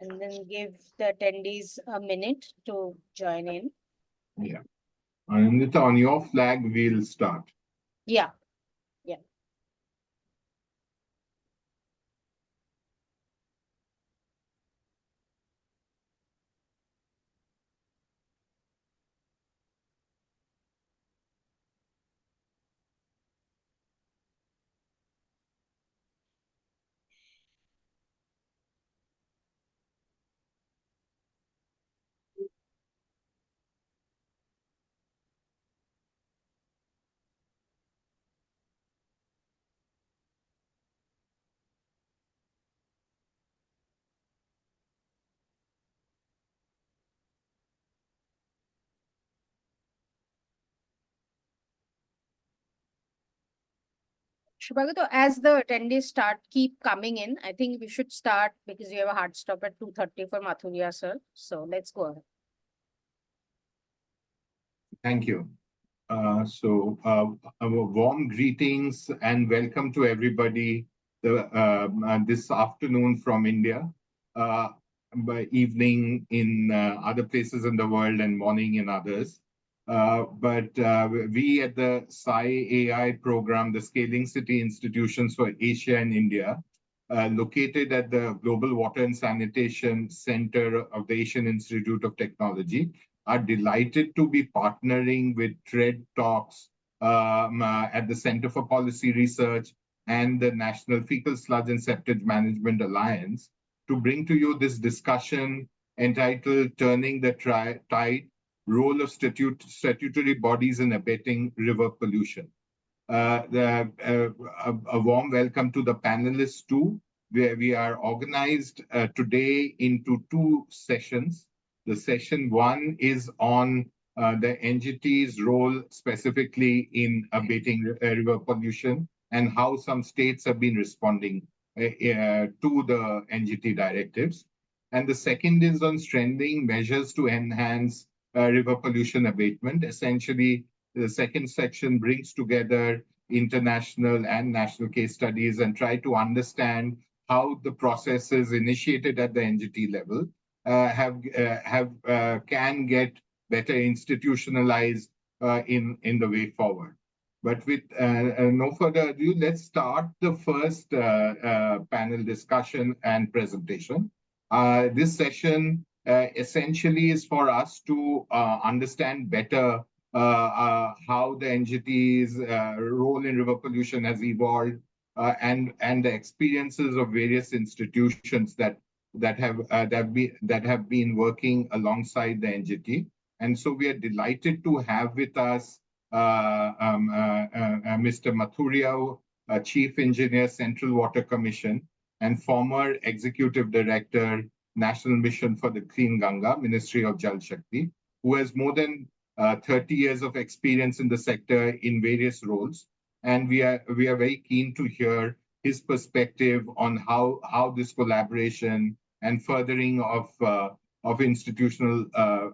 and then give the attendees a minute to join in. Yeah. And on your flag, we'll start. Yeah. Shubhagato, as the attendees keep coming in, I think we should start because we have a hard stop at 2:30 for Mathuria sir. So let's go ahead. Thank you. Our warm greetings and welcome to everybody this afternoon from India, by evening in other places in the world and morning in others. We at the SCI-AI program, the Scaling City Institutions for Asia and India, located at the Global Water and Sanitation Center of the Asian Institute of Technology, are delighted to be partnering with TREADS Talks at the Center for Policy Research and the National Fecal Sludge and Septage Management Alliance to bring to you this discussion entitled Turning the Tide, Role of Statutory Bodies in Abating River Pollution. A warm welcome to the panelists too, where we are organized today into two sessions. The session one is on the NGT's role specifically in abating river pollution and how some states have been responding to the NGT directives. And the second is on strengthening measures to enhance river pollution abatement. Essentially, the second section brings together international and national case studies and try to understand how the processes initiated at the NGT level can get better institutionalized in the way forward. But with no further ado, let's start the first panel discussion and presentation. This session essentially is for us to understand better how the NGT's role in river pollution has evolved and the experiences of various institutions that have been working alongside the NGT. And so we are delighted to have with us Mr. Mathuria, Chief Engineer, Central Water Commission, and former Executive Director, National Mission for the Clean Ganga, Ministry of Jal Shakti, who has more than 30 years of experience in the sector in various roles. And we are very keen to hear his perspective on how this collaboration and furthering of institutional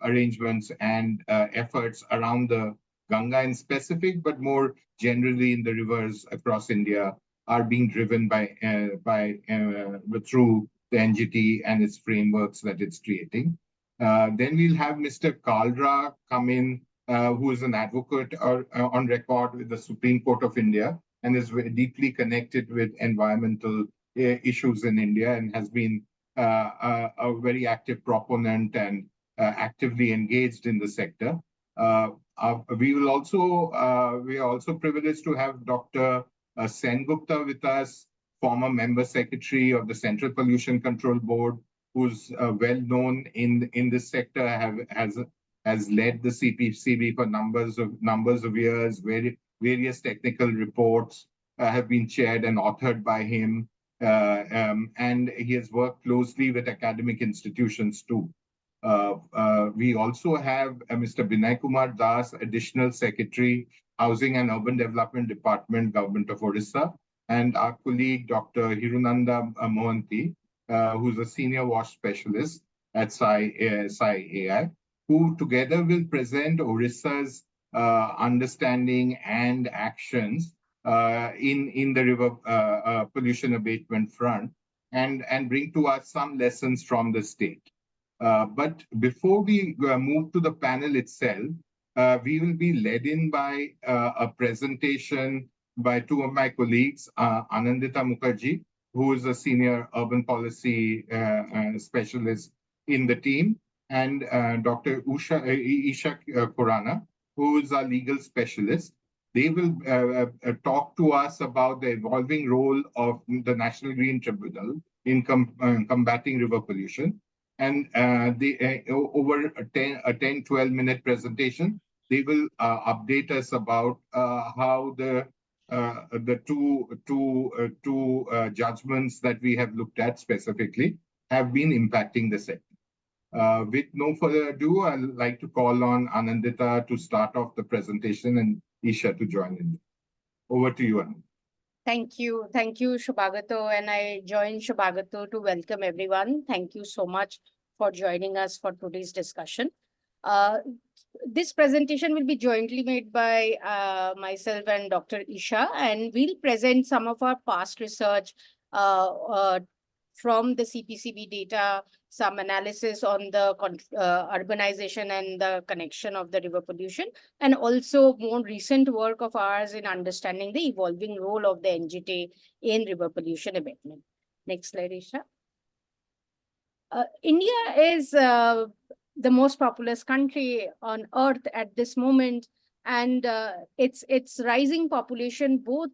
arrangements and efforts around the Ganga in specific, but more generally in the rivers across India, are being driven through the NGT and its frameworks that it's creating. Then we'll have Mr. Kalra come in, who is an advocate on record with the Supreme Court of India and is deeply connected with environmental issues in India and has been a very active proponent and actively engaged in the sector. We are also privileged to have Dr. Sengupta with us, former member secretary of the Central Pollution Control Board, who's well known in this sector, has led the CPCB for numbers of years. Various technical reports have been chaired and authored by him, and he has worked closely with academic institutions too. We also have Mr. Binay Kumar Das, Additional Secretary, Housing and Urban Development Department, Government of Orissa, and our colleague, Dr. Hirunanda Mohanty, who's a Senior WASH Specialist at SCI-AI, who together will present Orissa's understanding and actions in the river pollution abatement front, and bring to us some lessons from the state. But before we move to the panel itself, we will be led in by a presentation by two of my colleagues, Anandita Mukherjee, who is a senior urban policy specialist in the team, and Dr. Isha Khurana, who is a legal specialist. They will talk to us about the evolving role of the National Green Tribunal in combating river pollution. And over a 10, 12-minute presentation, they will update us about how the two judgments that we have looked at specifically have been impacting the sector. With no further ado, I'd like to call on Anandita to start off the presentation and Isha to join in. Over to you, Anandita. Thank you, Shubhagato, and I join Shubhagato to welcome everyone. Thank you so much for joining us for today's discussion. This presentation will be jointly made by myself and Dr. Isha, and we'll present some of our past research from the CPCB data, some analysis on the urbanization and the connection of the river pollution, and also more recent work of ours in understanding the evolving role of the NGT in river pollution abatement. Next slide, Isha. India is the most populous country on earth at this moment, and its rising population both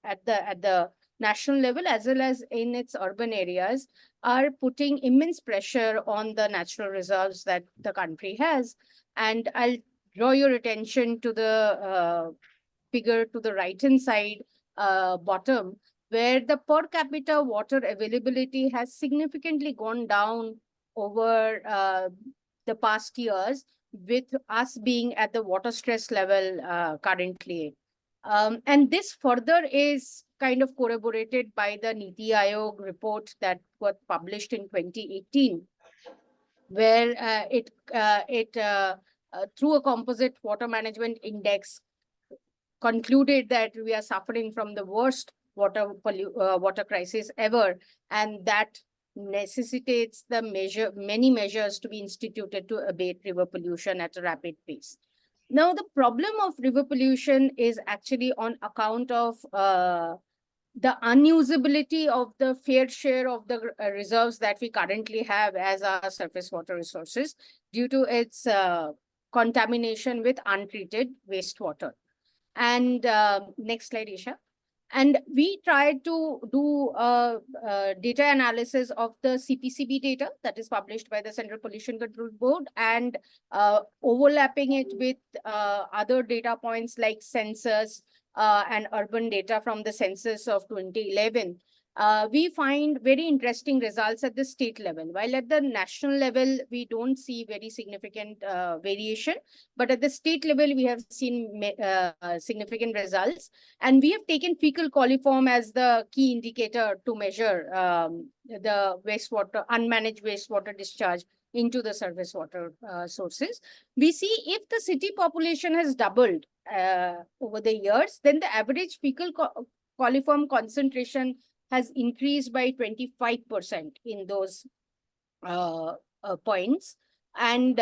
at the national level as well as in its urban areas are putting immense pressure on the natural reserves that the country has. And I'll draw your attention to the figure to the right-hand side bottom, where the per capita water availability has significantly gone down over the past years, with us being at the water stress level currently. And this further is kind of corroborated by the Niti Aayog report that was published in 2018, where through a composite water management index concluded that we are suffering from the worst water crisis ever, and that necessitates many measures to be instituted to abate river pollution at a rapid pace. Now, the problem of river pollution is actually on account of the unusability of the fair share of the reserves that we currently have as our surface water resources due to its contamination with untreated wastewater. And next slide, Isha. And we tried to do data analysis of the CPCB data that is published by the Central Pollution Control Board, and overlapping it with other data points like census and urban data from the census of 2011. We find very interesting results at the state level. While at the national level, we don't see very significant variation, but at the state level, we have seen significant results. And we have taken fecal coliform as the key indicator to measure the unmanaged wastewater discharge into the surface water sources. We see if the city population has doubled over the years, then the average fecal coliform concentration has increased by 25% in those points. And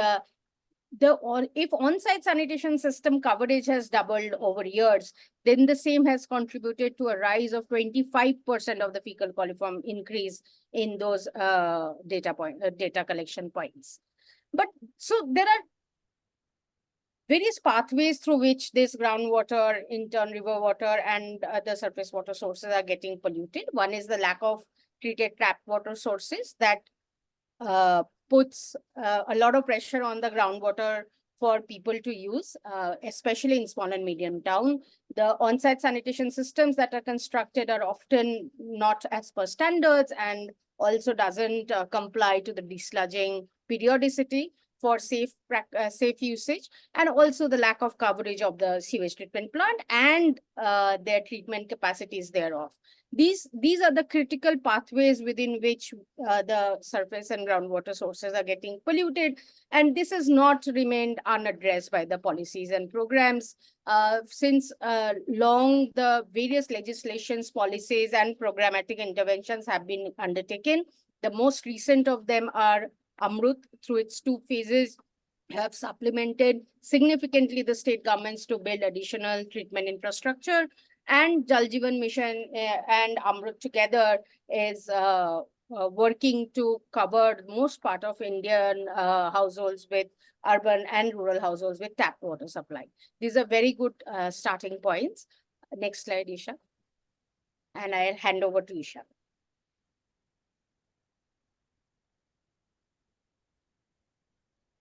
if on-site sanitation system coverage has doubled over years, then the same has contributed to a rise of 25% of the fecal coliform increase in those data collection points. But so there are various pathways through which this groundwater, in turn river water, and the surface water sources are getting polluted. One is the lack of treated tap water sources that puts a lot of pressure on the groundwater for people to use, especially in small and medium town. The on-site sanitation systems that are constructed are often not as per standards and also doesn't comply to the desludging periodicity for safe usage, and also the lack of coverage of the sewage treatment plant and their treatment capacities thereof. These are the critical pathways within which the surface and groundwater sources are getting polluted, and this has not remained unaddressed by the policies and programs. Since long, the various legislations, policies, and programmatic interventions have been undertaken. The most recent of them are Amrut, through its 2 phases, have supplemented significantly the state governments to build additional treatment infrastructure, and Jal Jeevan Mission and Amrut together is working to cover most part of Indian households with urban and rural households with tap water supply. These are very good starting points. Next slide, Isha. And I'll hand over to Isha.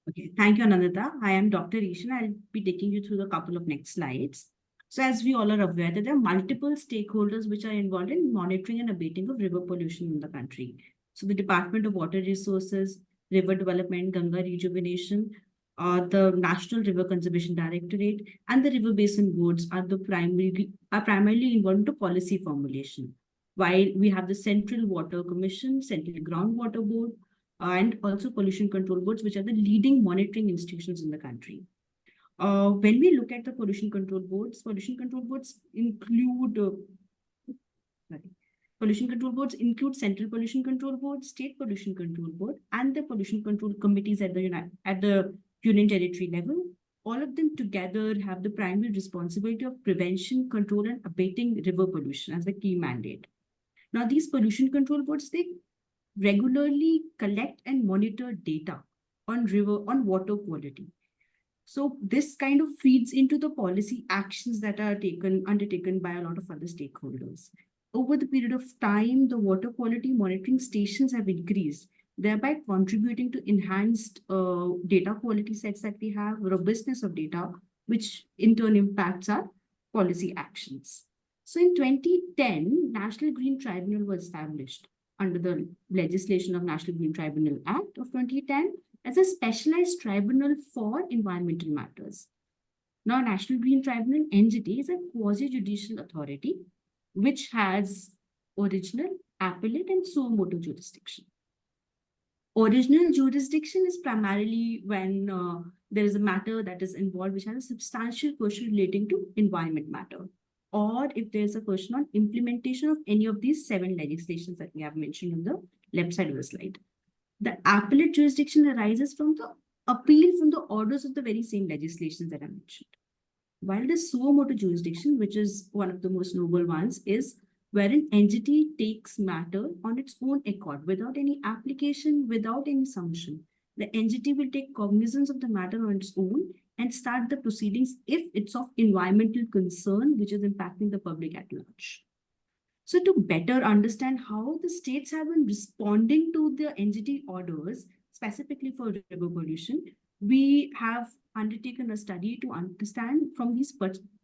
Okay, thank you, Anandita. I am Dr. Ishan. I'll be taking you through the couple of next slides. So as we all are aware that there are multiple stakeholders which are involved in monitoring and abating of river pollution in the country. So the Department of Water Resources, River Development, Ganga Rejuvenation, the National River Conservation Directorate, and the River Basin Boards are primarily involved into policy formulation. While we have the Central Water Commission, Central Groundwater Board, and also pollution control boards, which are the leading monitoring institutions in the country. When we look at the pollution control boards include Central Pollution Control Board, State Pollution Control Board, and the pollution control committees at the Union Territory level. All of them together have the primary responsibility of prevention, control, and abating river pollution as the key mandate. Now, these pollution control boards, they regularly collect and monitor data on water quality. So this kind of feeds into the policy actions that are undertaken by a lot of other stakeholders. Over the period of time, the water quality monitoring stations have increased, thereby contributing to enhanced data quality sets that we have, robustness of data, which in turn impacts our policy actions. So in 2010, National Green Tribunal was established under the legislation of National Green Tribunal Act of 2010 as a specialized tribunal for environmental matters. Now, National Green Tribunal NGT is a quasi-judicial authority which has original, appellate, and suo motu jurisdiction. Original jurisdiction is primarily when there is a matter that is involved which has a substantial question relating to environment matter, or if there's a question on implementation of any of these 7 legislations that we have mentioned on the left side of the slide. The appellate jurisdiction arises from the appeal from the orders of the very same legislations that I mentioned. While the suo motu jurisdiction, which is one of the most noble ones, is where an entity takes matter on its own accord, without any application, without any submission. The entity will take cognizance of the matter on its own and start the proceedings if it's of environmental concern, which is impacting the public at large. So to better understand how the states have been responding to the NGT orders, specifically for river pollution, we have undertaken a study to understand from these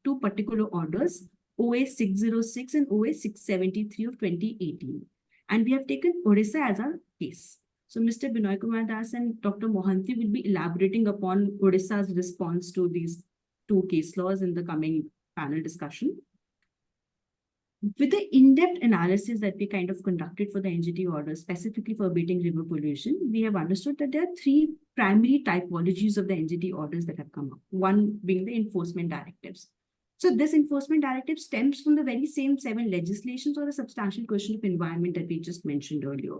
2 particular orders, OA 606 and OA 673 of 2018. And we have taken Odisha as our case. So Mr. Binoy Kumar Das and Dr. Mohanty will be elaborating upon Odisha's response to these 2 case laws in the coming panel discussion. With the in-depth analysis that we kind of conducted for the NGT order, specifically for abating river pollution, we have understood that there are 3 primary typologies of the NGT orders that have come up, one being the enforcement directives. So this enforcement directive stems from the very same 7 legislations or a substantial question of environment that we just mentioned earlier.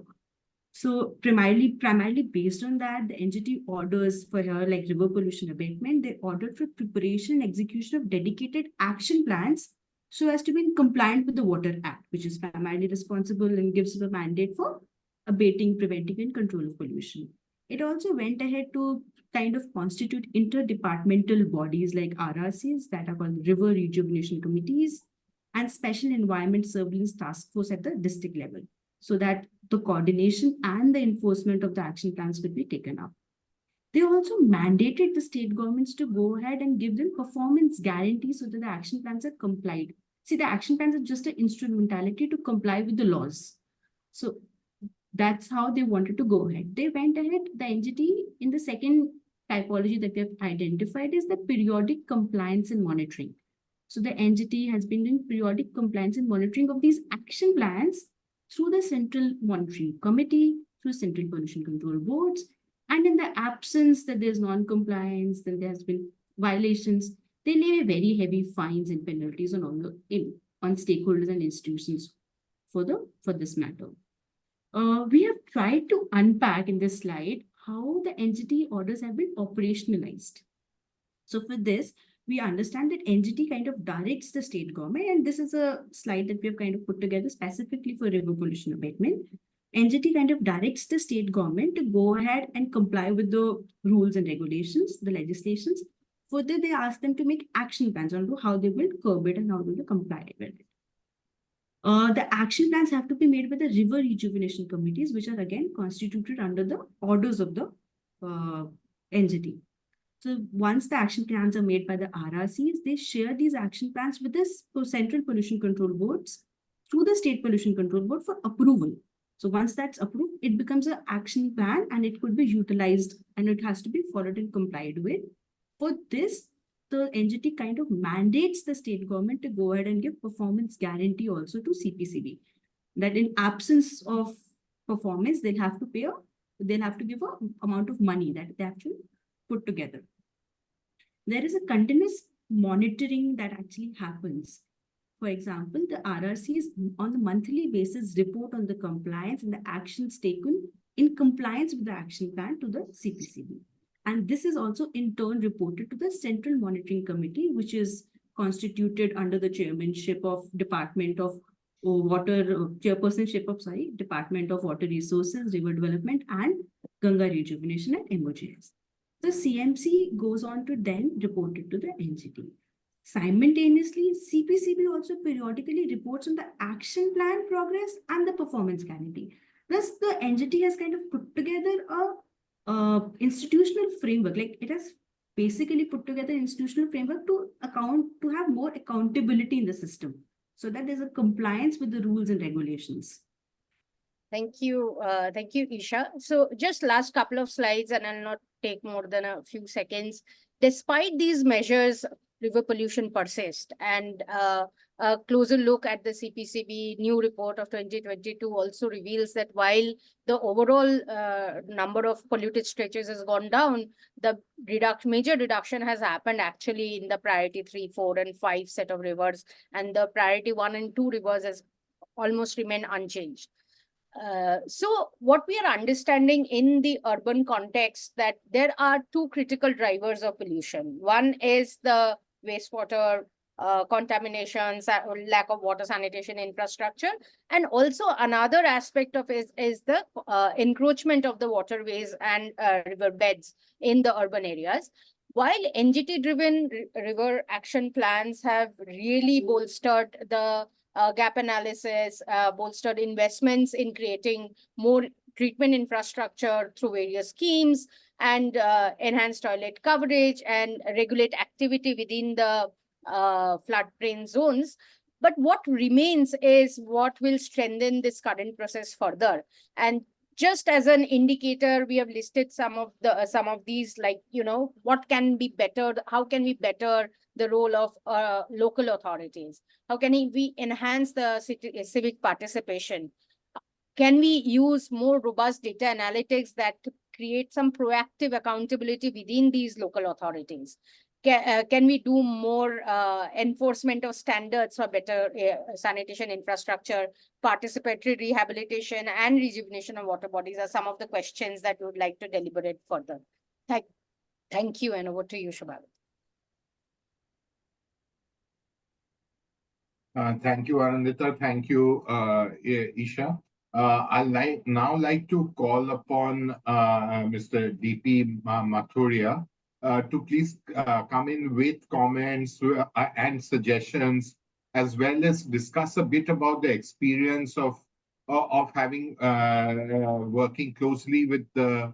So primarily based on that, the NGT orders for here, like river pollution abatement, they ordered for preparation and execution of dedicated action plans so as to be compliant with the Water Act, which is primarily responsible and gives the mandate for abating, preventing, and control of pollution. It also went ahead to kind of constitute interdepartmental bodies like RRCs that are called River Rejuvenation Committees and Special Environment Surveillance Task Force at the district level, so that the coordination and the enforcement of the action plans could be taken up. They also mandated the state governments to go ahead and give them performance guarantees so that the action plans are complied. See, the action plans are just an instrumentality to comply with the laws. So that's how they wanted to go ahead. They went ahead, the NGT in the second typology that we have identified is the periodic compliance and monitoring. So the NGT has been doing periodic compliance and monitoring of these action plans through the Central Monitoring Committee, through Central Pollution Control Boards, and in the absence that there's non-compliance, then there has been violations, they lay very heavy fines and penalties on all on stakeholders and institutions for this matter. We have tried to unpack in this slide how the NGT orders have been operationalized. So for this, we understand that NGT kind of directs the state government, and this is a slide that we have kind of put together specifically for river pollution abatement. NGT kind of directs the state government to go ahead and comply with the rules and regulations, the legislations. Further, they ask them to make action plans on how they will curb it and how they will comply with it. The action plans have to be made by the river rejuvenation committees, which are again constituted under the orders of the NGT. So once the action plans are made by the RRCs, they share these action plans with the Central Pollution Control Boards through the State Pollution Control Board for approval. So once that's approved, it becomes an action plan and it could be utilized and it has to be followed and complied with. For this, the NGT kind of mandates the state government to go ahead and give performance guarantee also to CPCB. That in absence of performance, they'll have to give an amount of money that they actually put together. There is a continuous monitoring that actually happens. For example, the RRCs on a monthly basis report on the compliance and the actions taken in compliance with the action plan to the CPCB. And this is also in turn reported to the Central Monitoring Committee, which is constituted under the chairmanship of Department of Department of Water Resources, River Development, and Ganga Rejuvenation and MOGS. The CMC goes on to then report it to the NGT. Simultaneously, CPCB also periodically reports on the action plan progress and the performance guarantee. Thus, the NGT has kind of put together a institutional framework. Like it has basically put together an institutional framework to have more accountability in the system, so that there's a compliance with the rules and regulations. Thank you, Isha. So just last couple of slides, and I'll not take more than a few seconds. Despite these measures, river pollution persists, and a closer look at the CPCB new report of 2022 also reveals that while the overall number of polluted stretches has gone down, the major reduction has happened actually in the priority 3, 4, and 5 set of rivers, and the priority 1 and 2 rivers has almost remained unchanged. So what we are understanding in the urban context that there are two critical drivers of pollution. One is the wastewater contaminations, lack of water sanitation infrastructure, and also another aspect of it is the encroachment of the waterways and river beds in the urban areas. While NGT-driven river action plans have really bolstered the gap analysis, bolstered investments in creating more treatment infrastructure through various schemes, and enhanced toilet coverage and regulate activity within the floodplain zones. But what remains is what will strengthen this current process further. And just as an indicator, we have listed some of these, like, what can be better, how can we better the role of local authorities? How can we enhance the civic participation? Can we use more robust data analytics that create some proactive accountability within these local authorities? Can we do more enforcement of standards for better sanitation infrastructure, participatory rehabilitation, and rejuvenation of water bodies are some of the questions that we would like to deliberate further. Thank you, and over to you, Shubha. Thank you, Anandita. Thank you, Isha. I'd now like to call upon Mr. D.P. Mathuria to please come in with comments and suggestions, as well as discuss a bit about the experience of having working closely with the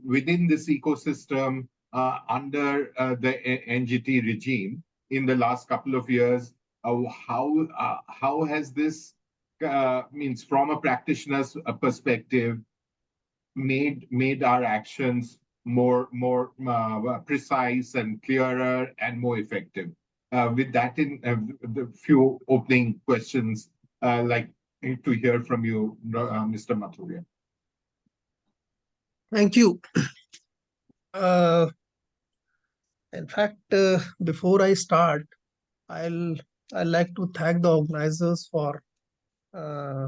within this ecosystem under the NGT regime in the last couple of years. How has this means from a practitioner's perspective made our actions more precise and clearer and more effective? With that, in the few opening questions, like to hear from you, Mr. Mathuria. Thank you. In fact, before I start, I'd like to thank the organizers for uh,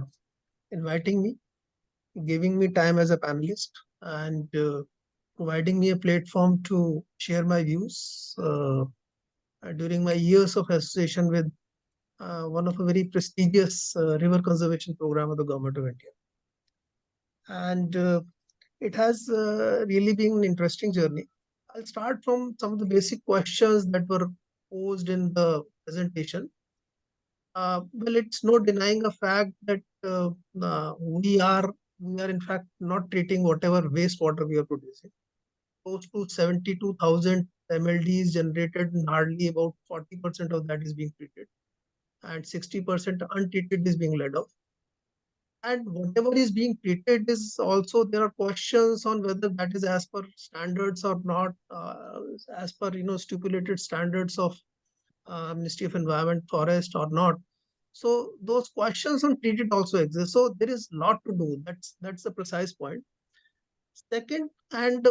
inviting me, giving me time as a panelist, and providing me a platform to share my views during my years of association with one of a very prestigious river conservation program of the Government of India. And it has really been an interesting journey. I'll start from some of the basic questions that were posed in the presentation. Well, it's no denying a fact that we are in fact not treating whatever wastewater we are producing. Close to 72,000 MLDs generated, and hardly about 40% of that is being treated, and 60% untreated is being let off. And whatever is being treated is also, there are questions on whether that is as per standards or not, as per stipulated standards of Ministry of Environment, Forest or not. So those questions on treated also exist. So there is a lot to do. That's the precise point. Second, and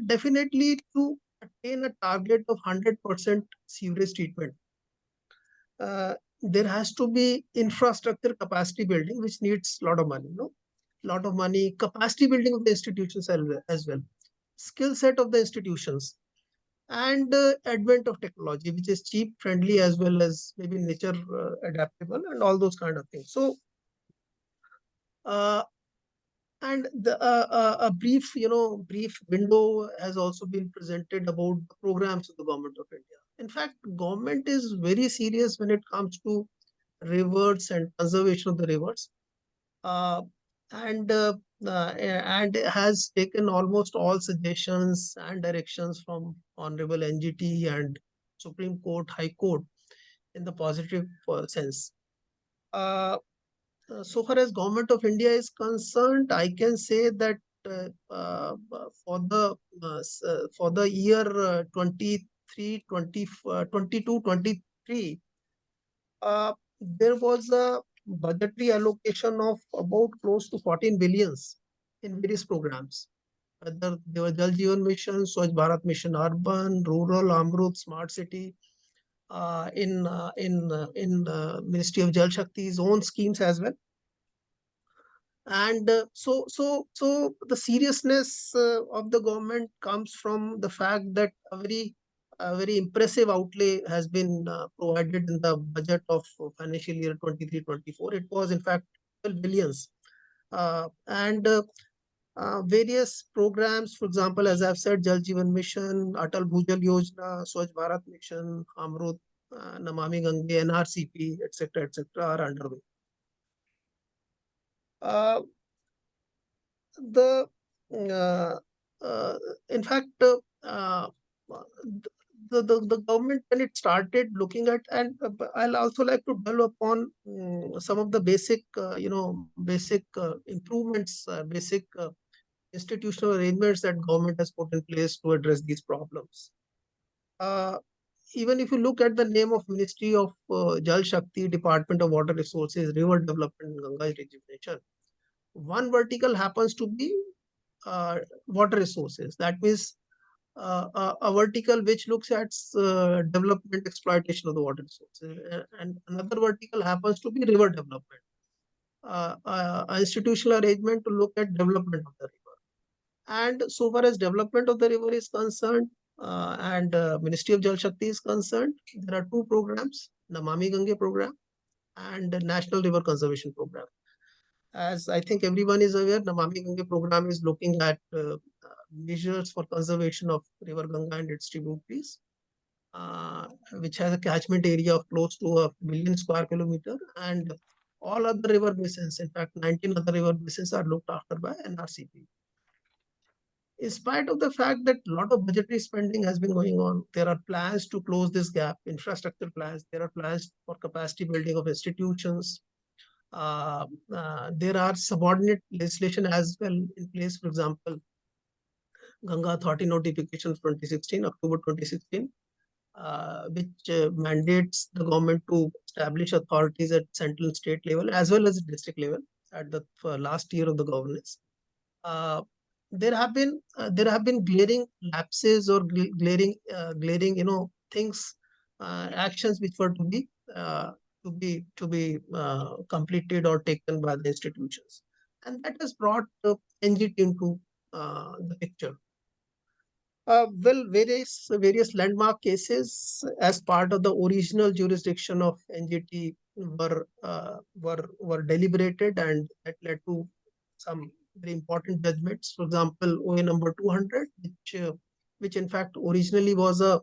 definitely to attain a target of 100% sewage treatment, there has to be infrastructure capacity building, which needs a lot of money, lot of money, capacity building of the institutions as well, skill set of the institutions, and advent of technology, which is cheap, friendly, as well as maybe nature adaptable, and all those kind of things. So, and a brief window has also been presented about the programs of the Government of India. In fact, government is very serious when it comes to rivers and conservation of the rivers, uh, and has taken almost all suggestions and directions from Honorable NGT and Supreme Court, High Court in the positive sense. So far as Government of India is concerned, I can say that for the year 23, 20, 22, 23, there was a budgetary allocation of about close to 14 billions in various programs. Whether they were Jal Jeevan Mission, Swachh Bharat Mission Urban, Rural, Amrut, Smart City, in Ministry of Jal Shakti's own schemes as well. And so the seriousness of the government comes from the fact that a very impressive outlay has been provided in the budget of financial year 23-24. It was in fact 12 billions. Various programs, for example, as I've said, Jal Jeevan Mission, Atal Bhujal Yojana, Swachh Bharat Mission, Amrut, Namami Gange, NRCP, etc., are underway. The in fact, the government, when it started looking at, and I'll also like to dwell upon some of the basic improvements, basic institutional arrangements that government has put in place to address these problems. Even if you look at the name of Ministry of Jal Shakti, Department of Water Resources, River Development, Ganga Rejuvenation, one vertical happens to be water resources. That means a vertical which looks at development, exploitation of the water resources, and another vertical happens to be river development. An institutional arrangement to look at development of the river. And so far as development of the river is concerned, and Ministry of Jal Shakti is concerned, there are two programs: Namami Gange program and National River Conservation Program. As I think everyone is aware, the Namami Gange program is looking at measures for conservation of River Ganga and its tributaries, which has a catchment area of close to 1 million square kilometer, and all other river basins, in fact, 19 other river basins are looked after by NRCP. In spite of the fact that a lot of budgetary spending has been going on, there are plans to close this gap, infrastructure plans, there are plans for capacity building of institutions. There are subordinate legislation as well in place. For example, Ganga Authority Notification 2016, October 2016, which mandates the government to establish authorities at central and state level as well as district level at the last year of the governance. Uh, there have been glaring lapses or glaring things, actions which were to be completed or taken by the institutions, and that has brought NGT into the picture. Well, various landmark cases as part of the original jurisdiction of NGT were deliberated, and that led to some very important judgments. For example, OA number 200, which in fact originally was the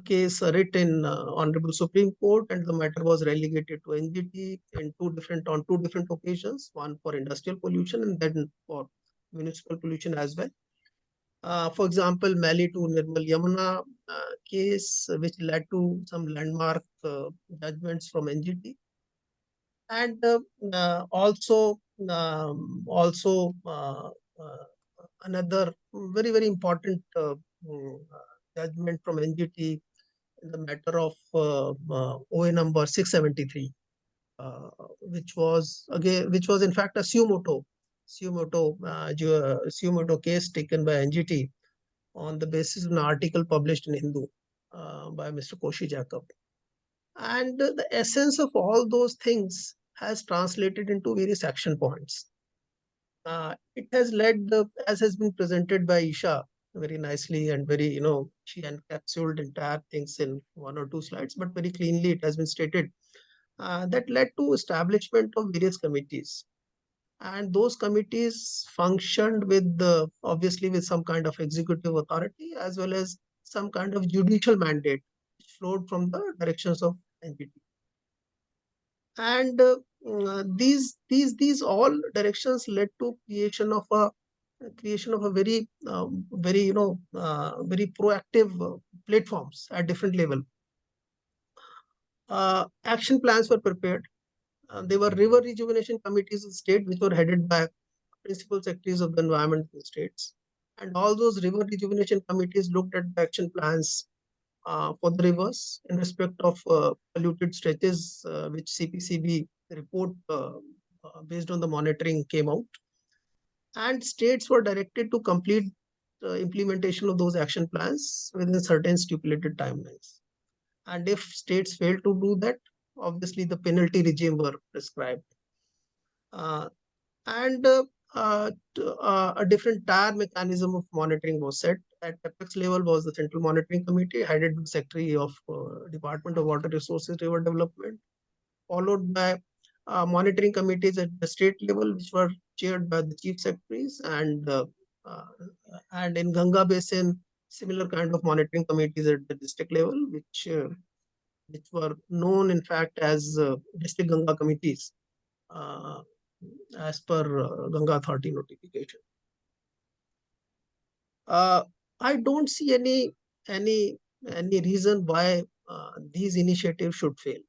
case writ in Honorable Supreme Court, and the matter was relegated to NGT on two different occasions, one for industrial pollution and then for municipal pollution as well. For example, Mali to Nirmal Yamuna case, which led to some landmark judgments from NGT, and also another very important judgment from NGT in the matter of OA number 673, which was in fact a sumoto case taken by NGT on the basis of an article published in Hindu by Mr. Koshi Jacob. And the essence of all those things has translated into various action points. It has led, as has been presented by Isha very nicely and very, she encapsulated entire things in one or two slides, but very cleanly it has been stated that led to establishment of various committees. And those committees functioned with obviously with some kind of executive authority as well as some kind of judicial mandate which flowed from the directions of NGT. And these all directions led to creation of a very very proactive platforms at different level. Action plans were prepared. There were river rejuvenation committees of the state which were headed by principal secretaries of the environment in the states. And all those river rejuvenation committees looked at the action plans for the rivers in respect of polluted stretches, which CPCB report based on the monitoring came out. And states were directed to complete implementation of those action plans within certain stipulated timelines. And if states failed to do that, obviously the penalty regime were prescribed. And a different tier mechanism of monitoring was set. At apex level was the Central Monitoring Committee, headed by the Secretary of Department of Water Resources River Development, followed by monitoring committees at the state level, which were chaired by the chief secretaries, and in Ganga Basin, similar kind of monitoring committees at the district level, which were known in fact as district Ganga committees, as per Ganga Authority notification. I don't see any reason why these initiatives should fail.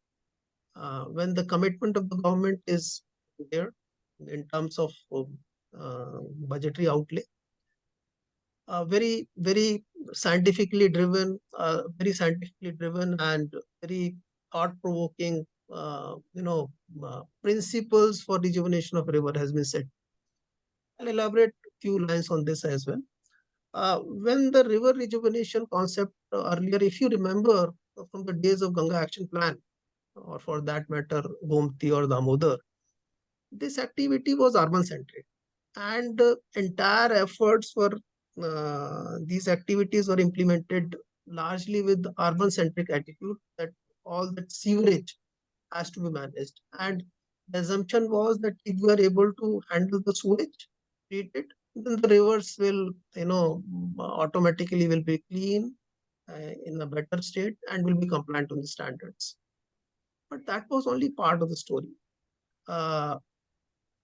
When the commitment of the government is there in terms of budgetary outlay, very scientifically driven, and very thought-provoking, principles for rejuvenation of river has been set. I'll elaborate few lines on this as well. When the river rejuvenation concept earlier, if you remember from the days of Ganga Action Plan, or for that matter, Gomti or Damodar, this activity was urban centric, and entire efforts were these activities were implemented largely with urban centric attitude, that all that sewerage has to be managed. And the assumption was that if we are able to handle the sewage, treat it, then the rivers will, automatically will be clean, in a better state, and will be compliant with the standards. But that was only part of the story.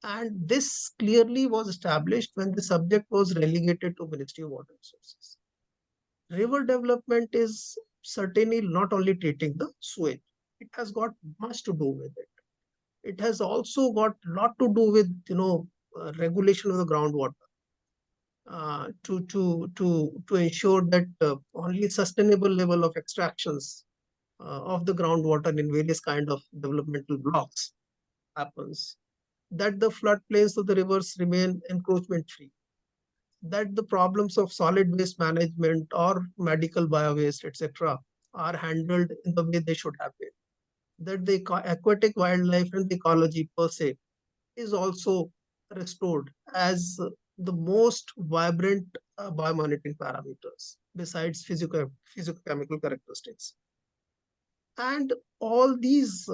And this clearly was established when the subject was relegated to Ministry of Water Resources. River development is certainly not only treating the sewage. It has got much to do with it. It has also got a lot to do with, regulation of the groundwater. to ensure that only sustainable level of extractions of the groundwater in various kind of developmental blocks happens, that the floodplains of the rivers remain encroachment free, that the problems of solid waste management or medical bio-waste, etc., are handled in the way they should have been, that the aquatic wildlife and the ecology per se is also restored as the most vibrant biomonitoring parameters besides physicochemical characteristics. And all these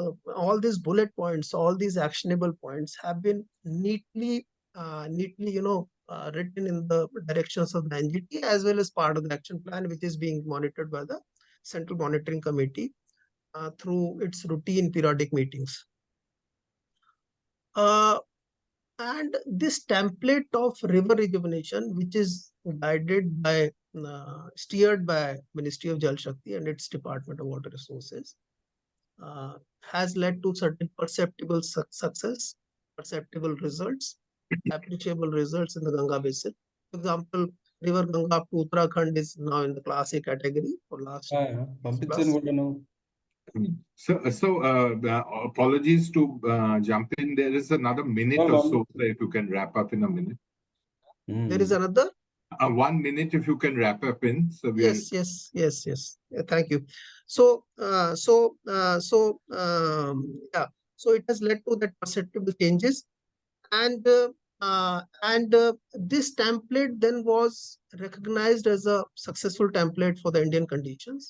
bullet points, all these actionable points have been neatly written in the directions of the NGT as well as part of the action plan, which is being monitored by the Central Monitoring Committee through its routine periodic meetings. And this template of river rejuvenation, which is guided by, steered by Ministry of Jal Shakti and its Department of Water Resources, has led to certain perceptible success, perceptible results, appreciable results in the Ganga basin. For example, River Ganga up to Uttarakhand is now in the Class A category for last పంపించాను plus. కూడా నువ్వు. Apologies to jump in. There is another minute or so, if you can wrap up in a minute. There is another 1 minute if you can wrap up in. So we yes. Yeah, thank you. So so it has led to that perceptible changes, and this template then was recognized as a successful template for the Indian conditions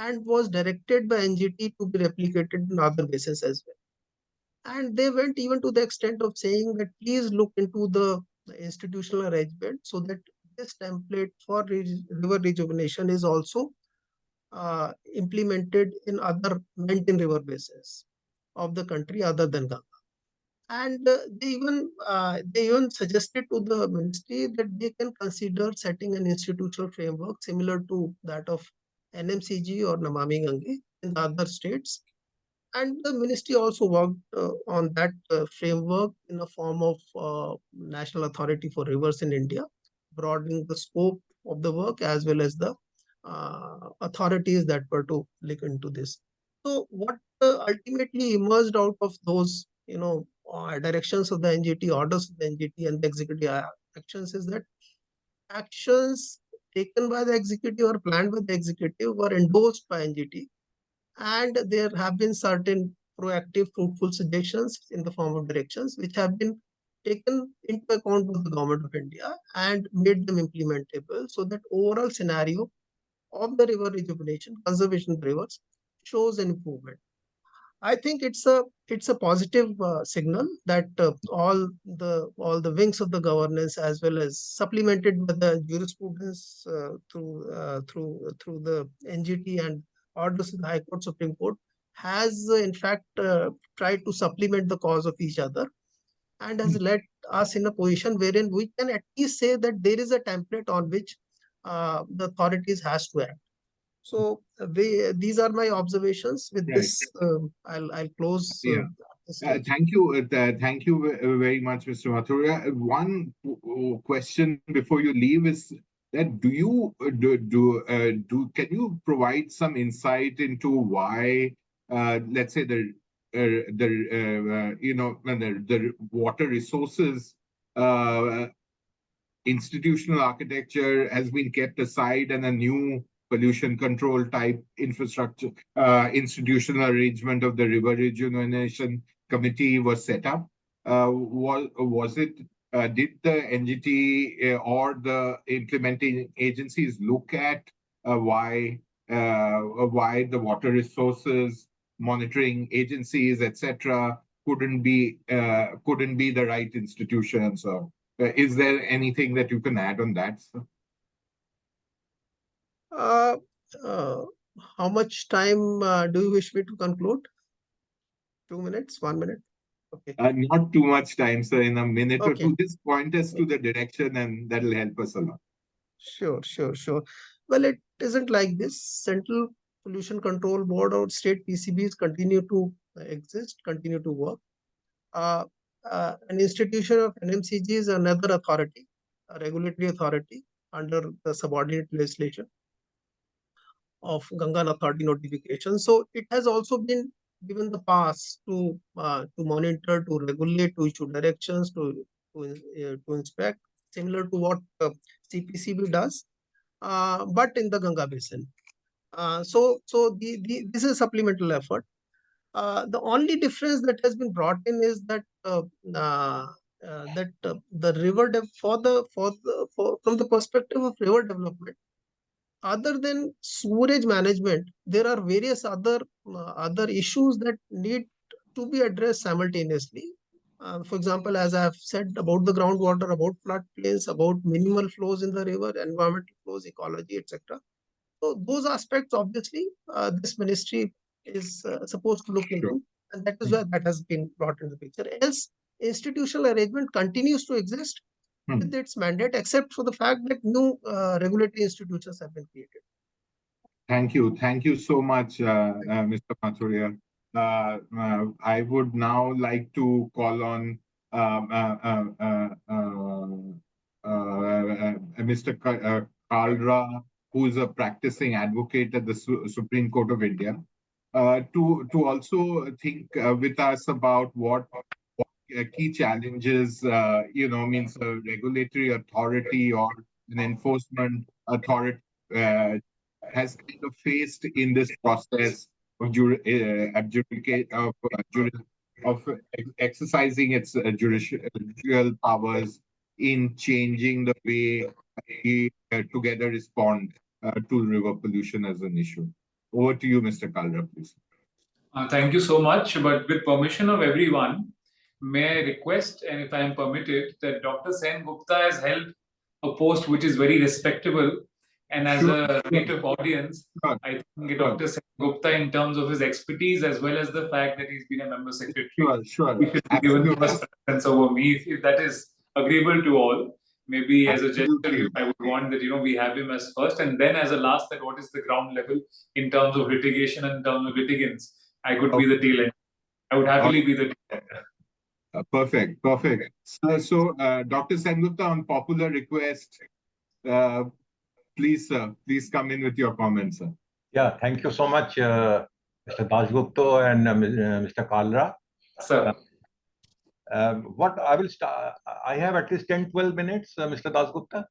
and was directed by NGT to be replicated in other basins as well. And they went even to the extent of saying that please look into the institutional arrangement so that this template for river rejuvenation is also implemented in other mountain river basins of the country other than Ganga. And they even suggested to the ministry that they can consider setting an institutional framework similar to that of NMCG or Namami Gange in the other states. And the ministry also worked on that framework in a form of National Authority for Rivers in India, broadening the scope of the work as well as the authorities that were to look into this. So what ultimately emerged out of those, directions of the NGT, orders of the NGT and the executive actions is that actions taken by the executive or planned by the executive were endorsed by NGT, and there have been certain proactive, fruitful suggestions in the form of directions which have been taken into account by the government of India and made them implementable, so that overall scenario of the river rejuvenation, conservation of rivers shows an improvement. I think it's a positive signal that all the wings of the governance, as well as supplemented by the jurisprudence through the NGT and orders of the High Court, Supreme Court, has in fact tried to supplement the cause of each other, and has led us in a position wherein we can at least say that there is a template on which the authorities has to act. So these are my observations. With Right. this, I'll close. Thank you very much, Mr. Mathura. One question before you leave is that can you provide some insight into why, let's say the water resources institutional architecture has been kept aside and a new pollution control type infrastructure, institutional arrangement of the River Rejuvenation Committee was set up? Did the NGT or the implementing agencies look at why the water resources monitoring agencies, etc., couldn't be the right institution? So, is there anything that you can add on that, sir? How much time do you wish me to conclude? 2 minutes, 1 minute? Okay. Not too much time, sir. In a minute or Okay. two, just point us to the direction, and that'll help us a lot. Sure. Well, it isn't like this. Central Pollution Control Board or state PCBs continue to exist, continue to work. An institution of NMCG is another authority regulatory authority under the subordinate legislation of Ganga Authority notification. So it has also been given the pass to monitor, to regulate, to issue directions, to inspect, similar to what CPCB does, but in the Ganga basin. This is a supplemental effort. The only difference that has been brought in is that the river from the perspective of river development, other than sewerage management, there are various other issues that need to be addressed simultaneously. For example, as I have said about the groundwater, about floodplains, about minimal flows in the river, environmental flows, ecology, etc. So those aspects, obviously, this ministry is supposed to look into, and that is why that has been brought into the picture. Else, institutional arrangement continues to exist with its mandate, except for the fact that new regulatory institutions have been created. Thank you. Thank you so much, Mr. Mathuria. I would now like to call on Mr. Kalra, who is a practicing advocate at the Supreme Court of India, to also think with us about what key challenges, means a regulatory authority or an enforcement authority has kind of faced in this process of exercising its judicial powers in changing the way we together respond to river pollution as an issue. Over to you, Mr. Kalra, please. Thank you so much. But with permission of everyone, may I request, and if I am permitted, that Dr. Sen Gupta has held a post which is very respectable. And as a native audience, I think Dr. Sen Gupta, in terms of his expertise as well as the fact that he's been a member secretary, he should be given first preference over me, if that is agreeable to all. Maybe as a gesture, I would want that we have him as first, and then as a last, that what is the ground level in terms of litigation and in terms of litigants. I could be the tail end. I would happily be the tail end. Perfect. So Dr. Sengupta, on popular request, please, sir, please come in with your comments, sir. Yeah, thank you so much, Mr. Dasgupta and Mr. Kalra. Sir. What I will start, I have at least 10-12 minutes, Mr. Dasgupta.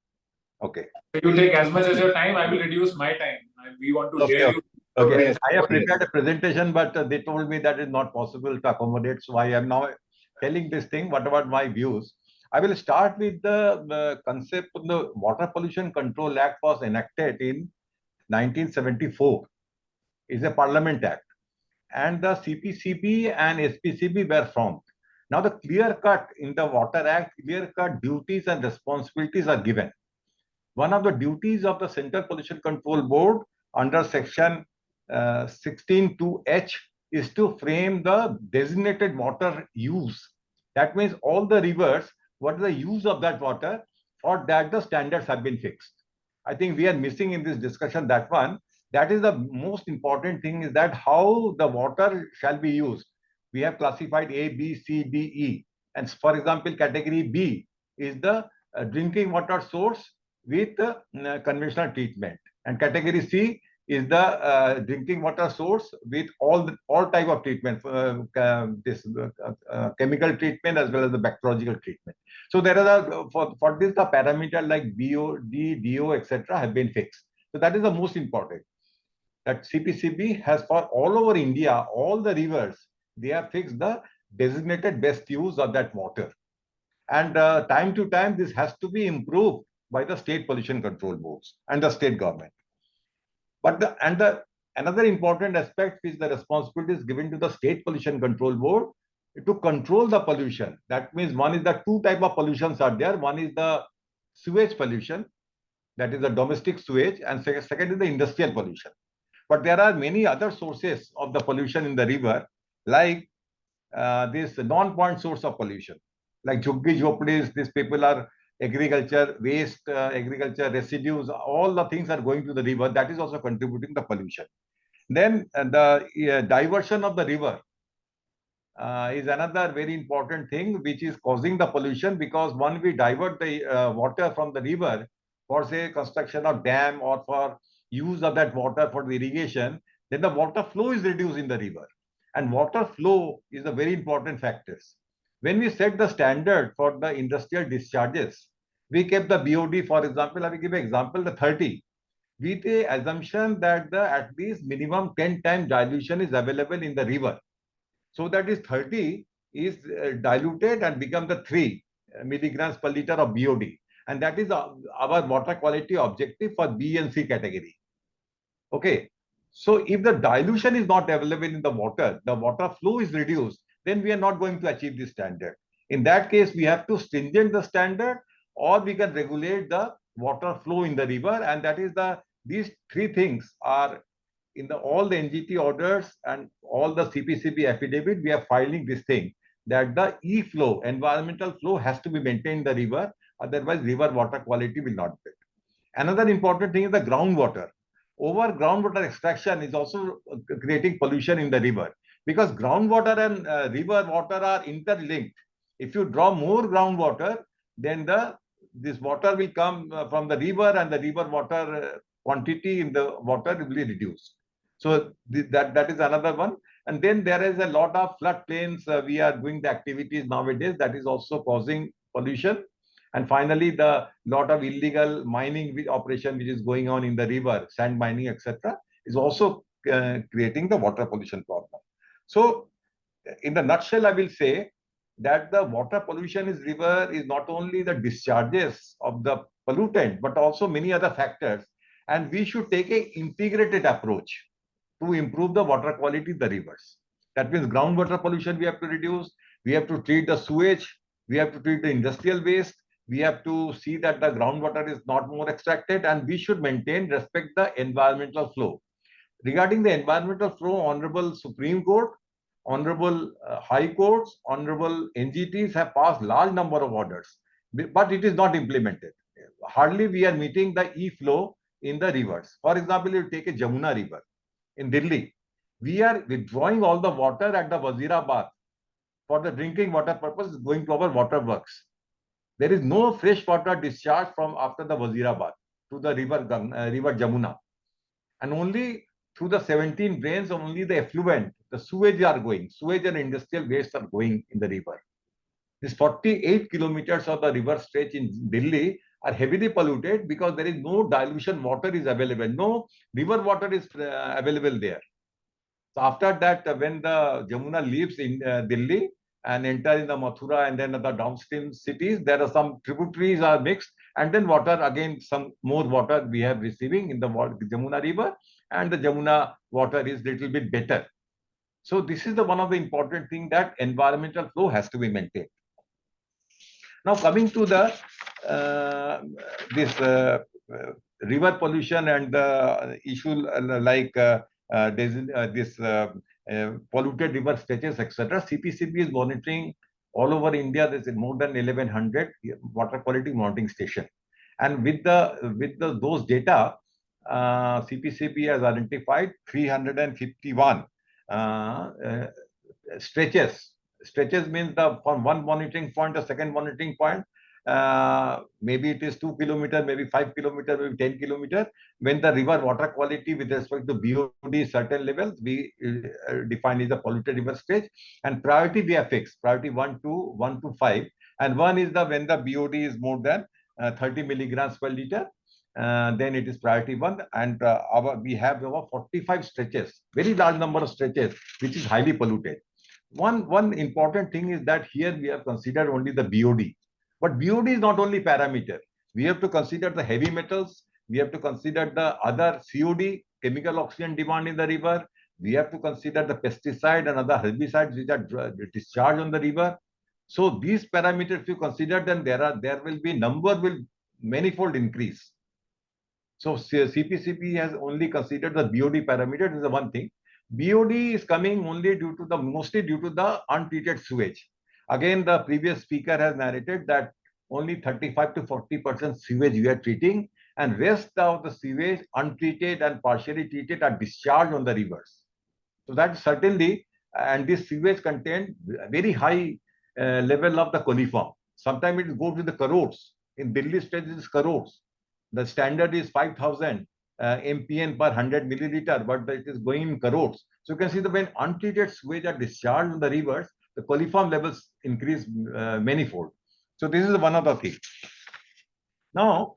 Okay. You take as much as your time, I will reduce my time. We want to hear you. Okay, I have prepared a presentation, but they told me that is not possible to accommodate. So I am now telling this thing. What about my views? I will start with the concept of the Water Pollution Control Act was enacted in 1974. It's a Parliament Act. And the CPCB and SPCB were formed. Now the clear-cut in the Water Act, clear-cut duties and responsibilities are given. One of the duties of the Central Pollution Control Board under Section 16(2)(h) is to frame the designated water use. That means all the rivers, what is the use of that water, for that the standards have been fixed. I think we are missing in this discussion that one. That is the most important thing, is that how the water shall be used. We have classified A, B, C, D, E. And for example, category B is the drinking water source with conventional treatment. And category C is the drinking water source with all type of treatment, chemical treatment as well as the bacteriological treatment. So there are for this the parameter like BOD, DO, etc. have been fixed. So that is the most important. That CPCB has for all over India, all the rivers, they have fixed the designated best use of that water. And time to time, this has to be improved by the state pollution control boards and the state government. But another important aspect is the responsibility is given to the state pollution control board to control the pollution. That means one is the two type of pollutions are there. One is the sewage pollution, that is the domestic sewage, and second is the industrial pollution. But there are many other sources of the pollution in the river, like this non-point source of pollution, like jhuggi jhopdis. These people are agriculture waste, agriculture residues, all the things are going to the river. That is also contributing to the pollution. Then the diversion of the river. is another very important thing which is causing the pollution, because when we divert the water from the river for say construction of dam or for use of that water for the irrigation, then the water flow is reduced in the river. And water flow is a very important factor. When we set the standard for the industrial discharges, we kept the BOD, for example, I will give an example, the 30, with the assumption that the at least minimum 10 times dilution is available in the river. So that is 30 is diluted and become the 3 milligrams per liter of BOD. And that is our water quality objective for B and C category. Okay. So if the dilution is not available in the water flow is reduced, then we are not going to achieve this standard. In that case, we have to stringent the standard, or we can regulate the water flow in the river. And that is these 3 things are in all the NGT orders and all the CPCB affidavit. We are filing this thing that the flow, environmental flow, has to be maintained in the river. Otherwise, river water quality will not be. Another important thing is the groundwater. Over groundwater extraction is also creating pollution in the river, because groundwater and river water are interlinked. If you draw more groundwater, then this water will come from the river, and the river water quantity in the water will be reduced. So that is another one. And then there is a lot of floodplains. We are doing the activities nowadays that is also causing pollution. And finally, the lot of illegal mining operation which is going on in the river, sand mining, etc., is also creating the water pollution problem. So, in the nutshell, I will say that the water pollution in river is not only the discharges of the pollutant, but also many other factors. And we should take an integrated approach to improve the water quality in the rivers. That means groundwater pollution we have to reduce. We have to treat the sewage. We have to treat the industrial waste. We have to see that the groundwater is not more extracted, and we should respect the environmental flow. Regarding the environmental flow, Honorable Supreme Court, Honorable High Courts, Honorable NGTs have passed large number of orders, but it is not implemented. Hardly we are meeting the flow in the rivers. For example, you take a Jamuna river in Delhi. We are withdrawing all the water at the Wazirabad for the drinking water purpose, going to our water works. There is no fresh water discharge from after the Wazirabad to the river Jamuna. And only through the 17 drains, only the effluent, the sewage are going. Sewage and industrial waste are going in the river. These 48 kilometers of the river stretch in Delhi are heavily polluted because there is no dilution water is available. No river water is available there. So after that, when the Jamuna leaves in Delhi and enter in the Mathura and then the downstream cities, there are some tributaries are mixed, and then water, again some more water we have receiving in the Jamuna river, and the Jamuna water is little bit better. So this is the one of the important thing, that environmental flow has to be maintained. Now coming to the this river pollution and the issue like this polluted river stretches, etc. CPCB is monitoring all over India. There is more than 1100 water quality monitoring station, and with those data, CPCB has identified 351 stretches. Stretches means from one monitoring point to second monitoring point. Maybe it is 2 kilometers, maybe 5 kilometers, maybe 10 kilometers. When the river water quality with respect to BOD certain levels, we define is the polluted river stretch, and priority we have fixed, priority 1 to 5, and 1 is when the BOD is more than 30 milligrams per liter. Then it is priority 1, and we have over 45 stretches, very large number of stretches, which is highly polluted. One important thing is that here we have considered only the BOD. But BOD is not only parameter. We have to consider the heavy metals. We have to consider the other COD, chemical oxygen demand in the river. We have to consider the pesticide and other herbicides which are discharged on the river. So these parameters, if you consider, then there will be number will manifold increase. So CPCB has only considered the BOD parameter. This is the one thing. BOD is coming only mostly due to the untreated sewage. Again, the previous speaker has narrated that only 35 to 40% sewage we are treating, and rest of the sewage untreated and partially treated are discharged on the rivers. So that certainly and this sewage contained very high level of the coliform. Sometimes it goes to the crores. In Delhi state, it is crores. The standard is 5,000 mpn per 100 milliliter, but it is going in crores. So you can see that when untreated sewage are discharged in the rivers, the coliform levels increase manifold. So this is one of the things. Now,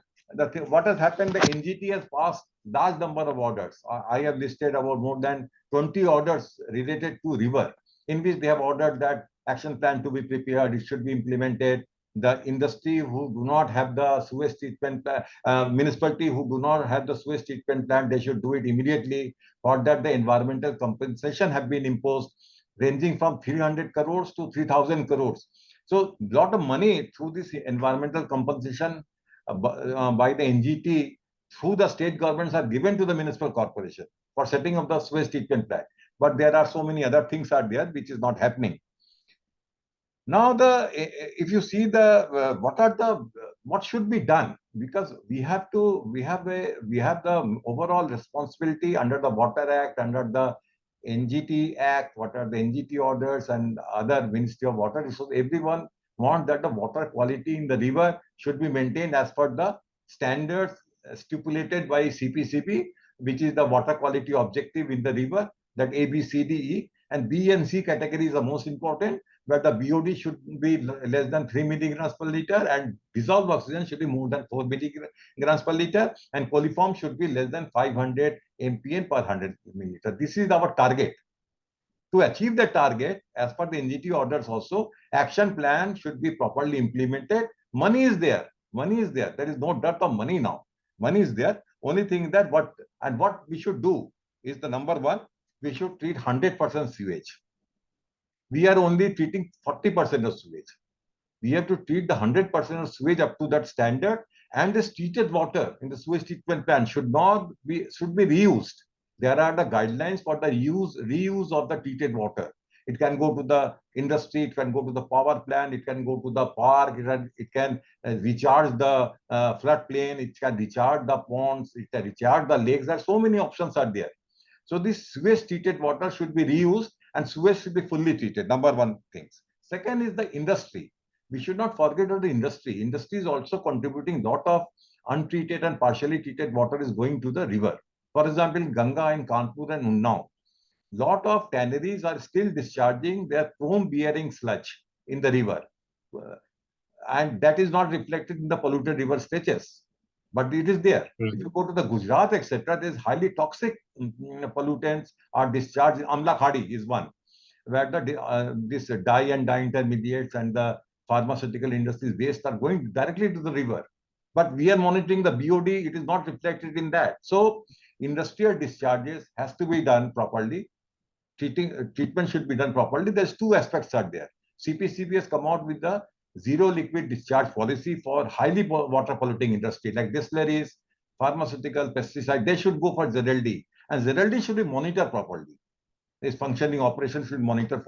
what has happened, the NGT has passed large number of orders. I have listed about more than 20 orders related to river, in which they have ordered that action plan to be prepared, it should be implemented. The industry who do not have the sewage treatment, municipality who do not have the sewage treatment plant, they should do it immediately. For that, the environmental compensation have been imposed, ranging from 300 crores to 3,000 crores. So, lot of money through this environmental compensation by the NGT through the state governments are given to the municipal corporation for setting up the sewage treatment plant. But there are so many other things are there which is not happening. Now, if you see the what should be done, because we have the overall responsibility under the Water Act, under the NGT Act, what are the NGT orders and other Ministry of Water Resources. Everyone want that the water quality in the river should be maintained as per the standards stipulated by CPCB, which is the water quality objective in the river, that A, B, C, D, E, and B and C categories are most important, where the BOD should be less than 3 milligrams per liter and dissolved oxygen should be more than 4 milligrams per liter, and coliform should be less than 500 mpn per 100 milliliter. This is our target. To achieve the target, as per the NGT orders also, action plan should be properly implemented. Money is there. Money is there. There is no dearth of money now. Money is there. Only thing that what we should do is the number one, we should treat 100% sewage. We are only treating 40% of sewage. We have to treat the 100% of sewage up to that standard, and this treated water in the sewage treatment plant should be reused. There are the guidelines for the reuse of the treated water. It can go to the industry, it can go to the power plant, it can go to the park, it can recharge the floodplain, it can recharge the ponds, it can recharge the lakes. There are so many options are there. So this sewage treated water should be reused and sewage should be fully treated. Number one things. Second is the industry. We should not forget about the industry. Industry is also contributing a lot of untreated and partially treated water is going to the river. For example, in Ganga and Kanpur and Unnao, lot of tanneries are still discharging their chrome-bearing sludge in the river. And that is not reflected in the polluted river stretches. But it is there. If you go to the Gujarat, etc., there's highly toxic pollutants are discharged. Amla Khadi is one, where this dye and dye intermediates and the pharmaceutical industries waste are going directly to the river. But we are monitoring the BOD, it is not reflected in that. So industrial discharges has to be done properly. Treatment should be done properly. There's two aspects are there. CPCB has come out with the zero liquid discharge policy for highly water polluting industry like distilleries, pharmaceutical, pesticide. They should go for ZLD, and ZLD should be monitored properly. Its functioning operation should monitor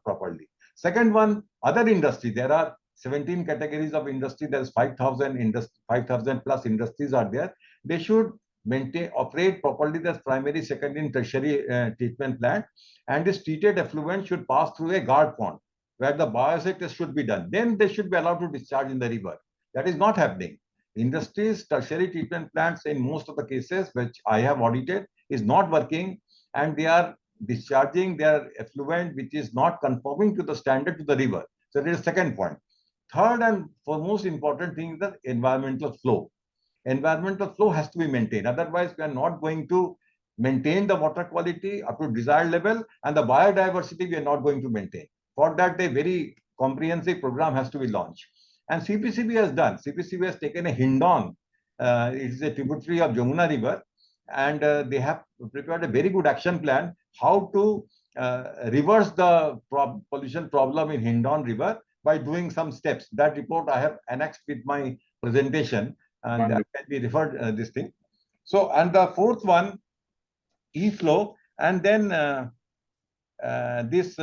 properly. Second one, other industry. There are 17 categories of industry. There is 5,000 plus industries are there. They should operate properly. There's primary, secondary, and tertiary treatment plant, and this treated effluent should pass through a guard pond where the biosec test should be done. Then they should be allowed to discharge in the river. That is not happening. Industries, tertiary treatment plants, in most of the cases which I have audited, is not working, and they are discharging their effluent which is not conforming to the standard to the river. So that is the second point. Third and most important thing is the environmental flow. Environmental flow has to be maintained. Otherwise, we are not going to maintain the water quality up to desired level, and the biodiversity we are not going to maintain. For that, a very comprehensive program has to be launched. And CPCB has done. CPCB has taken a Hindon. It is a tributary of Jamuna River, and they have prepared a very good action plan how to reverse the pollution problem in Hindon River by doing some steps. That report I have annexed with my presentation, and that can be referred this thing. So, and the fourth one, e-flow, and then this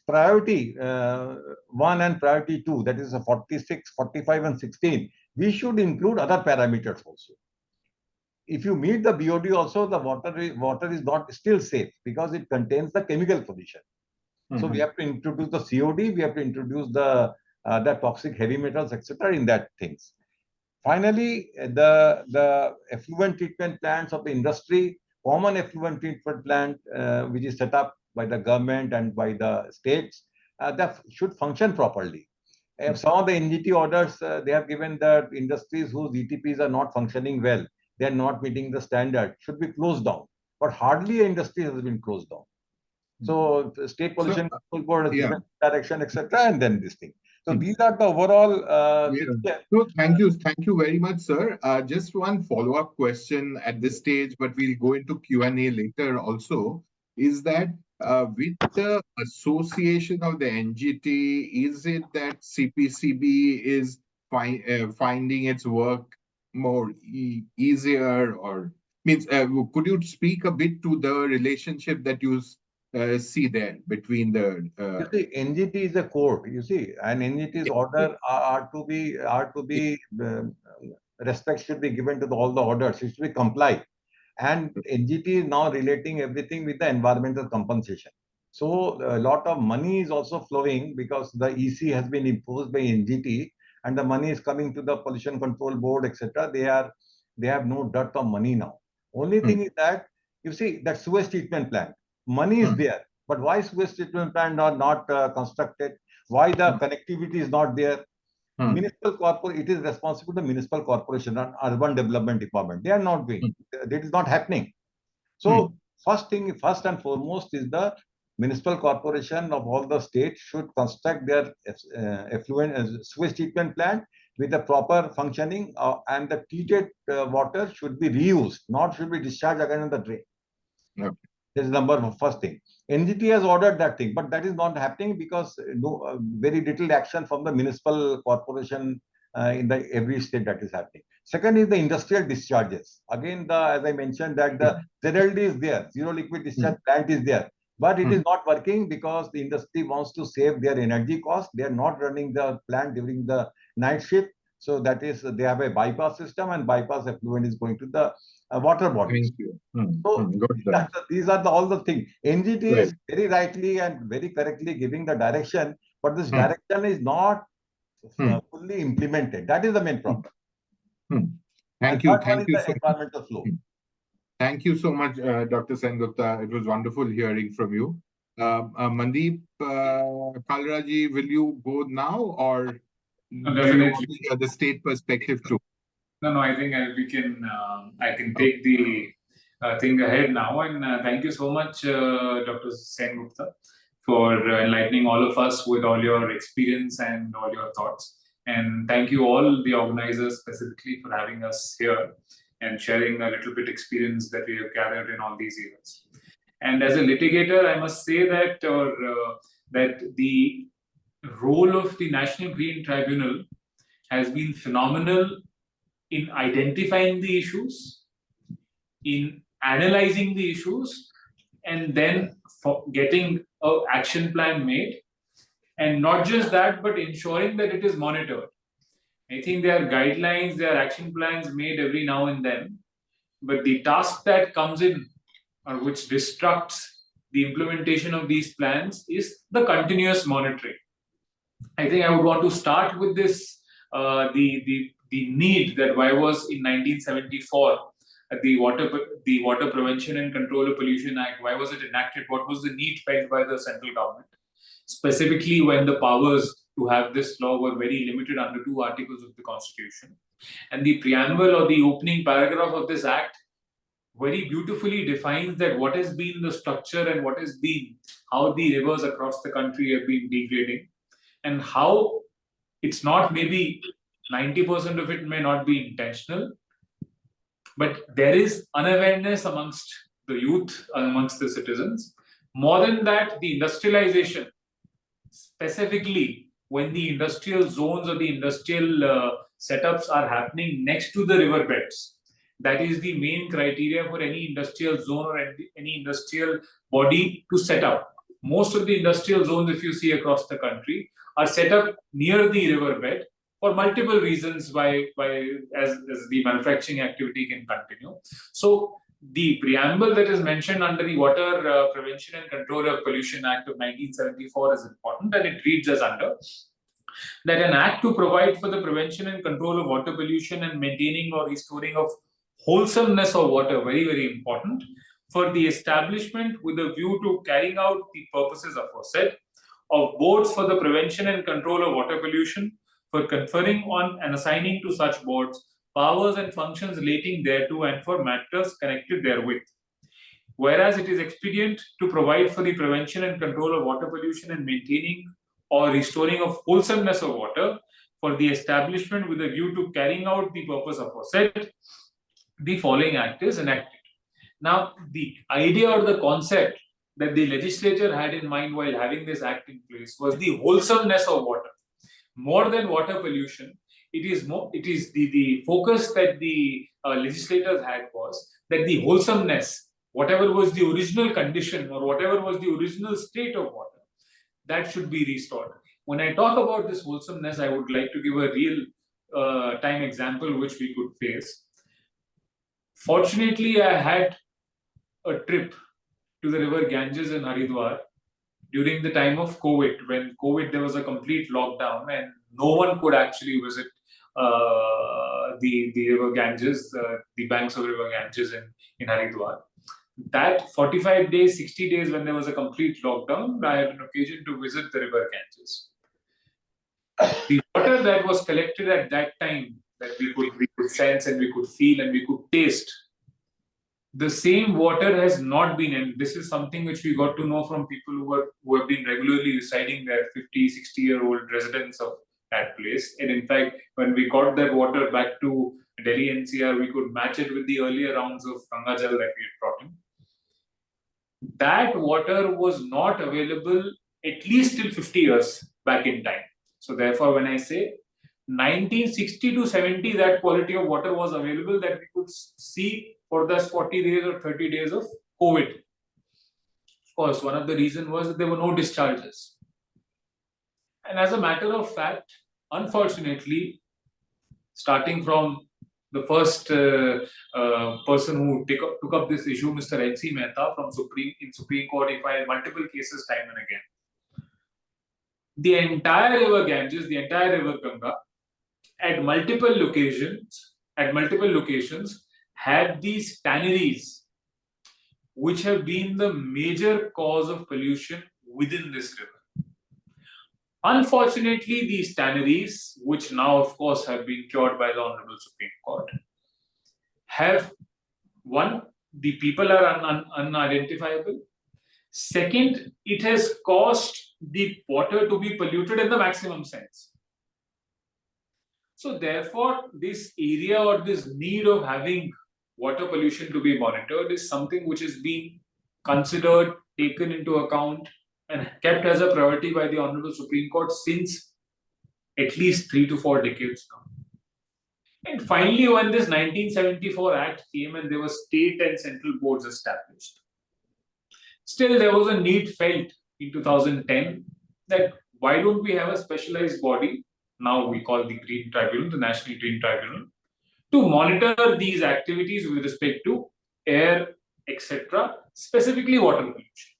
priority 1 and priority 2, that is 46, 45, and 16. We should include other parameters also. If you meet the BOD also, the water is not still safe because it contains the chemical pollution. So we have to introduce the COD, we have to introduce the toxic heavy metals, etc. in that things. Finally, the effluent treatment plants of the industry, common effluent treatment plant, which is set up by the government and by the states, that should function properly. Some of the NGT orders, they have given that industries whose ETPs are not functioning well, they are not meeting the standard, should be closed down. But hardly an industry has been closed down. So the state pollution control board has given direction, etc., and then this thing. So these are the overall. So thank you very much, sir. Just one follow-up question at this stage, but we'll go into Q&A later also. Is that with the association of the NGT, is it that CPCB is finding its work more easier, or means? Could you speak a bit to the relationship that you see there between the You see, NGT is a court, you see, and NGT's order are to be respect should be given to all the orders. It should be complied. And NGT is now relating everything with the environmental compensation. So a lot of money is also flowing because the EC has been imposed by NGT, and the money is coming to the pollution control board, etc. They have no dearth of money now. Only thing is that, you see, that sewage treatment plant, money is there, but why sewage treatment plant are not constructed? Why the connectivity is not there? Municipal corporation, it is responsible to municipal corporation and urban development department. They are not doing. That is not happening. So first and foremost is the municipal corporation of all the states should construct their effluent sewage treatment plant with a proper functioning, and the treated water should be reused, not should be discharged again in the drain. Okay. This is first thing. NGT has ordered that thing, but that is not happening because very little action from the municipal corporation in every state that is happening. Second is the industrial discharges. Again, as I mentioned, that the ZLD is there, zero liquid discharge plant is there, but it is not working because the industry wants to save their energy cost. They are not running the plant during the night shift. So that is, they have a bypass system, and bypass effluent is going to the water bodies. So these are all the things. NGT is very rightly and very correctly giving the direction, but this direction is not fully implemented. That is the main problem. Thank you. Environmental flow. Thank you so much, Dr. Sengupta. It was wonderful hearing from you. Mandeep Kalraji, will you go now, or do you want to hear the state perspective too? No, I think we can. I can take the thing ahead now, and thank you so much, Dr. Sengupta, for enlightening all of us with all your experience and all your thoughts. And thank you all the organizers specifically for having us here and sharing a little bit experience that we have gathered in all these years. And as a litigator, I must say that that the role of the National Green Tribunal has been phenomenal in identifying the issues, in analyzing the issues, and then for getting an action plan made. And not just that, but ensuring that it is monitored. I think there are guidelines, there are action plans made every now and then, but the task that comes in, or which distracts the implementation of these plans, is the continuous monitoring. I think I would want to start with this, the need that why was in 1974 the Water Prevention and Control of Pollution Act, why was it enacted? What was the need felt by the central government? Specifically when the powers to have this law were very limited under 2 articles of the Constitution. And the preamble or the opening paragraph of this act very beautifully defines that what has been the structure and what has been, how the rivers across the country have been degrading, and how it's not, maybe 90% of it may not be intentional, but there is unawareness amongst the youth, amongst the citizens. More than that, the industrialization, specifically when the industrial zones or the industrial setups are happening next to the riverbeds. That is the main criteria for any industrial zone or any industrial body to set up. Most of the industrial zones, if you see across the country, are set up near the riverbed for multiple reasons, as the manufacturing activity can continue. So the preamble that is mentioned under the Water Prevention and Control of Pollution Act of 1974 is important, and it reads as under that an act to provide for the prevention and control of water pollution and maintaining or restoring of wholesomeness of water, very, very important, for the establishment with a view to carrying out the purposes aforesaid of boards for the prevention and control of water pollution, for conferring on and assigning to such boards powers and functions relating thereto and for matters connected therewith. Whereas it is expedient to provide for the prevention and control of water pollution and maintaining or restoring of wholesomeness of water, for the establishment with a view to carrying out the purpose aforesaid, the following act is enacted. Now, the idea or the concept that the legislature had in mind while having this act in place was the wholesomeness of water. More than water pollution, it is the focus that the legislators had was that the wholesomeness, whatever was the original condition or whatever was the original state of water, that should be restored. When I talk about this wholesomeness, I would like to give a real time example which we could face. Fortunately, I had a trip to the river Ganges in Haridwar during the time of COVID. When COVID, there was a complete lockdown and no one could actually visit the river Ganges, the banks of river Ganges in Haridwar. That 45 days, 60 days when there was a complete lockdown, I had an occasion to visit the river Ganges. The water that was collected at that time, that we could sense and we could feel and we could taste, the same water has not been, and this is something which we got to know from people who have been regularly residing there, 50, 60-year-old residents of that place. And in fact, when we got that water back to Delhi NCR, we could match it with the earlier rounds of Ganga Jal that we had brought in. That water was not available at least till 50 years back in time. So therefore, when I say 1960 to 70, that quality of water was available that we could see for those 40 days or 30 days of COVID. Of course, one of the reasons was that there were no discharges. And as a matter of fact, unfortunately, starting from the first person who took up this issue, Mr. N.C. Mehta from Supreme Court, he filed multiple cases time and again. The entire river Ganges, the entire river Ganga, at multiple locations, had these tanneries, which have been the major cause of pollution within this river. Unfortunately, these tanneries, which now of course have been cured by the Honorable Supreme Court, have, one, the people are unidentifiable. Second, it has caused the water to be polluted in the maximum sense. So therefore, this area or this need of having water pollution to be monitored is something which is being considered, taken into account, and kept as a priority by the Honorable Supreme Court since at least 3 to 4 decades now. And finally, when this 1974 Act came and there were state and central boards established, still there was a need felt in 2010 that why don't we have a specialized body, now we call the Green Tribunal, the National Green Tribunal, to monitor these activities with respect to air, etc., specifically water pollution.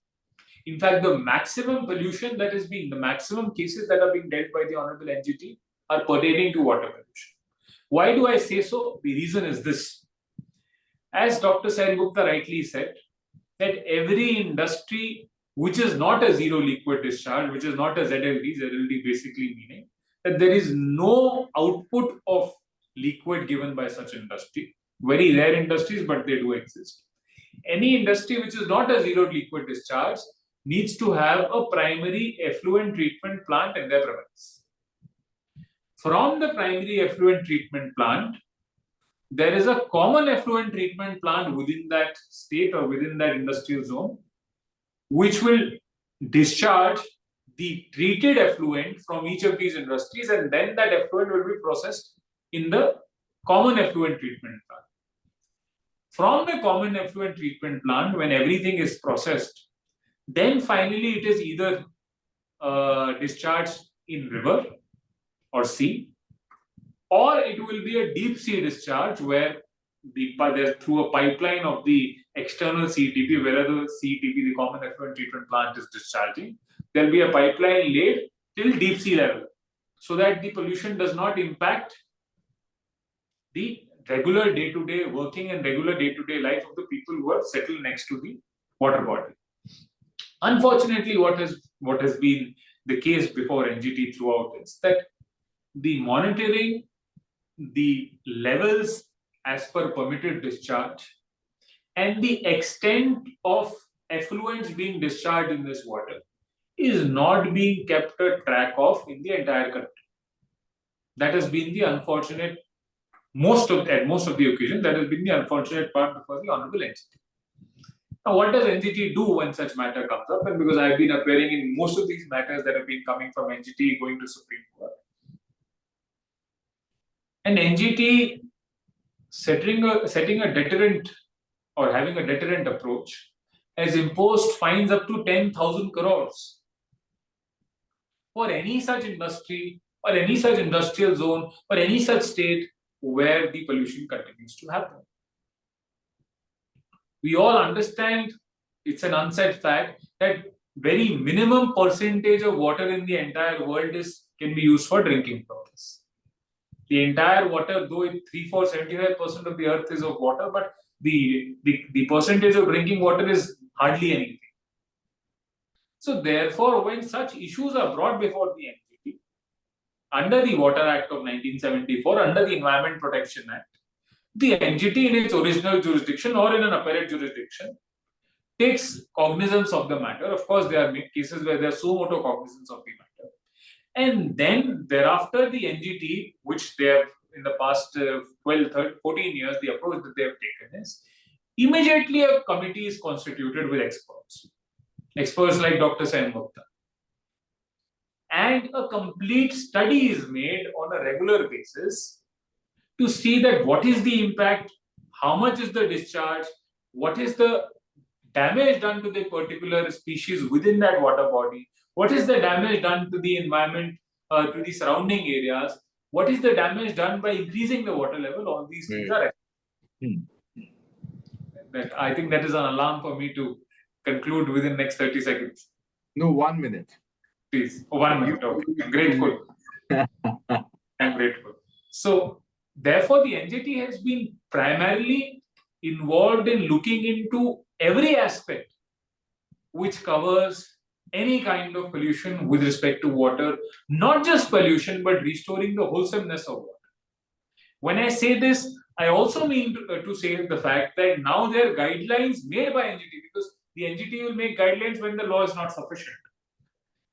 In fact, the maximum pollution that is being, the maximum cases that are being dealt by the Honorable NGT are pertaining to water pollution. Why do I say so? The reason is this. As Dr. Sengupta rightly said, that every industry which is not a zero liquid discharge, which is not a ZLD basically meaning that there is no output of liquid given by such industry. Very rare industries, but they do exist. Any industry which is not a zero liquid discharge needs to have a primary effluent treatment plant in their premises. From the primary effluent treatment plant, there is a common effluent treatment plant within that state or within that industrial zone, which will discharge the treated effluent from each of these industries, and then that effluent will be processed in the common effluent treatment plant. From the common effluent treatment plant, when everything is processed, then finally it is either discharged in river or sea, or it will be a deep sea discharge where through a pipeline of the external CTP, wherever the CTP, the common effluent treatment plant, is discharging, there'll be a pipeline laid till deep sea level, so that the pollution does not impact the regular day-to-day working and regular day-to-day life of the people who are settled next to the water body. Unfortunately, what has been the case before NGT throughout is that the monitoring the levels as per permitted discharge and the extent of effluents being discharged in this water is not being kept a track of in the entire country. That has been the unfortunate, at most of the occasion, that has been the unfortunate part before the Honorable NGT. Now, what does NGT do when such matter comes up? And because I've been appearing in most of these matters that have been coming from NGT going to Supreme Court, and NGT setting a deterrent or having a deterrent approach has imposed fines up to 10,000 crores for any such industry or any such industrial zone or any such state where the pollution continues to happen. We all understand, it's an unsaid fact, that very minimum percentage of water in the entire world can be used for drinking purpose. The entire water, though 75% of the earth is of water, but the percentage of drinking water is hardly anything. So therefore, when such issues are brought before the NGT, under the Water Act of 1974, under the Environment Protection Act, the NGT in its original jurisdiction or in an appellate jurisdiction takes cognizance of the matter. Of course, there are cases where there is suo motu cognizance of the matter. And then thereafter, the NGT, which they have in the past 12, 13, 14 years, the approach that they have taken is immediately a committee is constituted with experts like Dr. Sen Gupta. And a complete study is made on a regular basis to see that what is the impact, how much is the discharge, what is the damage done to the particular species within that water body, what is the damage done to the environment, to the surrounding areas, what is the damage done by increasing the water level. All these things are that I think that is an alarm for me to conclude within the next 30 seconds. No, 1 minute. Please, 1 minute. Okay. I'm grateful. I'm grateful. So, therefore, the NGT has been primarily involved in looking into every aspect which covers any kind of pollution with respect to water, not just pollution, but restoring the wholesomeness of water. When I say this, I also mean to say the fact that now there are guidelines made by NGT, because the NGT will make guidelines when the law is not sufficient.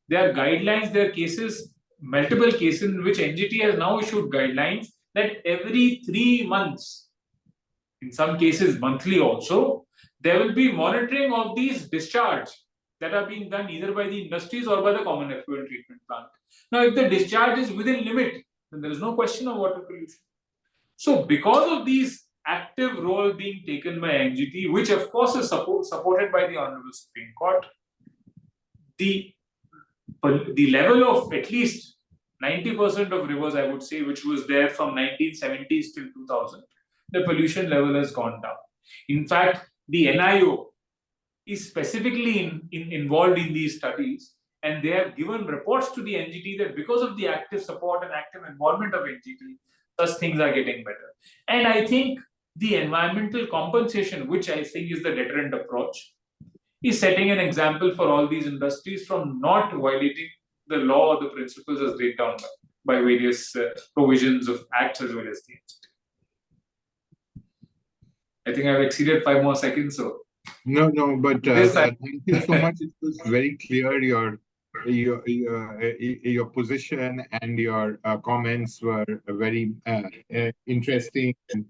There are guidelines, there are cases, multiple cases in which NGT has now issued guidelines that every 3 months, in some cases monthly also, there will be monitoring of these discharge that are being done either by the industries or by the common effluent treatment plant. Now, if the discharge is within limit, then there is no question of water pollution. So, because of these active role being taken by NGT, which of course is supported by the Honorable Supreme Court, the level of at least 90% of rivers, I would say, which was there from 1970s till 2000, the pollution level has gone down. In fact, the NIO is specifically involved in these studies, and they have given reports to the NGT that because of the active support and active involvement of NGT, such things are getting better. And I think the environmental compensation, which I think is the deterrent approach, is setting an example for all these industries from not violating the law or the principles as laid down by various provisions of acts as well as the NGT. I think I've exceeded 5 more seconds, so. No, but thank you so much. It was very clear. Your position and your comments were very interesting. And,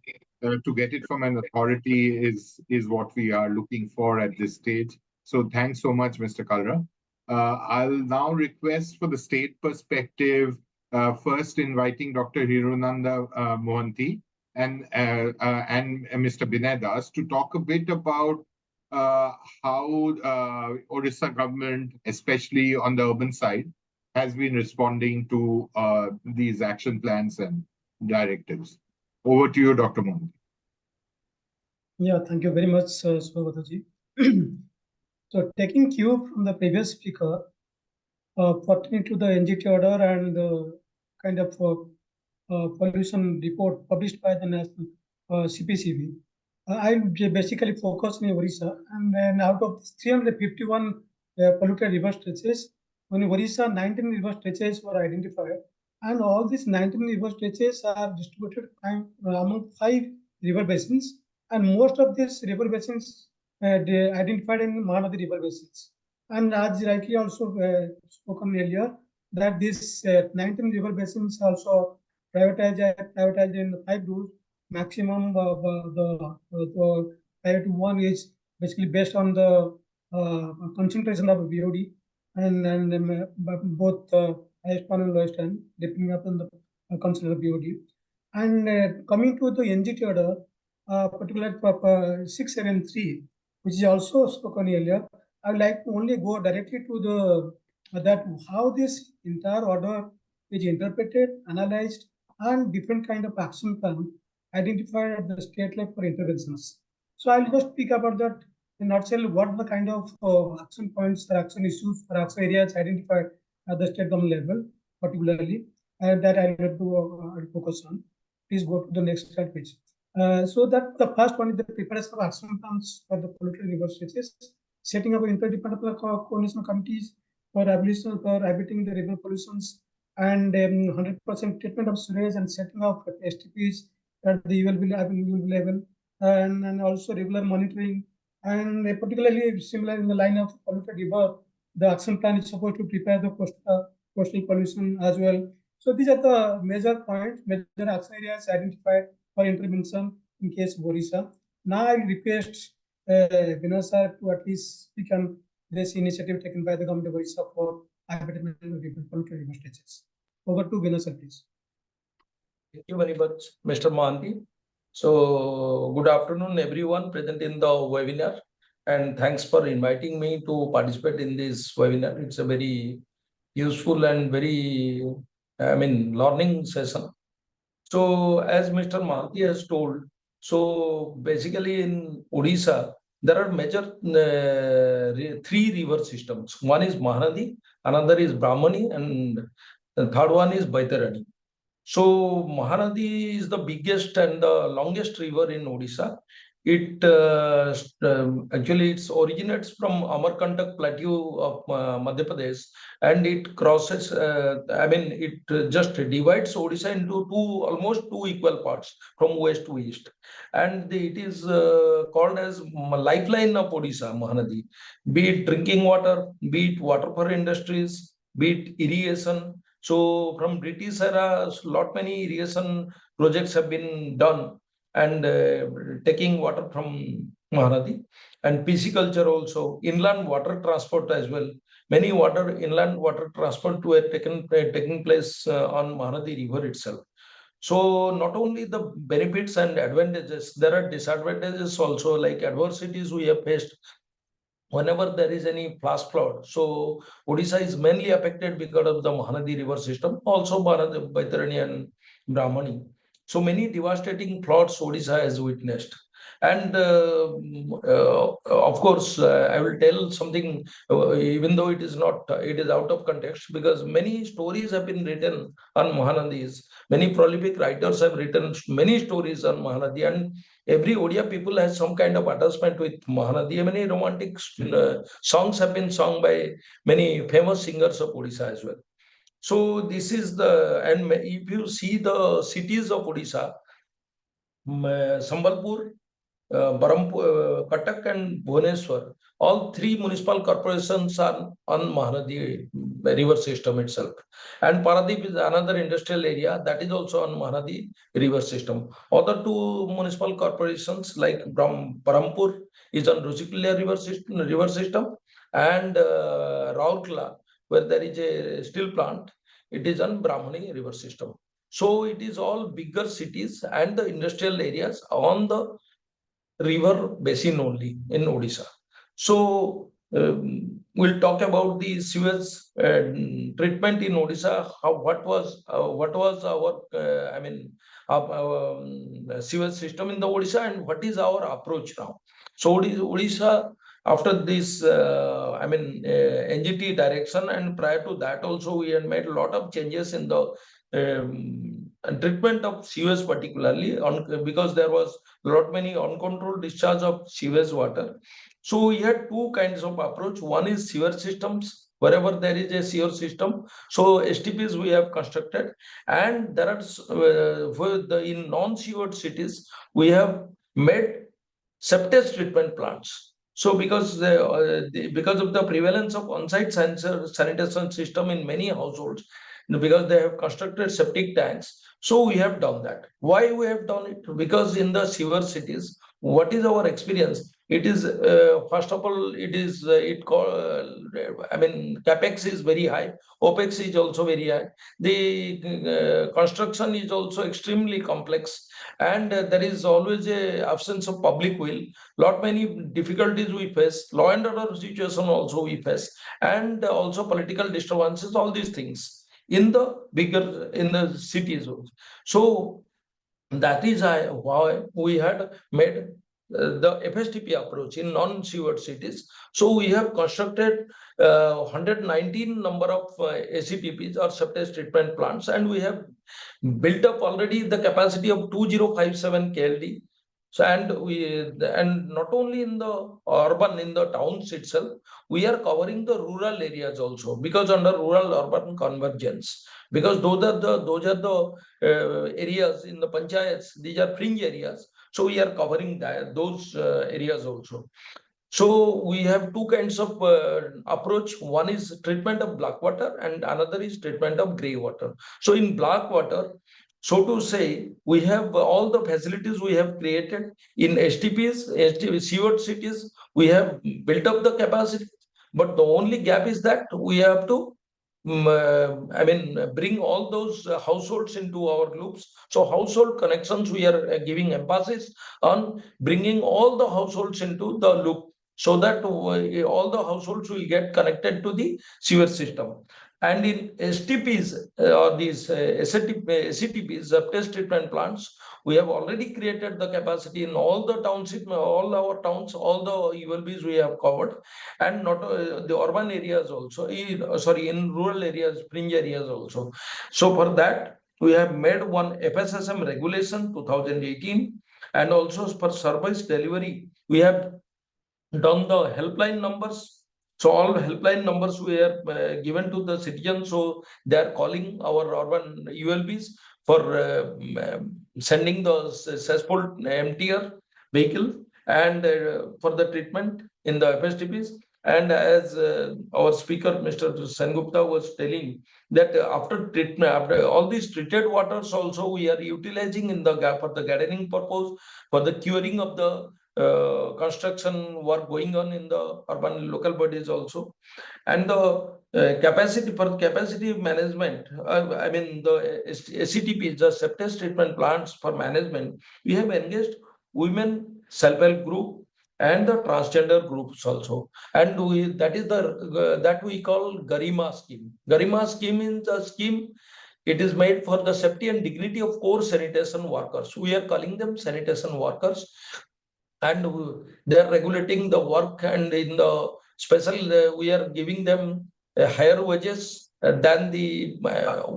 to get it from an authority is what we are looking for at this stage. So thanks so much, Mr. Kalra. I'll now request for the state perspective, first inviting Dr. Hirunanda Mohanty and Mr. Binay Das to talk a bit about how Orissa government, especially on the urban side, has been responding to these action plans and directives. Over to you, Dr. Mohanty. Yeah, thank you very much, Swagataji. So taking cue from the previous speaker, pertaining to the NGT order and the kind of pollution report published by the national CPCB, I'll basically focus on Orissa, and then out of 351 polluted river stretches, in Orissa, 19 river stretches were identified, and all these 19 river stretches are distributed among 5 river basins, and most of these river basins they identified in Mahanadi river basins. And as rightly also spoken earlier, that these 19 river basins also privatized in 5 routes. Maximum the private one is basically based on the concentration of BOD and both highest one and lowest one, depending upon the concentration of BOD. And coming to the NGT order, particular 673, which is also spoken earlier, I would like to only go directly to the that how this entire order is interpreted, analyzed, and different kind of action plan identified at the state level for interventions. So I'll just speak about that in a nutshell. What the kind of action points or action issues or action areas identified at the state government level, particularly, and that I'll have to I'll focus on. Please go to the next slide, please. So that the first one is the preparation of action plans for the polluted river stretches, setting up interdependent coordination committees for abolition for abating the river pollutions, and 100% treatment of sewage and setting up STPs at the ULB level, and also regular monitoring, and particularly similar in the line of polluted river, the action plan is supposed to prepare the coastal pollution as well. So these are the major points, major action areas identified for intervention in case of Orissa. Now I request Vinod sir to at least speak on this initiative taken by the government of Orissa for abatement of polluted river stretches. Over to Vinod sir, please. Thank you very much, Mr. Mohanty. So, good afternoon, everyone present in the webinar, and thanks for inviting me to participate in this webinar. It's a very useful and very, learning session. So, as Mr. Mohanty has told, so basically in Odisha, there are major 3 river systems. One is Mahanadi, another is Brahmani, and the third one is Baitarani. So Mahanadi is the biggest and the longest river in Odisha. It actually it originates from Amarkantak plateau of Madhya Pradesh, and it crosses. It just divides Odisha into almost two equal parts from west to east, and it is called as lifeline of Odisha, Mahanadi. Be it drinking water, be it water for industries, be it irrigation. So from British era, lot many irrigation projects have been done, and taking water from Mahanadi, and pisciculture also, inland water transport as well. Many inland water transport were taking place on Mahanadi River itself. So not only the benefits and advantages, there are disadvantages also, like adversities we have faced whenever there is any flash flood. So Odisha is mainly affected because of the Mahanadi river system, also Mahanadi, Baitarani and Brahmani. So many devastating floods Odisha has witnessed. And of course, I will tell something, even though it is not, it is out of context, because many stories have been written on Mahanadis. Many prolific writers have written many stories on Mahanadi, and every Odia people has some kind of attachment with Mahanadi. Many romantic songs have been sung by many famous singers of Odisha as well. So this is and if you see the cities of Odisha, Sambalpur, Katak and Bhubaneswar, all 3 municipal corporations are on Mahanadi river system itself. And Paradip is another industrial area that is also on Mahanadi river system. Other 2 municipal corporations like Parampur is on Rushikula river system, and Raurkela, where there is a steel plant, it is on Brahmani river system. So it is all bigger cities and the industrial areas on the river basin only in Odisha. So we'll talk about the sewage treatment in Odisha. What was our sewage system in the Odisha, and what is our approach now? So Odisha, after this NGT direction, and prior to that also we had made a lot of changes in the treatment of sewage, particularly because there was many uncontrolled discharge of sewage water. So we had two kinds of approach. One is sewer systems, wherever there is a sewer system. So STPs we have constructed, and there are in non-sewer cities we have made septic treatment plants. So because of the prevalence of on-site sanitation system in many households, because they have constructed septic tanks, so we have done that. Why we have done it? Because in the sewer cities, what is our experience? It is first of all, capex is very high, opex is also very high. The construction is also extremely complex, and there is always a absence of public will. Lot many difficulties we face, law and order situation also we face, and also political disturbances. All these things in the cities also. So that is why we had made the FSTP approach in non-sewer cities. So we have constructed 119 number of ACTPs or septic treatment plants, and we have built up already the capacity of 2057 KLD. So and not only in the urban, in the towns itself, we are covering the rural areas also, because under rural urban convergence, because those are the areas in the panchayats, these are fringe areas. So we are covering those areas also. So we have two kinds of approach. One is treatment of black water, and another is treatment of grey water. So in black water, so to say, we have all the facilities we have created in STPs, sewer cities. We have built up the capacity, but the only gap is that we have to bring all those households into our loops. So household connections, we are giving emphasis on bringing all the households into the loop, so that all the households will get connected to the sewer system. And in STPs or these SCTPs, septic treatment plants, we have already created the capacity in all the township, all our towns, all the ULBs we have covered, and not the urban areas also, in rural areas, fringe areas also. So for that, we have made one FSSM regulation 2018, and also for service delivery, we have done the helpline numbers. So all helpline numbers were given to the citizens. So they are calling our urban ULBs for sending the cesspool emptier vehicle, and for the treatment in the FSTPs. And as our speaker, Mr. Sengupta, was telling, that after treatment, after all these treated waters also, we are utilizing in the for the gardening purpose, for the curing of the construction work going on in the urban local bodies also. And the capacity for capacity management, the SCTP, the septic treatment plants for management, we have engaged women self-help group and the transgender groups also. And that we call Garima scheme. Garima scheme is a scheme. It is made for the safety and dignity of core sanitation workers. We are calling them sanitation workers, and they are regulating the work, and in the special we are giving them higher wages than the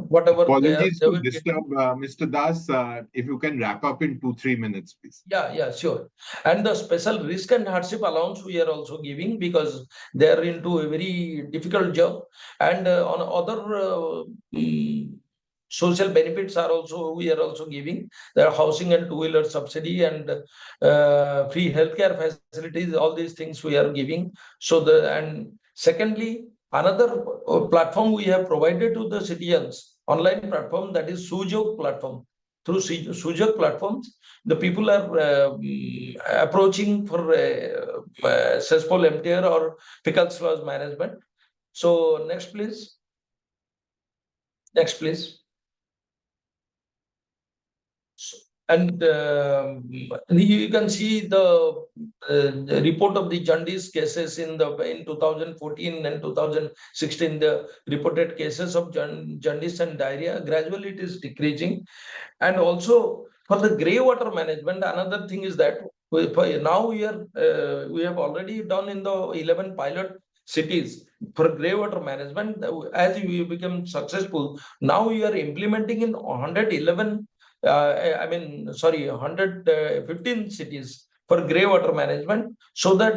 whatever Apologies they to will get. disturb, Mr. Das. If you can wrap up in 2-3 minutes, please. Yeah, sure. And the special risk and hardship allowance we are also giving, because they are into a very difficult job. And on other social benefits we are also giving. There are housing and two-wheeler subsidy, and free healthcare facilities. All these things we are giving. And secondly, another platform we have provided to the citizens, online platform, that is Sujog platform. Through Sujog platforms, the people are approaching for cesspool emptier or fecal sludge management. So next, please. Next, please. And you can see the report of the jaundice cases in 2014 and 2016, the reported cases of jaundice and diarrhea. Gradually, it is decreasing. And also for the grey water management, another thing is that now we have already done in the 11 pilot cities for grey water management. As we become successful, now we are implementing in 111. I mean, sorry, 115 cities for grey water management, so that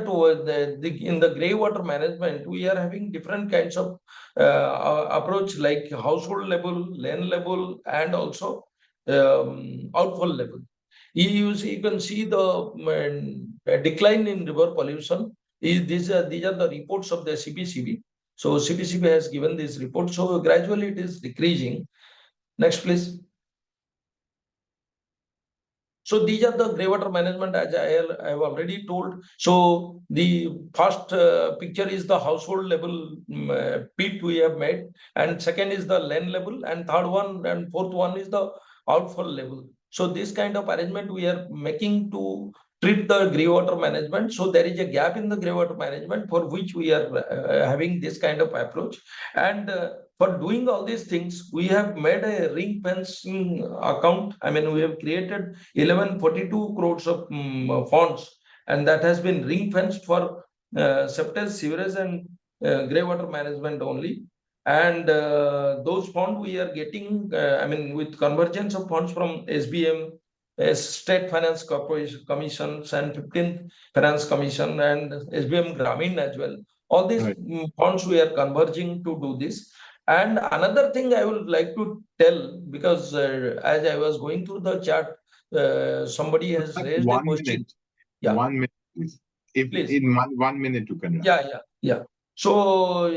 in the grey water management we are having different kinds of approach, like household level, lane level, and also outfall level. You can see the decline in river pollution. These are the reports of the CPCB. So CPCB has given this report. So gradually it is decreasing. Next, please. So these are the grey water management, as I have already told. So the first picture is the household level pit we have made, and second is the lane level, and third one and fourth one is the outfall level. So this kind of arrangement we are making to treat the grey water management. So there is a gap in the grey water management, for which we are having this kind of approach. And for doing all these things, we have made a ring fencing account. I mean, we have created 1142 crores of funds, and that has been ring fenced for septic, sewerage, and grey water management only. And those funds we are getting, I mean, with convergence of funds from SBM, State Finance Corporation Commissions, and 15th Finance Commission, and SBM Grameen as well. All these funds we are converging to do this. And another thing I would like to tell, because as I was going through the chart, somebody has raised a question. Minute. Yeah. 1 minute, please. If Please. in 1 minute you can. Yeah. So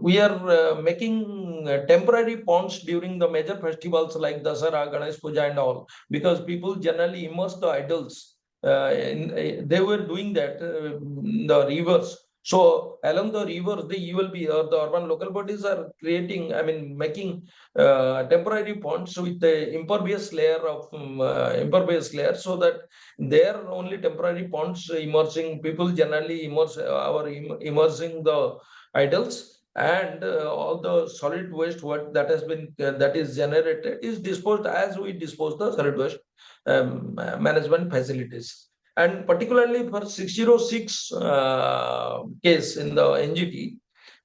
we are making temporary ponds during the major festivals like Dasara, Ganesh Puja, and all, because people generally immerse the idols. They were doing that in the rivers. So along the rivers, the ULB or the urban local bodies are creating, I mean, making temporary ponds with the impervious layer, so that there only temporary ponds immersing. People generally immersing the idols, and all the solid waste what that has been that is generated is disposed as we dispose the solid waste management facilities. And particularly for 606 case in the NGT,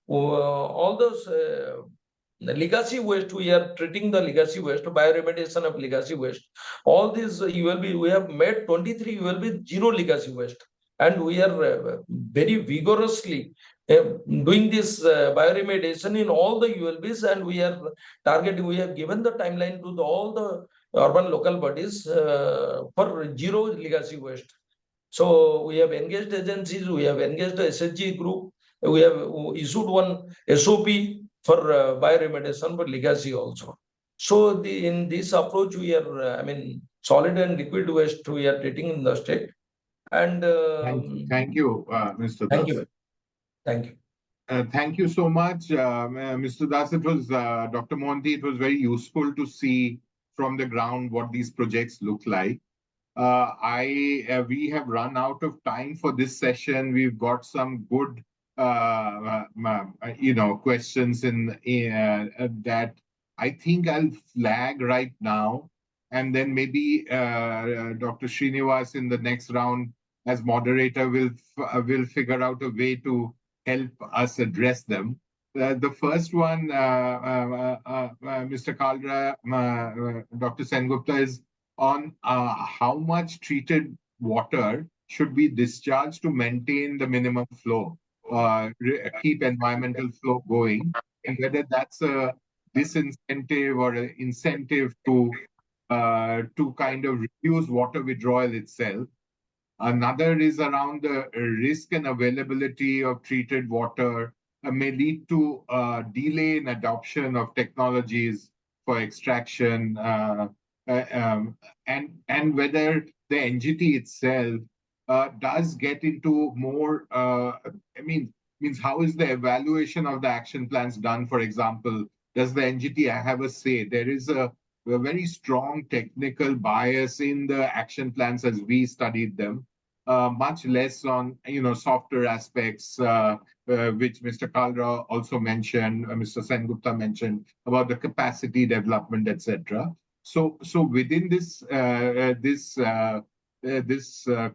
all those the legacy waste, we are treating the legacy waste, bioremediation of legacy waste. All these ULB, we have made 23 ULB zero legacy waste. And we are very vigorously doing this bioremediation in all the ULBs, and we are targeting, we have given the timeline to all the urban local bodies for zero legacy waste. So we have engaged agencies, we have engaged the SHG group, we have issued one SOP for bioremediation for legacy also. So in this approach, we are, I mean, solid and liquid waste we are treating in the state. And thank you, Mr. Thank Das. you. Thank you. Thank you so much, Mr. Das. It was Dr. Monty. It was very useful to see from the ground what these projects look like. We have run out of time for this session. We've got some good, questions in that I think I'll flag right now, and then maybe Dr. Srinivas in the next round as moderator will figure out a way to help us address them. The first one, Mr. Kaldra, Dr. Sengupta, is on how much treated water should be discharged to maintain the minimum flow, keep environmental flow going, and whether that's a disincentive or an incentive to kind of reduce water withdrawal itself. Another is around the risk and availability of treated water may lead to delay in adoption of technologies for extraction, and whether the NGT itself does get into more, means how is the evaluation of the action plans done? For example, does the NGT have a say? There is a a very strong technical bias in the action plans as we studied them, much less on softer aspects, which Mr. Kalra also mentioned, Mr. Sengupta mentioned about the capacity development, etc. So within this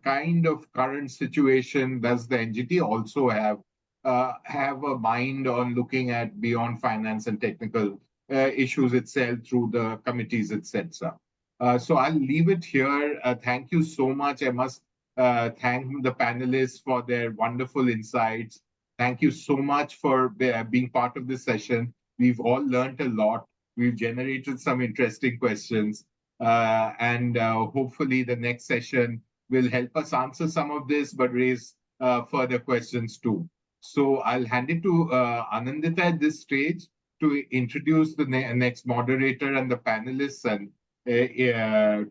kind of current situation, does the NGT also have a mind on looking at beyond finance and technical issues itself through the committees, etc. So I'll leave it here. Thank you so much. I must thank the panelists for their wonderful insights. Thank you so much for being part of this session. We've all learned a lot. We've generated some interesting questions. And hopefully the next session will help us answer some of this, but raise further questions too. So I'll hand it to Anandita at this stage to introduce the next moderator and the panelists and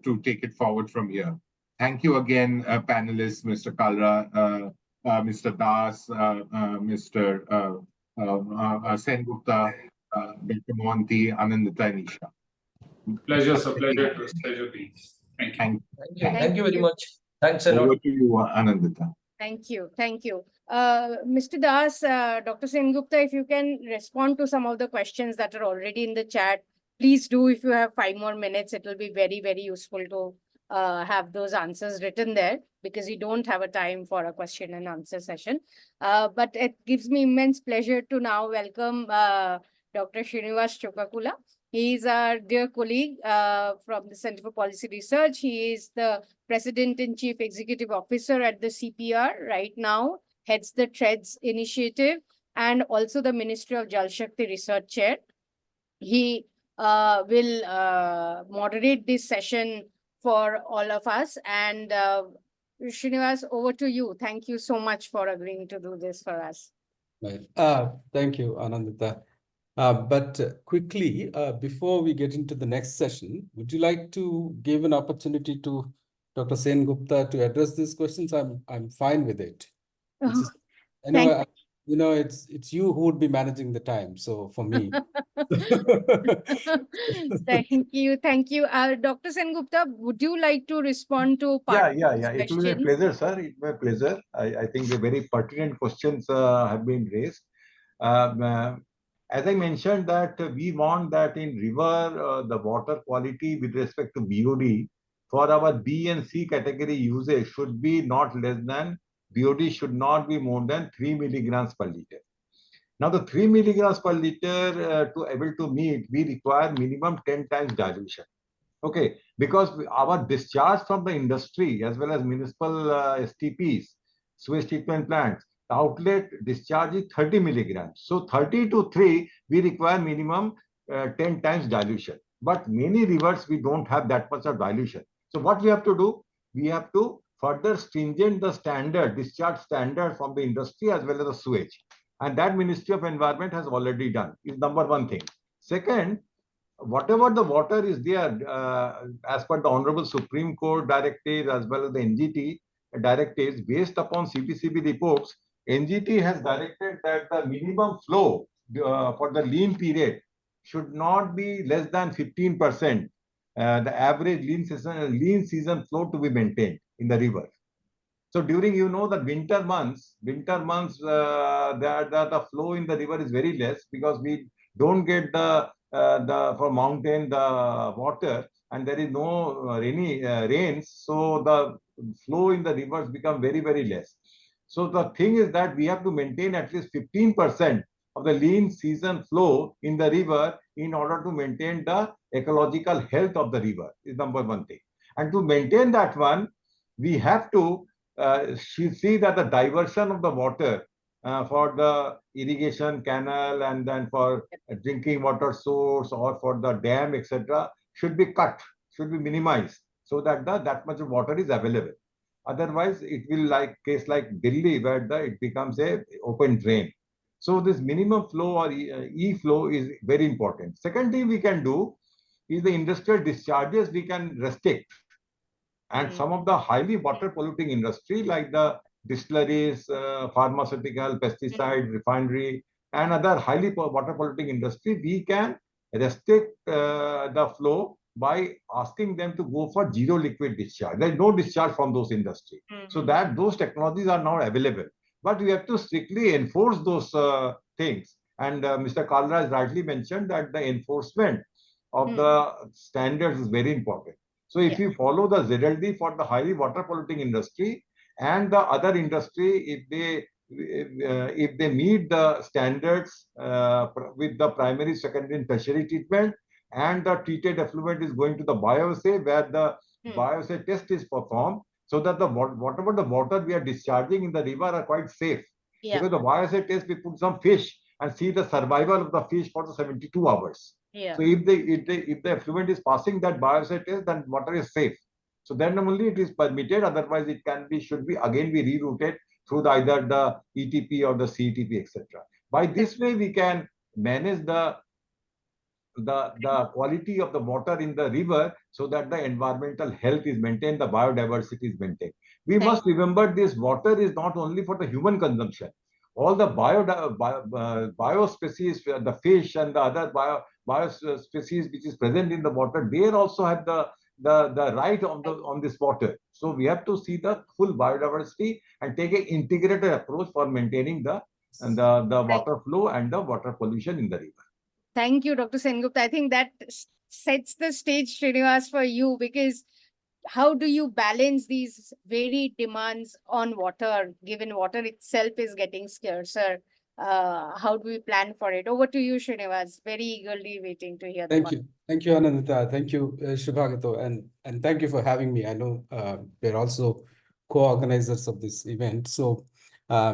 to take it forward from here. Thank you again, panelists, Mr. Kalra, Mr. Das, Mr. Sengupta, Dr. Mohanty, Anandita, and Isha. Pleasure, sir. Pleasure being. Thank you. Thank you very much. Thanks a lot. Over to you, Anandita. Thank you. Mr. Das, Dr. Sengupta, if you can respond to some of the questions that are already in the chat, please do. If you have 5 more minutes, it will be very, very useful to have those answers written there, because we don't have a time for a question and answer session. But it gives me immense pleasure to now welcome Dr. Srinivas Chokakula. He is our dear colleague from the Center for Policy Research. He is the President and Chief Executive Officer at the CPR right now, heads the TREADS initiative, and also the Ministry of Jal Shakti Research Chair. He will moderate this session for all of us. And Srinivas, over to you. Thank you so much for agreeing to do this for us. Right. Thank you, Anandita. But quickly, before we get into the next session, would you like to give an opportunity to Dr. Sengupta to address these questions? I'm fine with it. Anyway, it's you who would be managing the time. So for me. Thank you. Dr. Sengupta, would you like to respond to part of these It will be a questions? pleasure, sir. It will be a pleasure. I think the very pertinent questions have been raised. As I mentioned that we want that in river, the water quality with respect to BOD for our B and C category usage should be not less than, BOD should not be more than 3 milligrams per liter. Now the 3 milligrams per liter to able to meet, we require minimum 10 times dilution. Okay, because our discharge from the industry as well as municipal STPs, sewage treatment plants, the outlet discharge is 30 milligrams. So 30 to 3, we require minimum 10 times dilution. But many rivers, we don't have that much of dilution. So what we have to do? We have to further stringent the standard, discharge standard from the industry as well as the sewage. And that Ministry of Environment has already done, is number one thing. Second, whatever the water is there, as per the Honorable Supreme Court directives as well as the NGT directives, based upon CPCB reports, NGT has directed that the minimum flow for the lean period should not be less than 15%. The average lean season flow to be maintained in the river. So during the winter months, the flow in the river is very less because we don't get from mountain the water and there is no rains, so the flow in the rivers become very, very less. So the thing is that we have to maintain at least 15% of the lean season flow in the river in order to maintain the ecological health of the river, is number one thing. And to maintain that one, we have to see that the diversion of the water for the irrigation canal and then for drinking water source or for the dam, etc., should be cut, should be minimized so that that much of water is available. Otherwise, it will like case like Delhi where it becomes a open drain. So this minimum flow or E-flow is very important. Second thing we can do is the industrial discharges we can restrict. And some of the highly water polluting industry like the distilleries, pharmaceutical, pesticide, refinery, and other highly water polluting industry, we can restrict the flow by asking them to go for zero liquid discharge. There's no discharge from those industries. So that those technologies are now available. But we have to strictly enforce those things. And Mr. Kalra has rightly mentioned that the enforcement of the standards is very important. So if you follow the ZLD for the highly water polluting industry and the other industry, if they meet the standards with the primary, secondary, and tertiary treatment, and the treated effluent is going to the bioassay where the bioassay test is performed, so that the whatever the water we are discharging in the river are quite safe. Because the bioassay test, we put some fish and see the survival of the fish for the 72 hours. So if the effluent is passing that bioassay test, then water is safe. So then only it is permitted. Otherwise, it should be again be rerouted through either the ETP or the CETP, etc. By this way, we can manage the quality of the water in the river so that the environmental health is maintained, the biodiversity is maintained. We must remember this water is not only for the human consumption. All the bio species, the fish and the other bio species which is present in the water, they also have the right on this water. So we have to see the full biodiversity and take an integrated approach for maintaining the water flow and the water pollution in the river. Thank you, Dr. Sengupta. I think that sets the stage, Srinivas, for you, because how do you balance these varied demands on water, given water itself is getting scarcer? How do we plan for it? Over to you, Srinivas. Very eagerly waiting to hear. Thank you. Thank you, Anandita. Thank you, Shubhagato. And thank you for having me. I know we're also co-organizers of this event. So I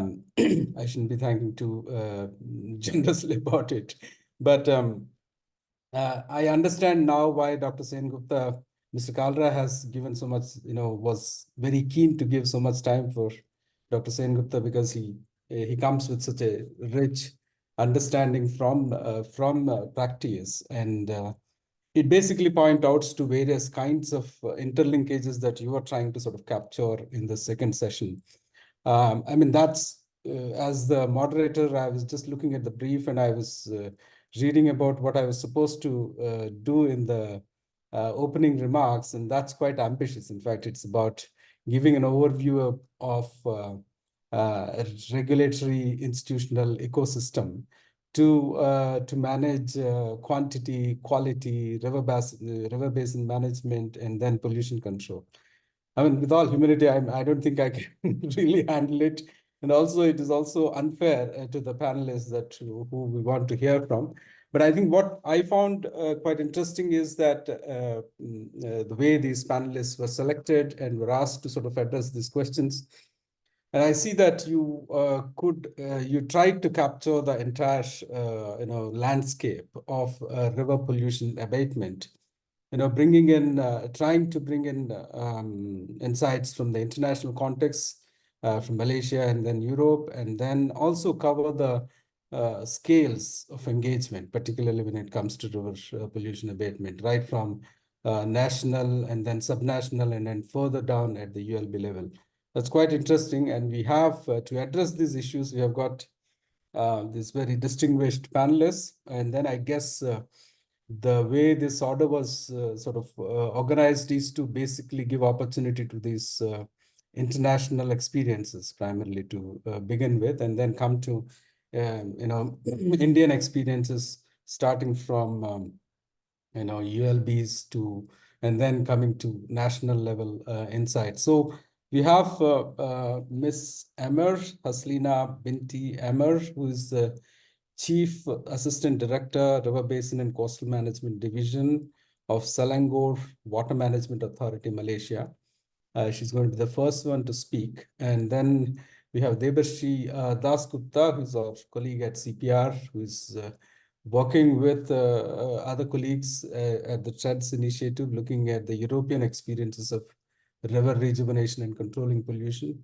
shouldn't be thanking too generously about it. But I understand now why Dr. Sengupta, Mr. Kalra has given so much, was very keen to give so much time for Dr. Sengupta, because he comes with such a rich understanding from practice, and it basically points out to various kinds of interlinkages that you are trying to sort of capture in the second session. I mean, that's as the moderator, I was just looking at the brief and I was reading about what I was supposed to do in the opening remarks, and that's quite ambitious. In fact, it's about giving an overview of a regulatory institutional ecosystem to manage quantity, quality, river basin management, and then pollution control. I mean, with all humility, I don't think I can really handle it. And also, it is also unfair to the panelists that who we want to hear from. But I think what I found quite interesting is that the way these panelists were selected and were asked to sort of address these questions. And I see that you you tried to capture the entire landscape of river pollution abatement. Bringing in, trying to bring in insights from the international context, from Malaysia and then Europe, and then also cover the scales of engagement, particularly when it comes to river pollution abatement, right from national and then subnational and then further down at the ULB level. That's quite interesting. And we have, to address these issues, we have got this very distinguished panelists. And then I guess the way this order was sort of organized is to basically give opportunity to these international experiences primarily to begin with, and then come to Indian experiences, starting from ULBs to, and then coming to national level insights. So we have Miss Amr, Haslina Binti Amr, who is the Chief Assistant Director, River Basin and Coastal Management Division of Selangor Water Management Authority, Malaysia. She's going to be the first one to speak. And then we have Debarshi Dasgupta, who's our colleague at CPR, who's working with other colleagues at the TREADS initiative, looking at the European experiences of river rejuvenation and controlling pollution.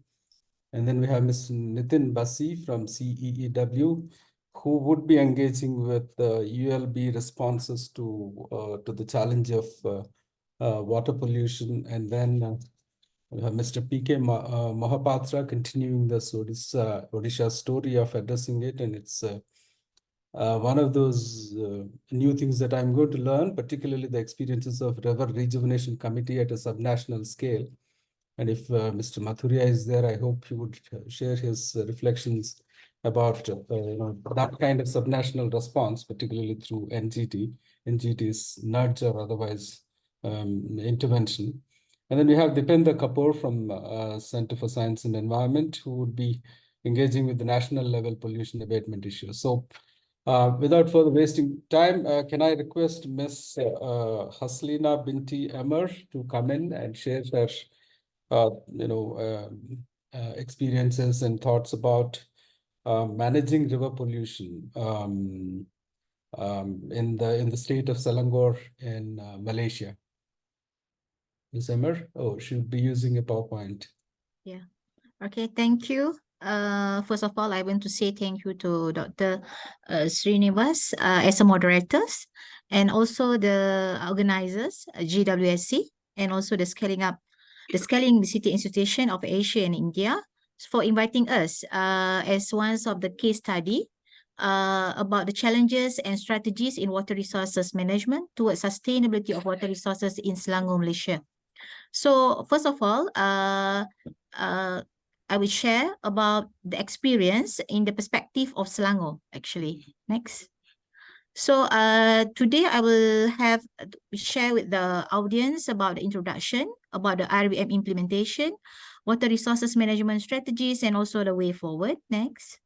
And then we have Mr. Nitin Basi from CEEW, who would be engaging with ULB responses to the challenge of water pollution. And then we have Mr. P.K. Mohapatra continuing the Odisha story of addressing it and its one of those new things that I'm going to learn, particularly the experiences of River Rejuvenation Committee at a subnational scale. And if Mr. Mathuria is there, I hope he would share his reflections about that kind of subnational response, particularly through NGT's nudge or otherwise intervention. And then we have Dipendra Kapoor from Center for Science and Environment, who would be engaging with the national level pollution abatement issue. So without further wasting time, can I request Ms. Haslina Binti Emmer to come in and share her experiences and thoughts about managing river pollution in the state of Selangor in Malaysia. Ms. Emmer, she'll be using a PowerPoint. Yeah. Okay, thank you. First of all, I want to say thank you to Dr. Srinivas as a moderators, and also the organizers, GWSC, and also the Scaling the City Institution of Asia and India for inviting us as one of the case study about the challenges and strategies in water resources management towards sustainability of water resources in Selangor, Malaysia. So first of all, I will share about the experience in the perspective of Selangor, actually. Next. So today I will share with the audience about the introduction, about the RVM implementation, water resources management strategies, and also the way forward. Next.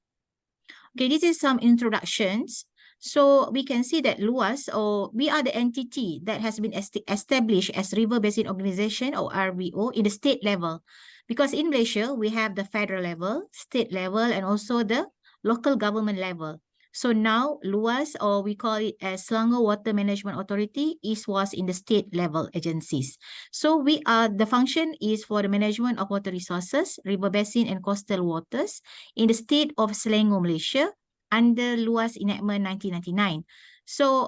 Okay, this is some introductions. So we can see that LUAS, or we are the entity that has been established as River Basin Organization, or RBO, in the state level. Because in Malaysia, we have the federal level, state level, and also the local government level. So now LUAS, or we call it as Selangor Water Management Authority, was in the state level agencies. So the function is for the management of water resources, river basin and coastal waters in the state of Selangor, Malaysia, under LUAS Enactment 1999. So,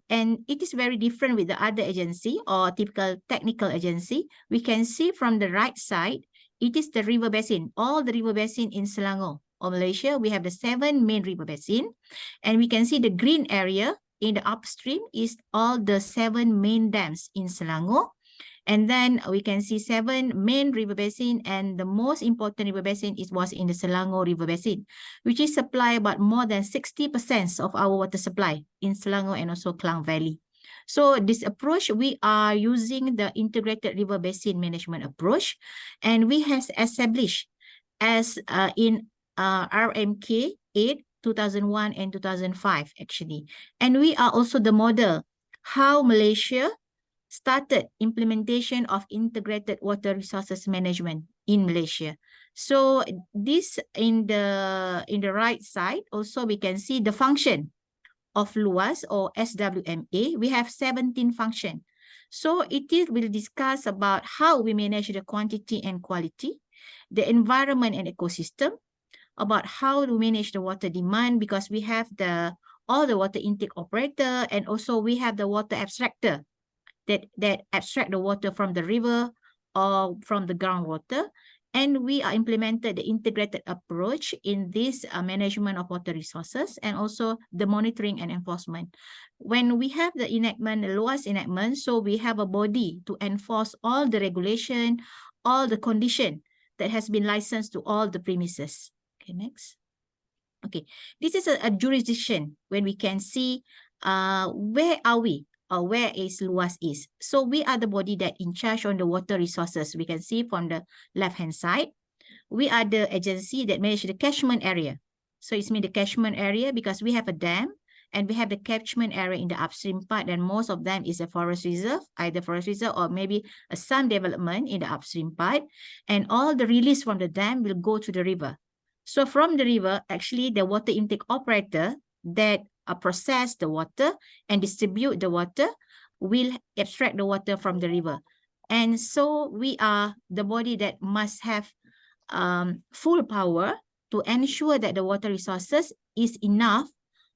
and it is very different with the other agency or typical technical agency. We can see from the right side, it is the river basin, all the river basin in Selangor or Malaysia. We have the 7 main river basin, and we can see the green area in the upstream is all the 7 main dams in Selangor. And then we can see 7 main river basin, and the most important river basin was in the Selangor River Basin, which is supply about more than 60% of our water supply in Selangor and also Klang Valley. So this approach, we are using the integrated river basin management approach, and we have established as in RMK 8, 2001 and 2005 actually. And we are also the model how Malaysia started implementation of integrated water resources management in Malaysia. So this in the right side, also we can see the function of LUAS or SWMA. We have 17 functions. So will discuss about how we manage the quantity and quality, the environment and ecosystem, about how to manage the water demand, because we have all the water intake operator, and also we have the water abstractor that abstract the water from the river or from the groundwater. And we are implemented the integrated approach in this management of water resources, and also the monitoring and enforcement. When we have the enactment, the LUAS enactment, so we have a body to enforce all the regulation, all the condition that has been licensed to all the premises. Okay, next. Okay, this is a jurisdiction when we can see where are we, or where is LUAS is. So we are the body that in charge on the water resources. We can see from the left-hand side, we are the agency that manage the catchment area. So it's mean the catchment area because we have a dam and we have the catchment area in the upstream part, and most of them is a forest reserve, either forest reserve or maybe some development in the upstream part. And all the release from the dam will go to the river. So from the river, actually the water intake operator that process the water and distribute the water will abstract the water from the river. And so we are the body that must have full power to ensure that the water resources is enough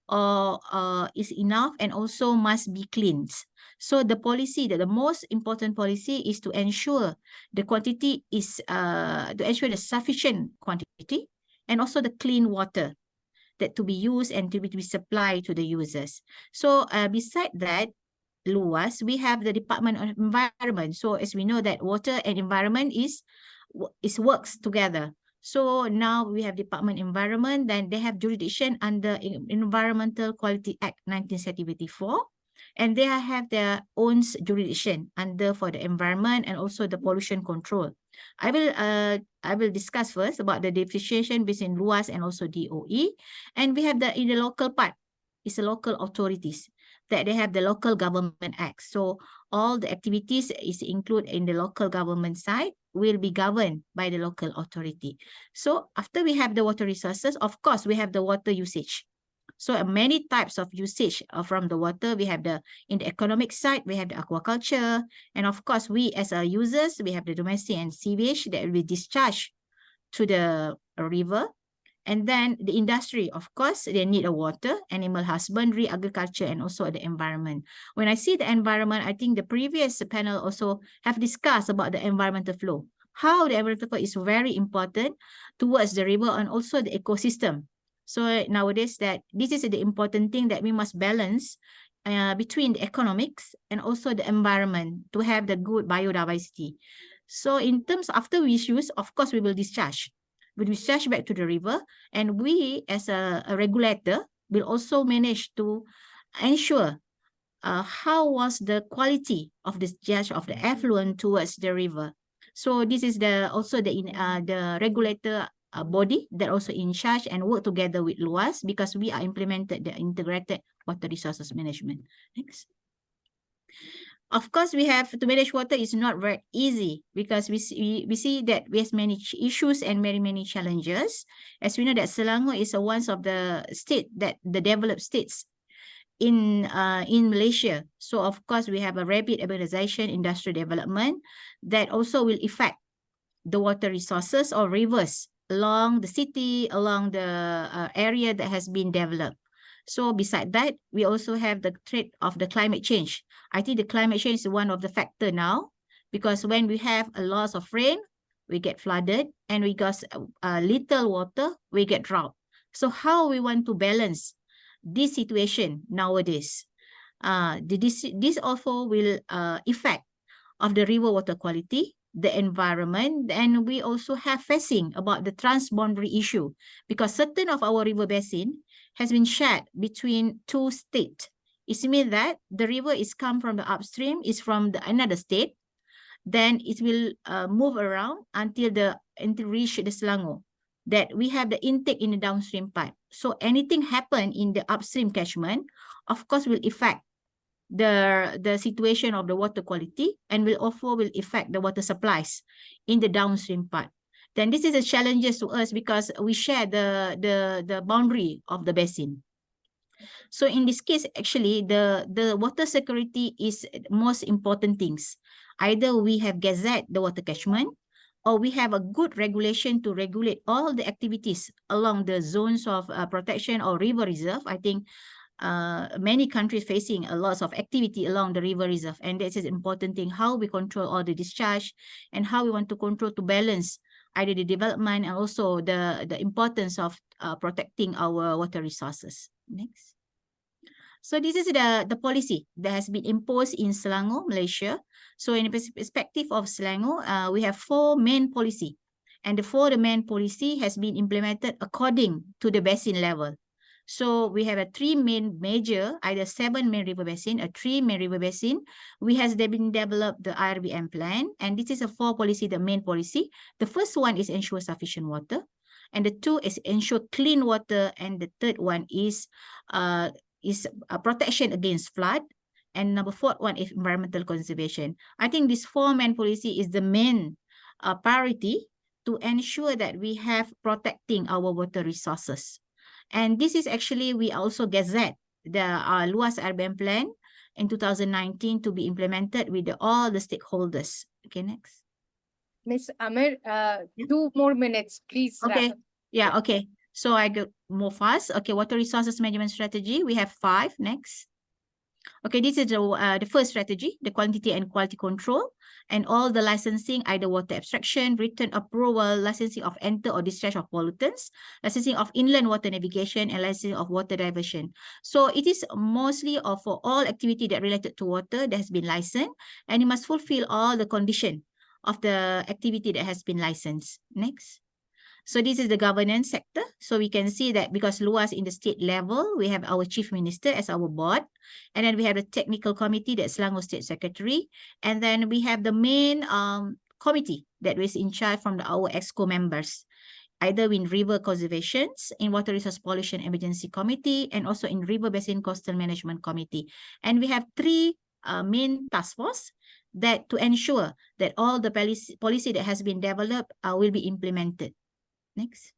and also must be cleaned. So the policy, the most important policy is to ensure the quantity is to ensure the sufficient quantity and also the clean water. that to be used and to be supplied to the users. So beside that, luas, we have the Department of Environment. So as we know that water and environment is works together. So now we have Department Environment, then they have jurisdiction under Environmental Quality Act 1974. And they have their own jurisdiction under for the environment and also the pollution control. I will discuss first about the differentiation between luas and also DOE. And we have in the local part, it's the local authorities that they have the local government act. So all the activities is included in the local government side will be governed by the local authority. So after we have the water resources, of course, we have the water usage. So many types of usage from the water. We have in the economic side, we have the aquaculture. And of course, we as users, we have the domestic and sewage that will be discharged to the river. And then the industry, of course, they need a water, animal husbandry, agriculture, and also the environment. When I see the environment, I think the previous panel also have discussed about the environmental flow. How the environmental flow is very important towards the river and also the ecosystem. So nowadays that this is the important thing that we must balance between the economics and also the environment to have the good biodiversity. So in terms after we use, of course, we will discharge. We discharge back to the river, and we as a regulator will also manage to ensure how was the quality of the discharge of the effluent towards the river. So this is also the regulator body that also in charge and work together with luas because we are implemented the integrated water resources management. Next. Of course, we have to manage water is not very easy because we see that we have many issues and many challenges. As we know that Selangor is one of the the developed states in Malaysia. So of course, we have a rapid urbanization, industrial development that also will affect the water resources or rivers along the city, along the area that has been developed. So beside that, we also have the threat of the climate change. I think the climate change is one of the factor now because when we have a loss of rain, we get flooded, and we got little water, we get drought. So how we want to balance this situation nowadays? This also will affect of the river water quality, the environment, and we also have facing about the transboundary issue because certain of our river basin has been shared between two states. It means that the river is come from the upstream, is from another state, then it will move around until reach the Selangor. That we have the intake in the downstream pipe. So anything happen in the upstream catchment, of course, will affect the situation of the water quality and will affect the water supplies in the downstream part. Then this is a challenges to us because we share the boundary of the basin. So in this case, actually, the water security is most important things. Either we have gazette the water catchment, or we have a good regulation to regulate all the activities along the zones of protection or river reserve. I think many countries facing a lot of activity along the river reserve, and this is important thing, how we control all the discharge and how we want to control to balance either the development and also the importance of protecting our water resources. Next. So this is the policy that has been imposed in Selangor, Malaysia. So in the perspective of Selangor, we have 4 main policy, and the main policy has been implemented according to the basin level. So we have 3 main major, either 7 main river basin, 3 main river basin. We has been developed the IRBM plan, and this is a 4 policy, the main policy. The first one is ensure sufficient water, and the 2 is ensure clean water, and the 3rd one is protection against flood, and number 4th one is environmental conservation. I think this 4 main policy is the main priority to ensure that we have protecting our water resources. And this is actually, we also gazette the Luas RBM plan in 2019 to be implemented with all the stakeholders. Okay, next. Ms. Amir, 2 more minutes, please. Okay, yeah, okay. So I go more fast. Okay, water resources management strategy, we have 5, next. Okay, this is the first strategy, the quantity and quality control, and all the licensing, either water abstraction, written approval, licensing of enter or discharge of pollutants, licensing of inland water navigation, and licensing of water diversion. So it is mostly for all activity that related to water that has been licensed, and you must fulfill all the condition of the activity that has been licensed. Next. So this is the governance sector. So we can see that because LUAS in the state level, we have our chief minister as our board. And then we have the technical committee, that's Selangor State Secretary. And then we have the main committee that is in charge from our EXCO members, either in river conservations, in water resource pollution emergency committee, and also in river basin coastal management committee. And we have three main task force that to ensure that all the policy that has been developed will be implemented. Next.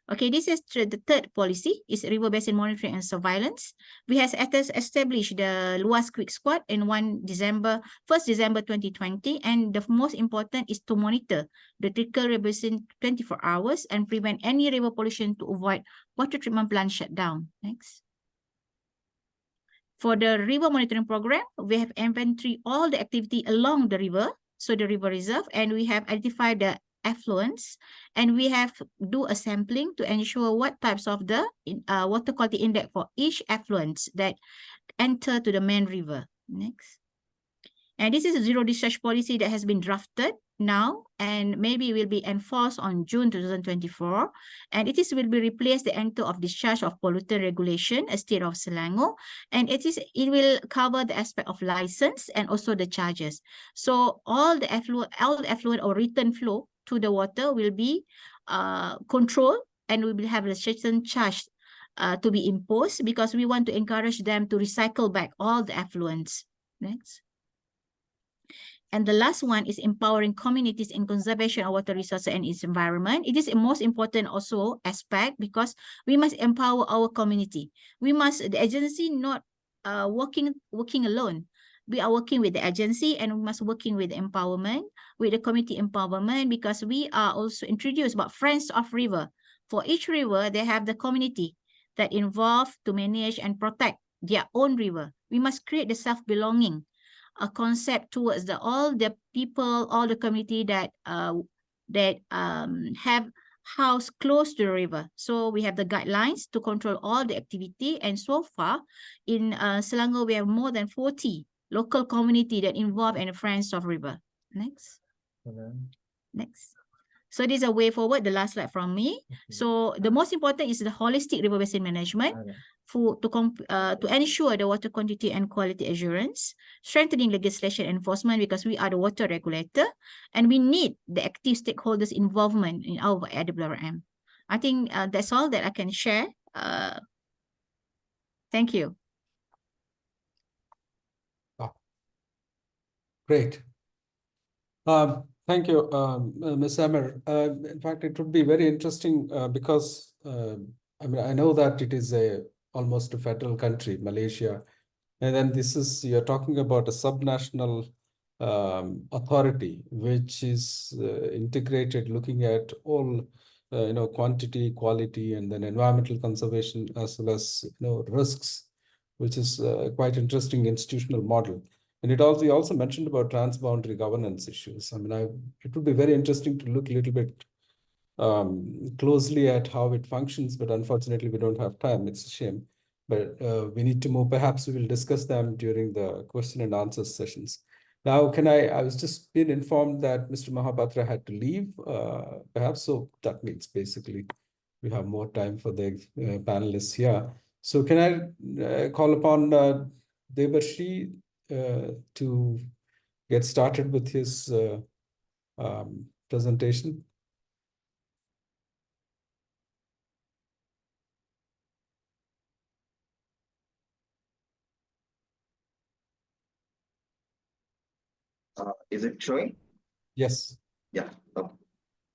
Okay, this is the third policy, is river basin monitoring and surveillance. We have established the LUAS Quick Squad in 1st December 2020, and the most important is to monitor the critical river basin 24 hours and prevent any river pollution to avoid water treatment plant shutdown. Next. For the river monitoring program, we have inventory all the activity along the river, so the river reserve, and we have identified the effluents, and we have do a sampling to ensure what types of the water quality index for each effluents that enter to the main river. Next. And this is a zero discharge policy that has been drafted now, and maybe will be enforced on June 2024. And it will be replaced the enter of discharge of pollutant regulation, a state of Selangor, and it will cover the aspect of license and also the charges. So all the effluent or return flow to the water will be controlled, and we will have a certain charge to be imposed, because we want to encourage them to recycle back all the effluents. Next. And the last one is empowering communities in conservation of water resources and its environment. It is the most important also aspect, because we must empower our community. We must, the agency not working alone. We are working with the agency, and we must working with empowerment, with the community empowerment, because we are also introduced about Friends of River. For each river, they have the community that involved to manage and protect their own river. We must create the self-belonging, a concept towards all the people, all the community that have house close to the river. So we have the guidelines to control all the activity, and so far in Selangor we have more than 40 local community that involve in the Friends of River. Next. Next. So this is a way forward, the last slide from me. So the most important is the holistic river basin management to ensure the water quantity and quality assurance, strengthening legislation enforcement, because we are the water regulator, and we need the active stakeholders' involvement in our AWRM. I think that's all that I can share. Thank you. Great. Thank you, Ms. Amir. In fact, it would be very interesting because I mean, I know that it is almost a federal country, Malaysia, and then you're talking about a subnational authority which is integrated, looking at all quantity, quality, and then environmental conservation, as well as risks, which is quite interesting institutional model. And you also mentioned about transboundary governance issues. I mean, it would be very interesting to look a little bit closely at how it functions, but unfortunately we don't have time. It's a shame, but we need to move. Perhaps we will discuss them during the question and answer sessions. Now, I was just being informed that Mr. Mahapatra had to leave, perhaps, so that means basically we have more time for the panelists here. So can I call upon Debarshi to get started with his presentation? Is it showing? Yes. Yeah. Okay.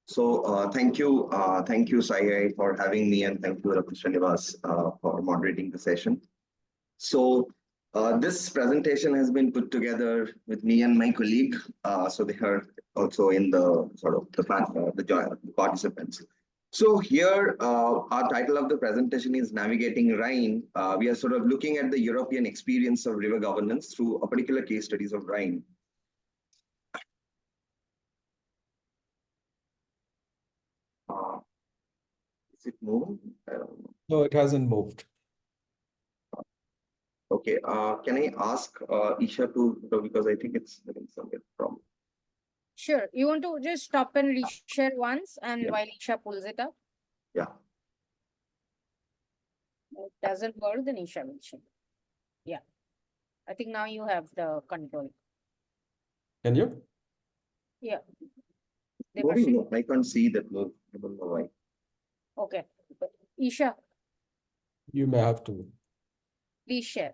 So thank you, SCI-AI for having me, and thank you, Dr. Srinivas, for moderating the session. So this presentation has been put together with me and my colleague. So they are also in the sort of the participants. So here, our title of the presentation is Navigating Rhine. We are sort of looking at the European experience of river governance through a particular case studies of Rhine. Is it moving? No, it hasn't moved. Okay, can I ask Isha to, because I think it's having some problem. Sure. You want to just stop and reshare once and Yeah. while Isha pulls it up? Yeah. If it doesn't work, then Isha will share. Yeah. I think now you have the control. Can you? Yeah. They were Moving, sharing. no, I can't see that move. I don't know why. Okay. But Isha, You may have to. please share.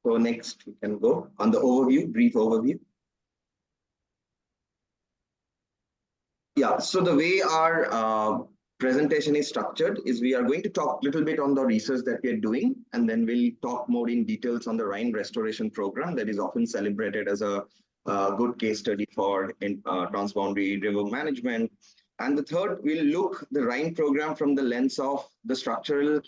So next we can go on the overview, brief overview. Yeah, so the way our presentation is structured is we are going to talk a little bit on the research that we are doing, and then we'll talk more in details on the Rhine restoration program that is often celebrated as a good case study for transboundary river management. And the third, we'll look the Rhine program from the lens of the structural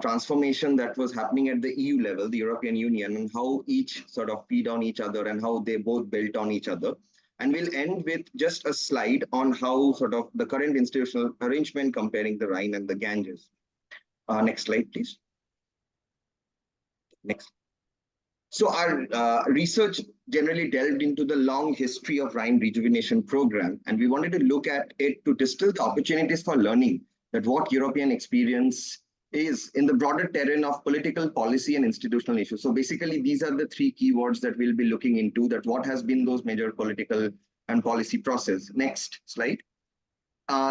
transformation that was happening at the EU level, the European Union, and how each sort of feed on each other and how they both built on each other. And we'll end with just a slide on how sort of the current institutional arrangement comparing the Rhine and the Ganges. Next slide, please. Next. So our research generally delved into the long history of Rhine rejuvenation program, and we wanted to look at it to distill the opportunities for learning that what European experience is in the broader terrain of political policy and institutional issues. So basically, these are the three keywords that we'll be looking into, that what has been those major political and policy process. Next slide.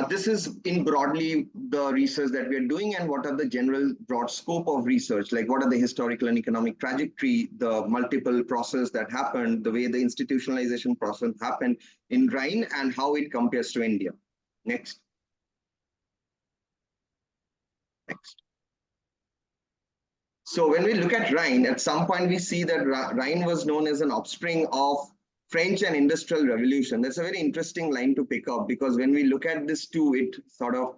This is in broadly the research that we are doing and what are the general broad scope of research, like what are the historical and economic trajectory, the multiple process that happened, the way the institutionalization process happened in Rhine and how it compares to India. Next. Next. So when we look at Rhine, at some point we see that Rhine was known as an offspring of French and Industrial Revolution. That's a very interesting line to pick up, because when we look at this too, it sort of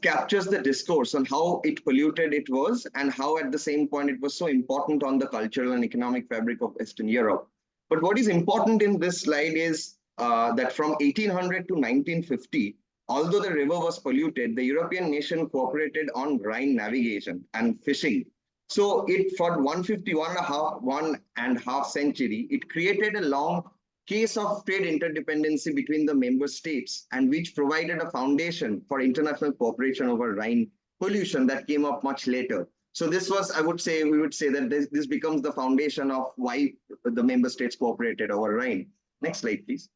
captures the discourse on how it polluted it was and how at the same point it was so important on the cultural and economic fabric of Western Europe. But what is important in this slide is that from 1800 to 1950, although the river was polluted, the European nation cooperated on Rhine navigation and fishing. So it for 1.5 century, it created a long case of trade interdependency between the member states, and which provided a foundation for international cooperation over Rhine pollution that came up much later. So this was, I would say, we would say that this becomes the foundation of why the member states cooperated over Rhine. Next slide, please.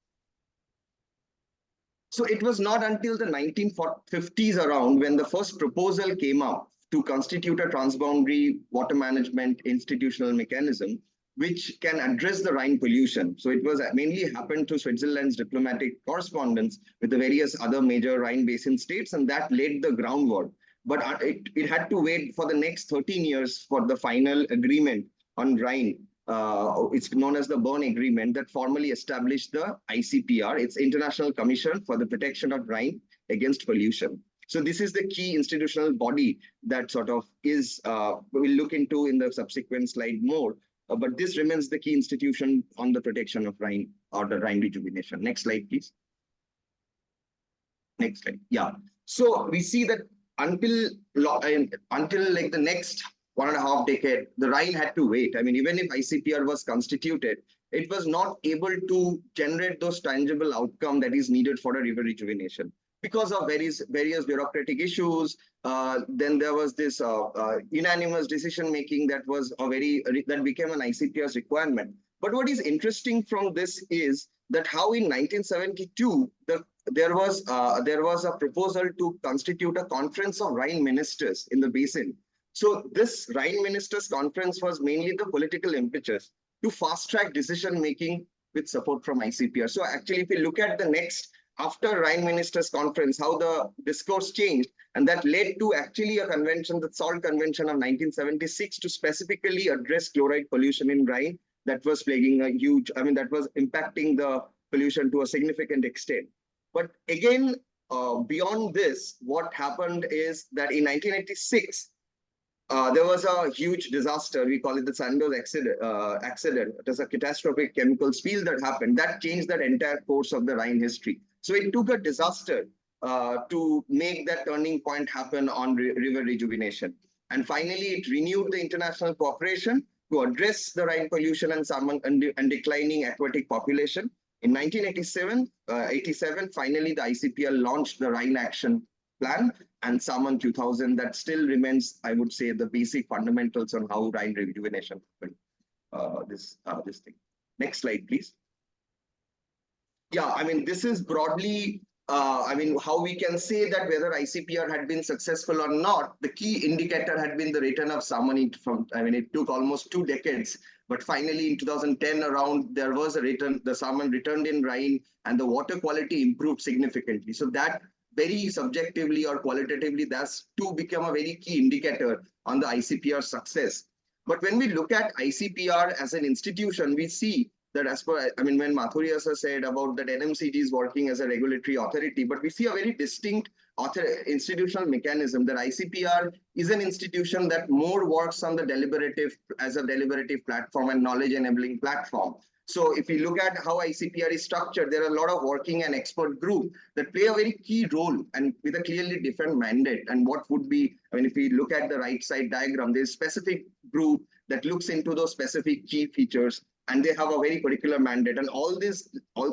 So it was not until the 1950s around when the first proposal came up to constitute a transboundary water management institutional mechanism which can address the Rhine pollution. So it was mainly happened through Switzerland's diplomatic correspondence with the various other major Rhine basin states, and that laid the groundwork. But it had to wait for the next 13 years for the final agreement on Rhine. It's known as the Bern Agreement that formally established the ICPR, its International Commission for the Protection of Rhine Against Pollution. So this is the key institutional body that sort of is, we'll look into in the subsequent slide more, but this remains the key institution on the protection of Rhine or the Rhine rejuvenation. Next slide, please. Next slide. Yeah. So we see that until like the next 1.5 decade, the Rhine had to wait. I mean, even if ICPR was constituted, it was not able to generate those tangible outcome that is needed for a river rejuvenation because of various bureaucratic issues. Then there was this unanimous decision making that was that became an ICPR's requirement. But what is interesting from this is that how in 1972 there was a proposal to constitute a conference of Rhine ministers in the basin. So this Rhine Ministers Conference was mainly the political impetus to fast track decision making with support from ICPR. So actually, if you look at the next after Rhine Ministers Conference, how the discourse changed, and that led to actually a convention, the Salt Convention of 1976, to specifically address chloride pollution in Rhine that was plaguing a huge, that was impacting the pollution to a significant extent. But again, beyond this, what happened is that in 1986, there was a huge disaster. We call it the Sandoz accident. It was a catastrophic chemical spill that happened. That changed that entire course of the Rhine history. So it took a disaster to make that turning point happen on river rejuvenation. And finally, it renewed the international cooperation to address the Rhine pollution and salmon and declining aquatic population. In 1987, finally, the ICPR launched the Rhine Action Plan and Salmon 2000. That still remains, I would say, the basic fundamentals on how Rhine rejuvenation happened. This thing. Next slide, please. Yeah, this is broadly, how we can say that whether ICPR had been successful or not. The key indicator had been the return of salmon from, it took almost 2 decades, but finally in 2010 around, there was a return, the salmon returned in Rhine and the water quality improved significantly. So that very subjectively or qualitatively, that's to become a very key indicator on the ICPR success. But when we look at ICPR as an institution, we see that as per, when Mathuri sir said about that NMCG is working as a regulatory authority, but we see a very distinct institutional mechanism that ICPR is an institution that more works on the deliberative as a deliberative platform and knowledge enabling platform. So if you look at how ICPR is structured, there are a lot of working and expert group that play a very key role and with a clearly different mandate. And what would be, if we look at the right side diagram, there's a specific group that looks into those specific key features, and they have a very particular mandate. And all this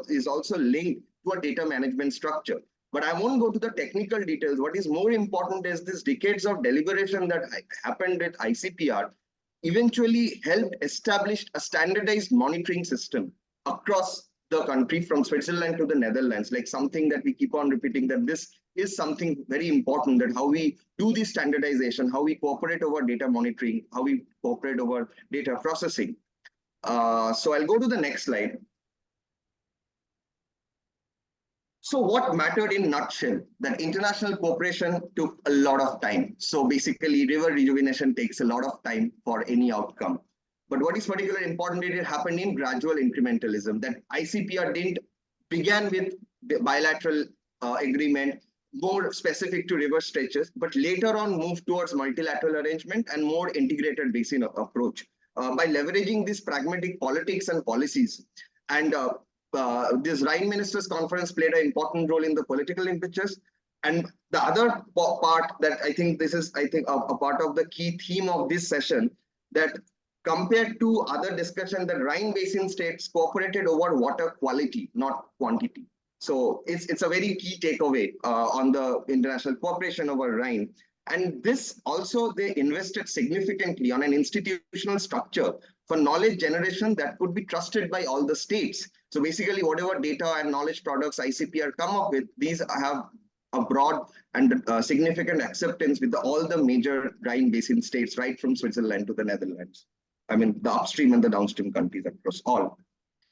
is also linked to a data management structure. But I won't go to the technical details. What is more important is this decades of deliberation that happened at ICPR eventually helped establish a standardized monitoring system across the country from Switzerland to the Netherlands, like something that we keep on repeating, that this is something very important, that how we do this standardization, how we cooperate over data monitoring, how we cooperate over data processing. So I'll go to the next slide. So what mattered in nutshell, that international cooperation took a lot of time. So basically river rejuvenation takes a lot of time for any outcome. But what is particularly important, it happened in gradual incrementalism, that ICPR began with the bilateral agreement, more specific to river stretches, but later on moved towards multilateral arrangement and more integrated basin approach by leveraging these pragmatic politics and policies. And this Rhine Ministers Conference played an important role in the political impetus. And the other part that I think this is, a part of the key theme of this session, that compared to other discussion, that Rhine Basin states cooperated over water quality, not quantity. So it's a very key takeaway on the international cooperation over Rhine. And this also, they invested significantly on an institutional structure for knowledge generation that could be trusted by all the states. So basically, whatever data and knowledge products ICPR come up with, these have a broad and significant acceptance with all the major Rhine Basin states, right from Switzerland to the Netherlands. The upstream and the downstream countries across all.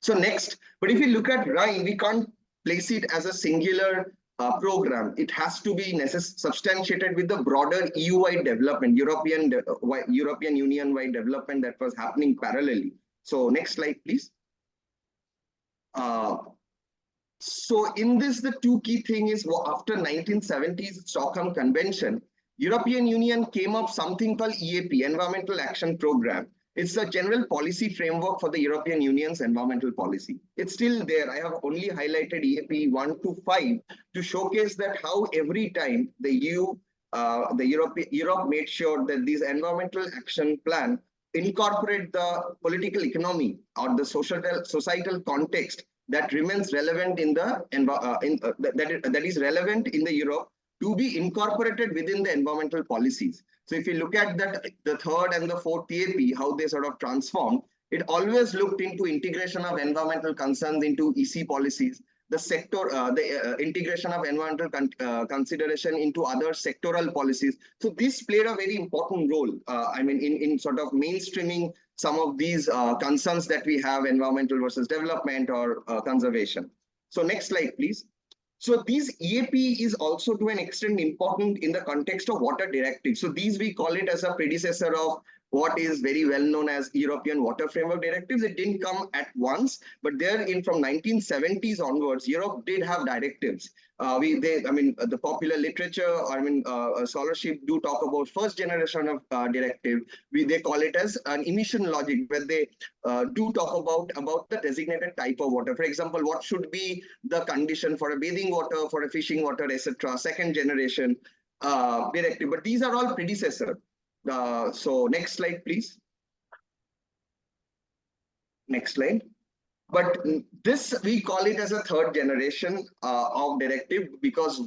So next, but if you look at Rhine, we can't place it as a singular program. It has to be substantiated with the broader EU-wide development, European Union-wide development that was happening parallelly. So next slide, please. So in this, the two key thing is, after 1970s Stockholm Convention, European Union came up something called EAP, Environmental Action Program. It's a general policy framework for the European Union's environmental policy. It's still there. I have only highlighted EAP 1 to 5 to showcase that how every time the Europe made sure that this environmental action plan incorporate the political economy or the societal context that remains relevant in the that is relevant in the Europe to be incorporated within the environmental policies. So if you look at that, the third and the fourth EAP, how they sort of transformed, it always looked into integration of environmental concerns into EC policies, the sector, the integration of environmental consideration into other sectoral policies. So this played a very important role, in sort of mainstreaming some of these concerns that we have, environmental versus development or conservation. So next slide, please. So these EAP is also to an extent important in the context of water directive. So these we call it as a predecessor of what is very well known as European Water Framework Directives. It didn't come at once, but there in from 1970s onwards, Europe did have directives. The popular literature, scholarship do talk about first generation of directive. They call it as an emission logic, where they do talk about the designated type of water. For example, what should be the condition for a bathing water, for a fishing water, etc. Second generation directive. But these are all predecessor. So next slide, please. Next slide. But this, we call it as a third generation of directive because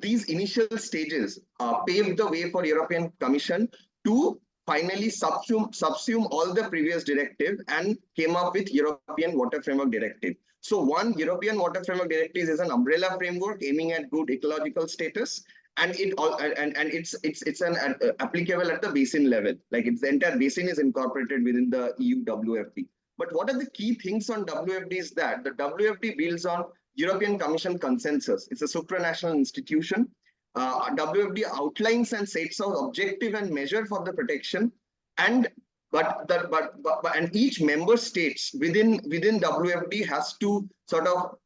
these initial stages paved the way for European Commission to finally subsume all the previous directive and came up with European Water Framework Directive. So one European Water Framework Directive is an umbrella framework aiming at good ecological status. And it's applicable at the basin level, like the entire basin is incorporated within the EU WFD. But what are the key things on WFD is that the WFD builds on European Commission consensus. It's a supranational institution. WFD outlines and sets out objective and measure for the protection, and each member states within WFD has to sort of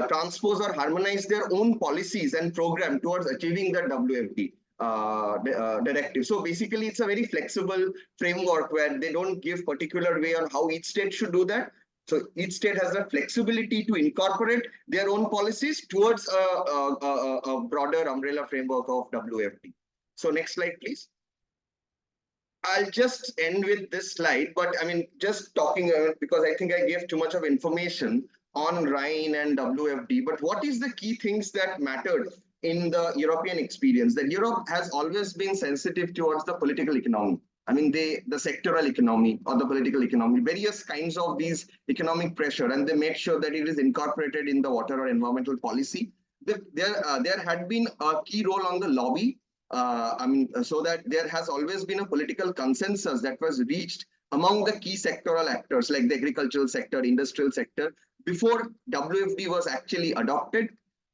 transpose or harmonize their own policies and program towards achieving the WFD directive. So basically, it's a very flexible framework where they don't give particular way on how each state should do that. So each state has the flexibility to incorporate their own policies towards a broader umbrella framework of WFD. So next slide, please. I'll just end with this slide, but just talking because I think I gave too much of information on Rhine and WFD. But what is the key things that mattered in the European experience? That Europe has always been sensitive towards the political economy. The sectoral economy or the political economy, various kinds of these economic pressure, and they make sure that it is incorporated in the water or environmental policy. There had been a key role on the lobby. So that there has always been a political consensus that was reached among the key sectoral actors like the agricultural sector, industrial sector, before WFD was actually adopted.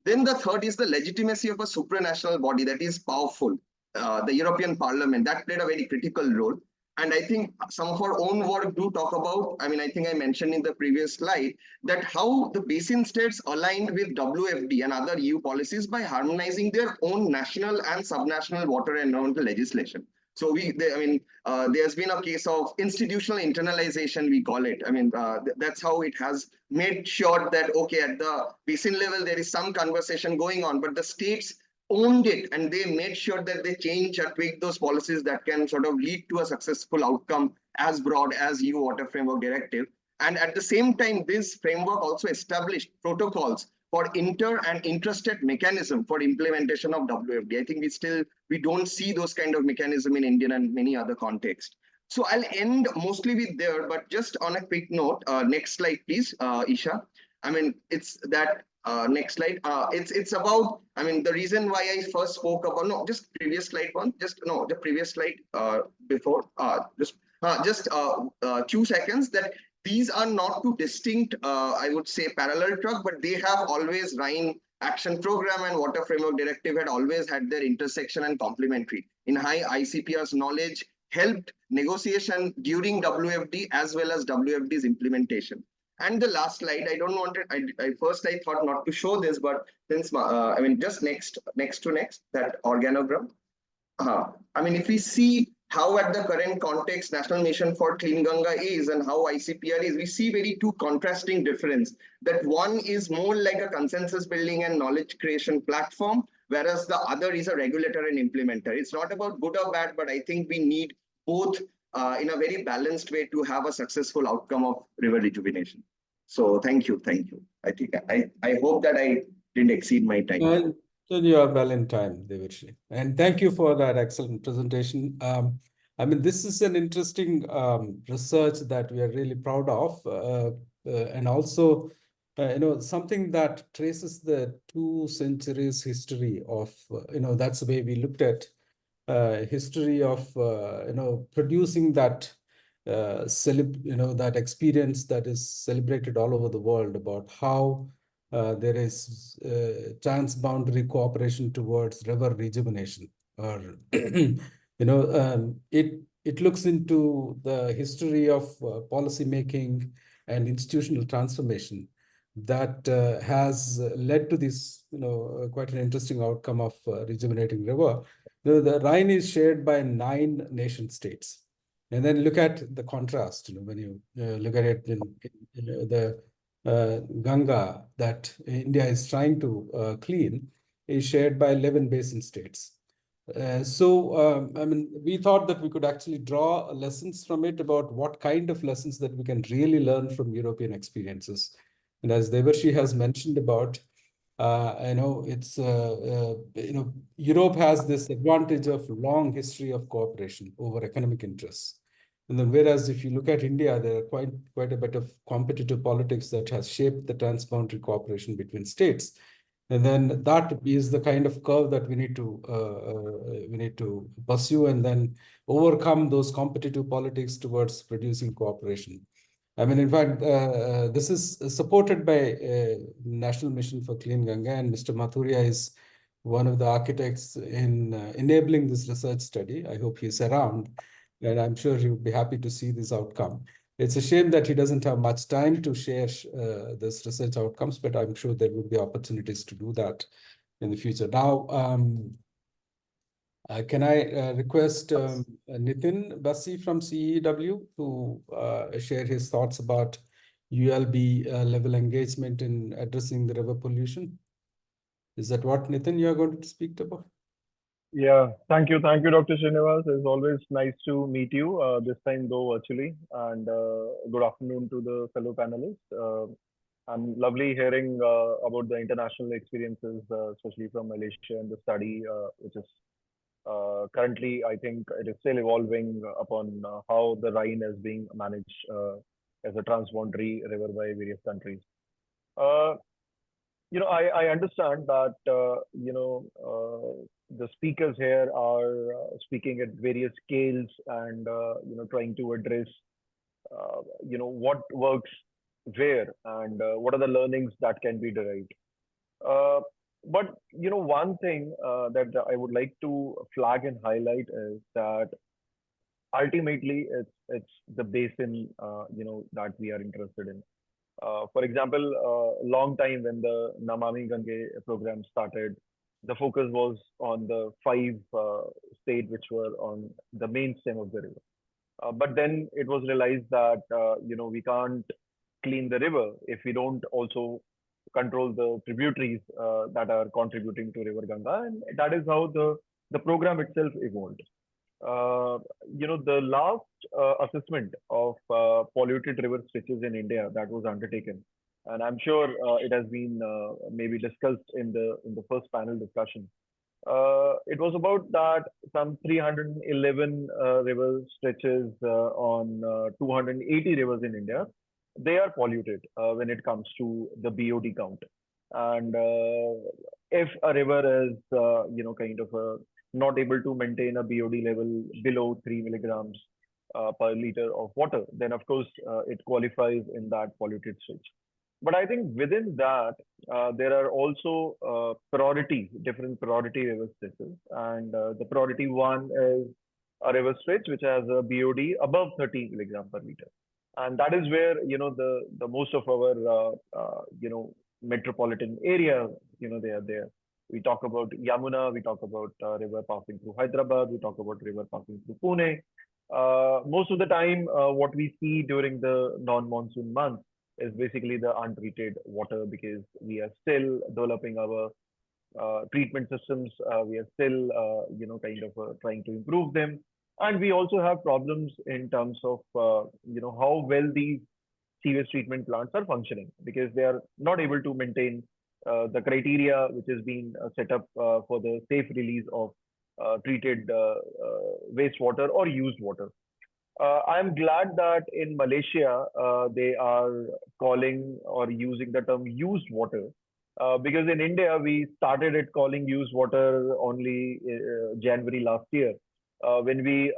Then the third is the legitimacy of a supranational body that is powerful, the European Parliament. That played a very critical role. And I think some of our own work do talk about, I think I mentioned in the previous slide, that how the basin states aligned with WFD and other EU policies by harmonizing their own national and subnational water and environmental legislation. So there's been a case of institutional internalization, we call it. That's how it has made sure that, okay, at the basin level, there is some conversation going on, but the states owned it and they made sure that they change or tweak those policies that can sort of lead to a successful outcome as broad as EU Water Framework Directive. And at the same time, this framework also established protocols for inter and intrastate mechanism for implementation of WFD. I think we don't see those kind of mechanism in Indian and many other contexts. So I'll end mostly with there, but just on a quick note, next slide, please, Isha. It's that next slide. It's about, the reason why I first spoke about, no, just previous slide one, the previous slide before, just 2 seconds, that these are not two distinct, I would say, parallel track, but they have always Rhine Action Program and Water Framework Directive had always had their intersection and complementary. In high ICPR's knowledge helped negotiation during WFD as well as WFD's implementation. And the last slide, I don't want it. I thought not to show this, but since just next to next, that organogram. If we see how at the current context National Mission for Clean Ganga is and how ICPR is, we see very two contrasting difference. That one is more like a consensus building and knowledge creation platform, whereas the other is a regulator and implementer. It's not about good or bad, but I think we need both in a very balanced way to have a successful outcome of river rejuvenation. So thank you. I think I hope that I didn't exceed my time. So you are well in time, Devarshi. And thank you for that excellent presentation. This is an interesting research that we are really proud of, and also, something that traces the 2 centuries history of, that's the way we looked at history of, producing that, that experience that is celebrated all over the world about how there is transboundary cooperation towards river rejuvenation, or it looks into the history of policy making and institutional transformation that has led to this, quite an interesting outcome of rejuvenating river. The Rhine is shared by 9 nation states. And then look at the contrast, when you look at it in the Ganga that India is trying to clean is shared by 11 basin states. We thought that we could actually draw lessons from it about what kind of lessons that we can really learn from European experiences. And as Devarshi has mentioned about, Europe has this advantage of long history of cooperation over economic interests. And then whereas if you look at India, there are quite a bit of competitive politics that has shaped the transboundary cooperation between states. And then that is the kind of curve that we need to pursue and then overcome those competitive politics towards producing cooperation. In fact, this is supported by National Mission for Clean Ganga, and Mr. Mathuria is one of the architects in enabling this research study. I hope he's around, and I'm sure he would be happy to see this outcome. It's a shame that he doesn't have much time to share this research outcomes, but I'm sure there will be opportunities to do that in the future. Now, can I request Nitin Bassi from CEW to share his thoughts about ULB level engagement in addressing the river pollution? Is that what, Nitin, you are going to speak about? Yeah, thank you, Dr. Srinivas. It's always nice to meet you, this time though virtually, and good afternoon to the fellow panelists. I'm lovely hearing about the international experiences, especially from Malaysia and the study, which is currently, I think it is still evolving upon how the Rhine is being managed as a transboundary river by various countries. I understand that, the speakers here are speaking at various scales and, trying to address, what works where and what are the learnings that can be derived. But one thing that I would like to flag and highlight is that ultimately it's the basin that we are interested in. For example, a long time when the Namami Gange program started, the focus was on the 5 states which were on the main stem of the river. But then it was realized that we can't clean the river if we don't also control the tributaries that are contributing to River Ganga, and that is how the program itself evolved. The last assessment of polluted river stretches in India that was undertaken, and I'm sure it has been maybe discussed in the first panel discussion. It was about that some 311 river stretches on 280 rivers in India. They are polluted when it comes to the BOD count. And if a river is, not able to maintain a BOD level below 3 milligrams per liter of water, then of course it qualifies in that polluted stretch. But I think within that, there are also different priority river stretches. And the priority 1 is a river stretch which has a BOD above 30 milligram per liter. And that is where, the most of our, metropolitan area, they are there. We talk about Yamuna, we talk about river passing through Hyderabad, we talk about river passing through Pune. Most of the time, what we see during the non-monsoon months is basically the untreated water, because we are still developing our treatment systems. We are still, trying to improve them. And we also have problems in terms of, how well these sewage treatment plants are functioning, because they are not able to maintain the criteria which has been set up for the safe release of treated wastewater or used water. I'm glad that in Malaysia, they are calling or using the term used water, because in India, we started it calling used water only January last year, when we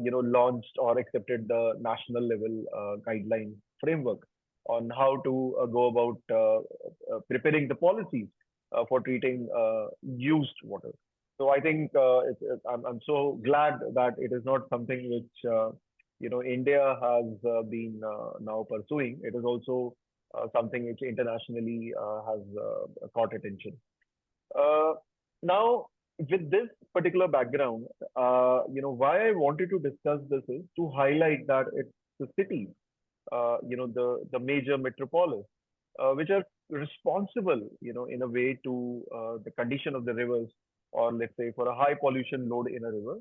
launched or accepted the national level guideline framework. on how to go about preparing the policies for treating used water. So I think I'm so glad that it is not something which India has been now pursuing. It is also something which internationally has caught attention. Now, with this particular background, why I wanted to discuss this is to highlight that it's the cities, the major metropolis, which are responsible, in a way to the condition of the rivers, or let's say for a high pollution load in a river,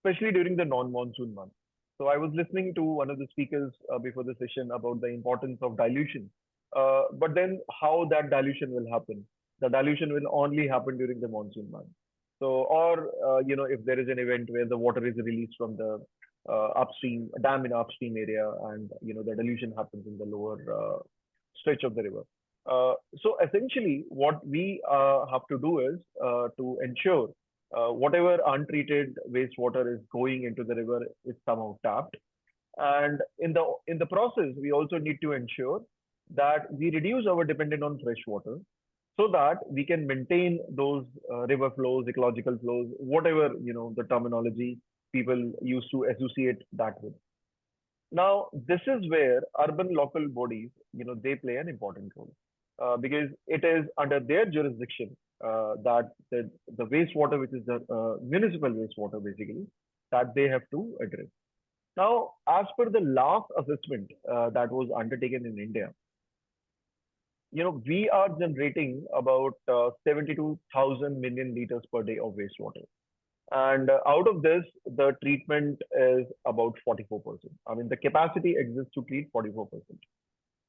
especially during the non-monsoon months. So I was listening to one of the speakers before the session about the importance of dilution, but then how that dilution will happen. The dilution will only happen during the monsoon month. So, or if there is an event where the water is released from the upstream dam in upstream area, and the dilution happens in the lower stretch of the river. So essentially, what we have to do is to ensure whatever untreated wastewater is going into the river is somehow tapped, and in the process, we also need to ensure that we reduce our dependence on fresh water, so that we can maintain those river flows, ecological flows, whatever the terminology people used to associate that with. Now, this is where urban local bodies, they play an important role, because it is under their jurisdiction that the wastewater, which is the municipal wastewater, basically, that they have to address. Now, as per the last assessment that was undertaken in India, we are generating about 72,000 million liters per day of wastewater. And out of this, the treatment is about 44%. I mean, the capacity exists to treat 44%.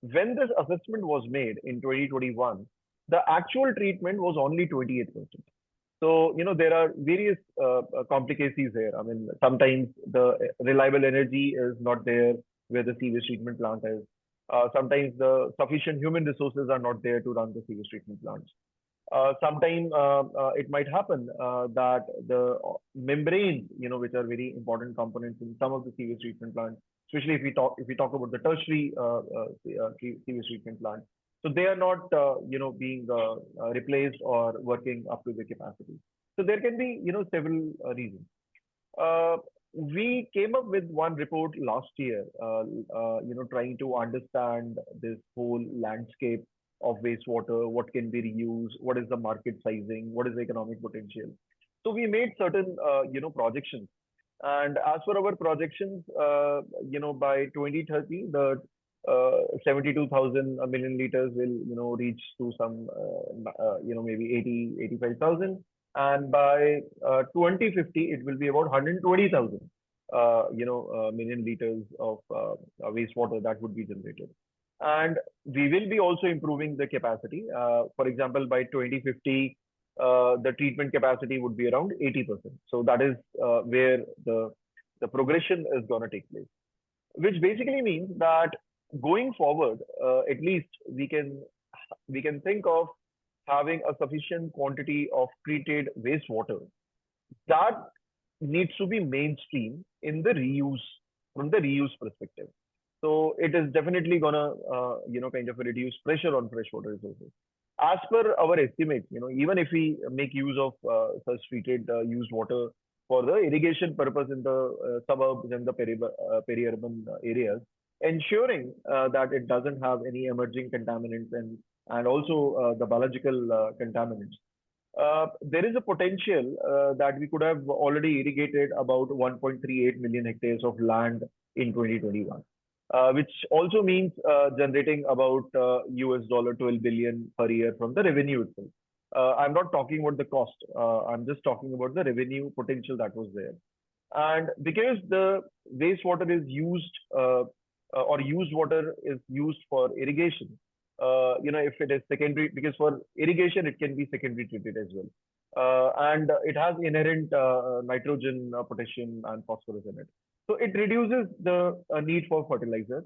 When this assessment was made in 2021, the actual treatment was only 28%. So, there are various complications here. I mean, sometimes the reliable energy is not there where the sewage treatment plant is. Sometimes the sufficient human resources are not there to run the sewage treatment plants. Sometimes it might happen that the membranes, which are very important components in some of the sewage treatment plants, especially if we talk about the tertiary sewage treatment plant, so they are not being replaced or working up to the capacity. So there can be several reasons. We came up with one report last year, trying to understand this whole landscape of wastewater, what can be reused, what is the market sizing, what is the economic potential. So we made certain, projections. And as per our projections, by 2030, the 72,000 million liters will, reach to some, maybe 85,000. And by 2050, it will be about 120,000, million liters of wastewater that would be generated. And we will be also improving the capacity. For example, by 2050, the treatment capacity would be around 80%. So that is where the progression is going to take place, which basically means that going forward, at least we can think of having a sufficient quantity of treated wastewater that needs to be mainstream in the reuse, from the reuse perspective. So it is definitely gonna, kind of reduce pressure on freshwater resources. As per our estimates, even if we make use of such treated used water for the irrigation purpose in the suburbs and the peri-urban areas, ensuring that it doesn't have any emerging contaminants and also the biological contaminants. There is a potential that we could have already irrigated about 1.38 million hectares of land in 2021. Which also means generating about $12 billion per year from the revenue itself. I'm not talking about the cost. I'm just talking about the revenue potential that was there. And because the wastewater is used or used water is used for irrigation, if it is secondary, because for irrigation, it can be secondary treated as well. And it has inherent nitrogen, potassium, and phosphorus in it. So it reduces the need for fertilizer,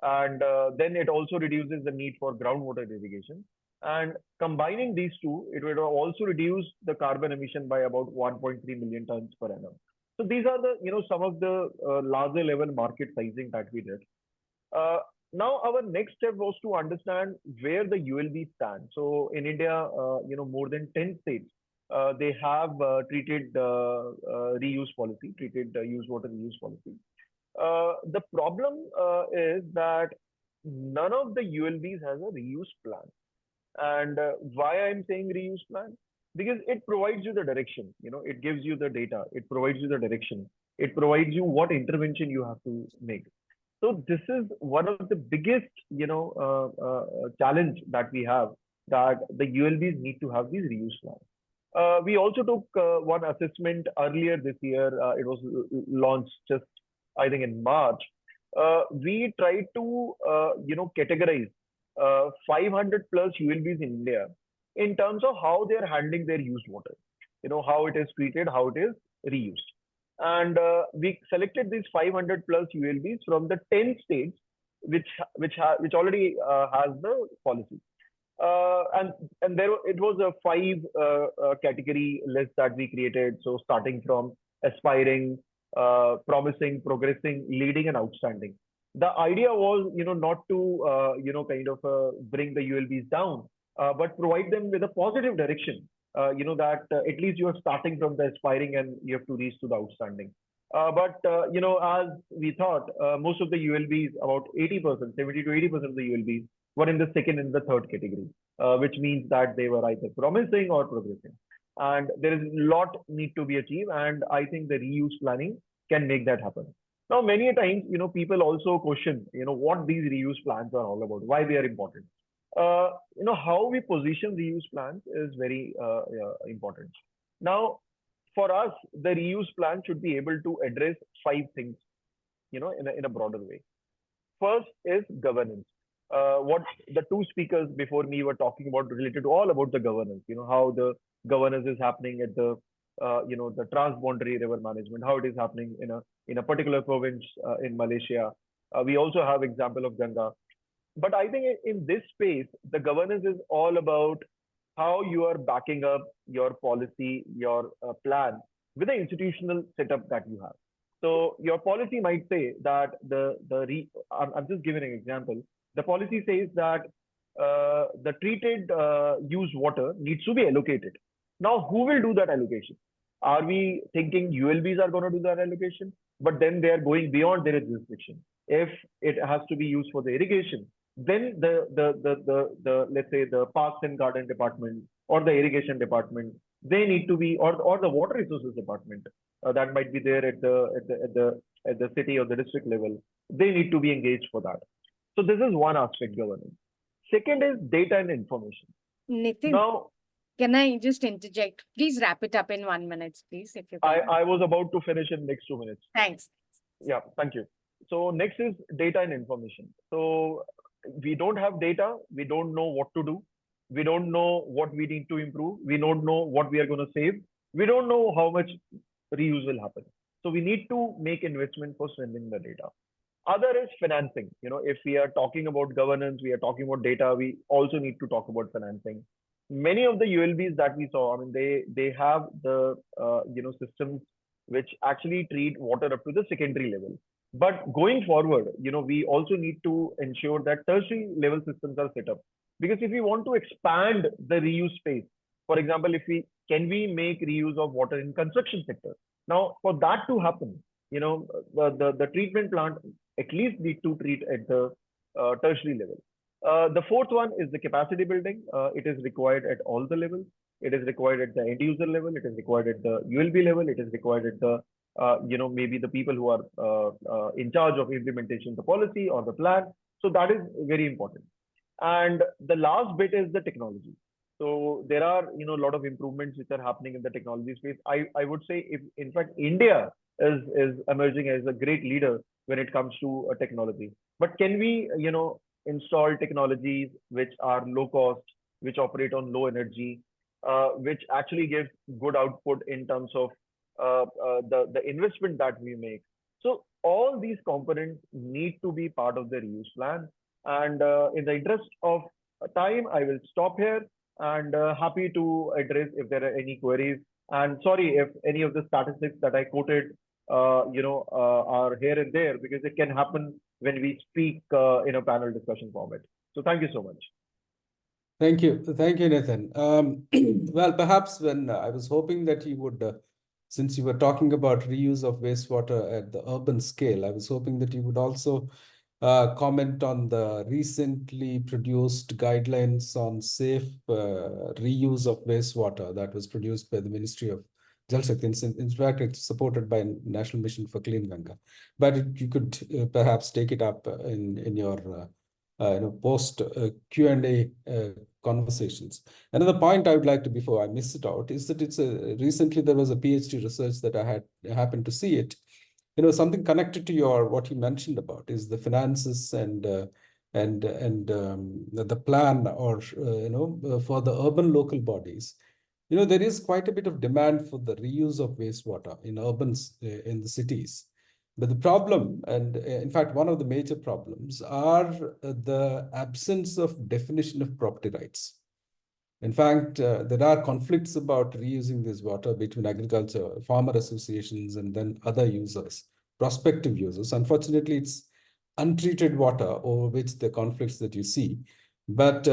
and then it also reduces the need for groundwater irrigation. And combining these two, it will also reduce the carbon emission by about 1.3 million tons per annum. So these are the, some of the larger level market sizing that we did. Now our next step was to understand where the ULB stand. So in India, more than 10 states, they have treated reuse policy, treated use water reuse policy. The problem is that none of the ULBs has a reuse plan. And why I'm saying reuse plan? Because it provides you the direction, it gives you the data, it provides you the direction, it provides you what intervention you have to make. So this is one of the biggest, challenge that we have, that the ULBs need to have these reuse plans. We also took one assessment earlier this year. It was launched just, I think, in March. We tried to, categorize 500 plus ULBs in India in terms of how they are handling their used water. How it is treated, how it is reused. And we selected these 500 plus ULBs from the 10 states which already has the policy. And there it was a 5 category list that we created. So starting from aspiring, promising, progressing, leading, and outstanding. The idea was, not to, bring the ULBs down, but provide them with a positive direction. That at least you are starting from the aspiring and you have to reach to the outstanding. But as we thought, most of the ULBs, about 80%, 70 to 80% of the ULBs were in the second and the third category, which means that they were either promising or progressing. And there is a lot need to be achieved. And I think the reuse planning can make that happen. Now, many times, people also question, what these reuse plans are all about, why they are important. How we position reuse plans is very important. Now, for us, the reuse plan should be able to address 5 things, in a broader way. First is governance. What the 2 speakers before me were talking about related to all about the governance, how the governance is happening at the, the transboundary river management, how it is happening in a particular province in Malaysia. We also have example of Ganga. But I think in this space, the governance is all about how you are backing up your policy, your plan with the institutional setup that you have. So your policy might say that I'm just giving an example. The policy says that the treated used water needs to be allocated. Now, who will do that allocation? Are we thinking ULBs are going to do that allocation? But then they are going beyond their jurisdiction. If it has to be used for the irrigation, then the let's say the Parks and Garden Department or the Irrigation Department, they need to be, or the Water Resources Department that might be there at the city or the district level, they need to be engaged for that. So this is one aspect, governance. Second is data and information. Nitin, now, can I just interject? Please wrap it up in 1 minute, please, if you can. I was about to finish in next 2 minutes. Thanks. Yeah, thank you. So next is data and information. So we don't have data. We don't know what to do. We don't know what we need to improve. We don't know what we are going to save. We don't know how much reuse will happen. So we need to make investment for strengthening the data. Other is financing. If we are talking about governance, we are talking about data, we also need to talk about financing. Many of the ULBs that we saw, they have the systems which actually treat water up to the secondary level. But going forward, we also need to ensure that tertiary level systems are set up. Because if we want to expand the reuse space, for example, can we make reuse of water in construction sector? Now, for that to happen, the treatment plant at least need to treat at the tertiary level. The fourth one is the capacity building. It is required at all the levels. It is required at the end user level. It is required at the ULB level. It is required at the, maybe the people who are in charge of implementation, the policy or the plan. So that is very important. And the last bit is the technology. So there are, a lot of improvements which are happening in the technology space. I would say, if in fact, India is emerging as a great leader when it comes to technology. But can we, install technologies which are low cost, which operate on low energy, which actually give good output in terms of the investment that we make. So all these components need to be part of the reuse plan. And in the interest of time, I will stop here and happy to address if there are any queries. And sorry if any of the statistics that I quoted are here and there, because it can happen when we speak in a panel discussion format. So thank you so much. Thank you, Nathan. Well, perhaps when I was hoping that you would, since you were talking about reuse of wastewater at the urban scale, I was hoping that you would also comment on the recently produced guidelines on safe reuse of wastewater that was produced by the Ministry of Jal Shakti. In fact, it's supported by National Mission for Clean Ganga. But you could perhaps take it up in your post Q&A conversations. Another point I would like to, before I miss it out, is that recently there was a PhD research that I happened to see it. Something connected to what you mentioned about is the finances and the plan, or for the urban local bodies. There is quite a bit of demand for the reuse of wastewater in in the cities. But the problem, and in fact, one of the major problems, are the absence of definition of property rights. In fact, there are conflicts about reusing this water between agriculture, farmer associations, and then other users, prospective users. Unfortunately, it's untreated water over which the conflicts that you see. But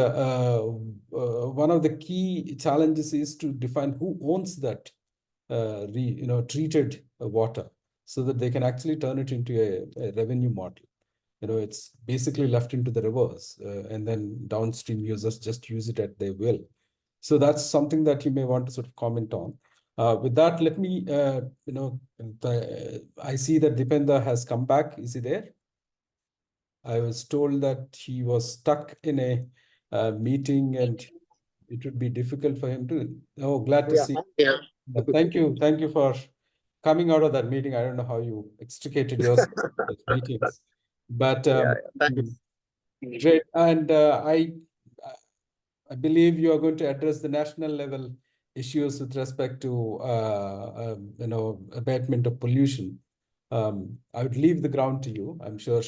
one of the key challenges is to define who owns that treated water, so that they can actually turn it into a revenue model. It's basically left into the rivers, and then downstream users just use it at their will. So that's something that you may want to sort of comment on. With that, let me, I see that Dipenda has come back. Is he there? I was told that he was stuck in a meeting and it would be difficult for him to. Oh, glad to see. Yeah. Thank you for coming out of that meeting. I don't know how you extricated yourself from those meetings, but Thanks. great. And I believe you are going to address the national level issues with respect to abatement of pollution. I would leave the ground to you. I'm sure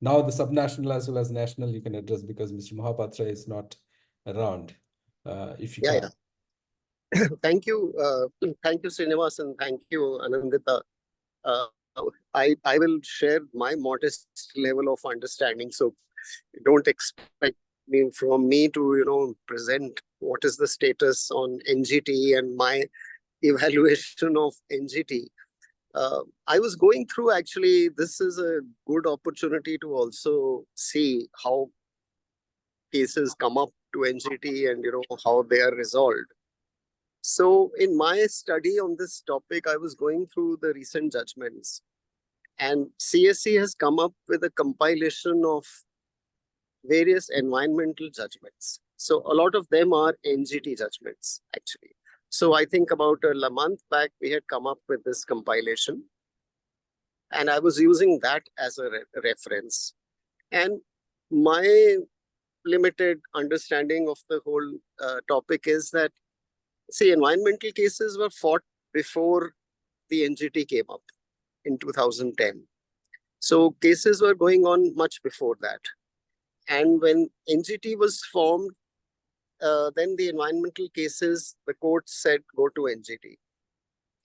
now the subnational as well as national you can address, because Mr. Mahapatra is not around. If you can. Thank you, Srinivas, and thank you, Anandita. I will share my modest level of understanding, so don't expect from me to present what is the status on NGT and my evaluation of NGT. I was going through, actually, this is a good opportunity to also see how cases come up to NGT and how they are resolved. So in my study on this topic, I was going through the recent judgments, and CSC has come up with a compilation of various environmental judgments. So a lot of them are NGT judgments, actually. So I think about a month back, we had come up with this compilation, and I was using that as a reference. And my limited understanding of the whole topic is that, see, environmental cases were fought before the NGT came up in 2010. So cases were going on much before that. And when NGT was formed, then the environmental cases, the court said, go to NGT.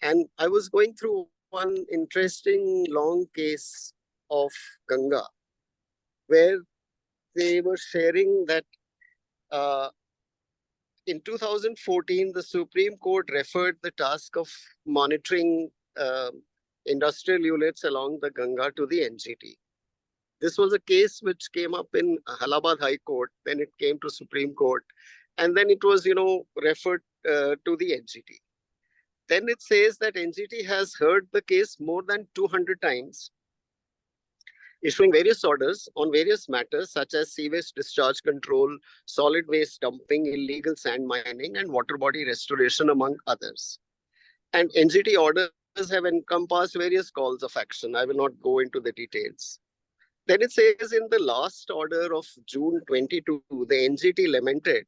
And I was going through one interesting long case of Ganga, where they were sharing that in 2014, the Supreme Court referred the task of monitoring industrial units along the Ganga to the NGT. This was a case which came up in Allahabad High Court, then it came to Supreme Court, and then it was, referred to the NGT. Then it says that NGT has heard the case more than 200 times, issuing various orders on various matters such as sewage discharge control, solid waste dumping, illegal sand mining, and water body restoration, among others. And NGT orders have encompassed various calls of action. I will not go into the details. Then it says in the last order of June 22, the NGT lamented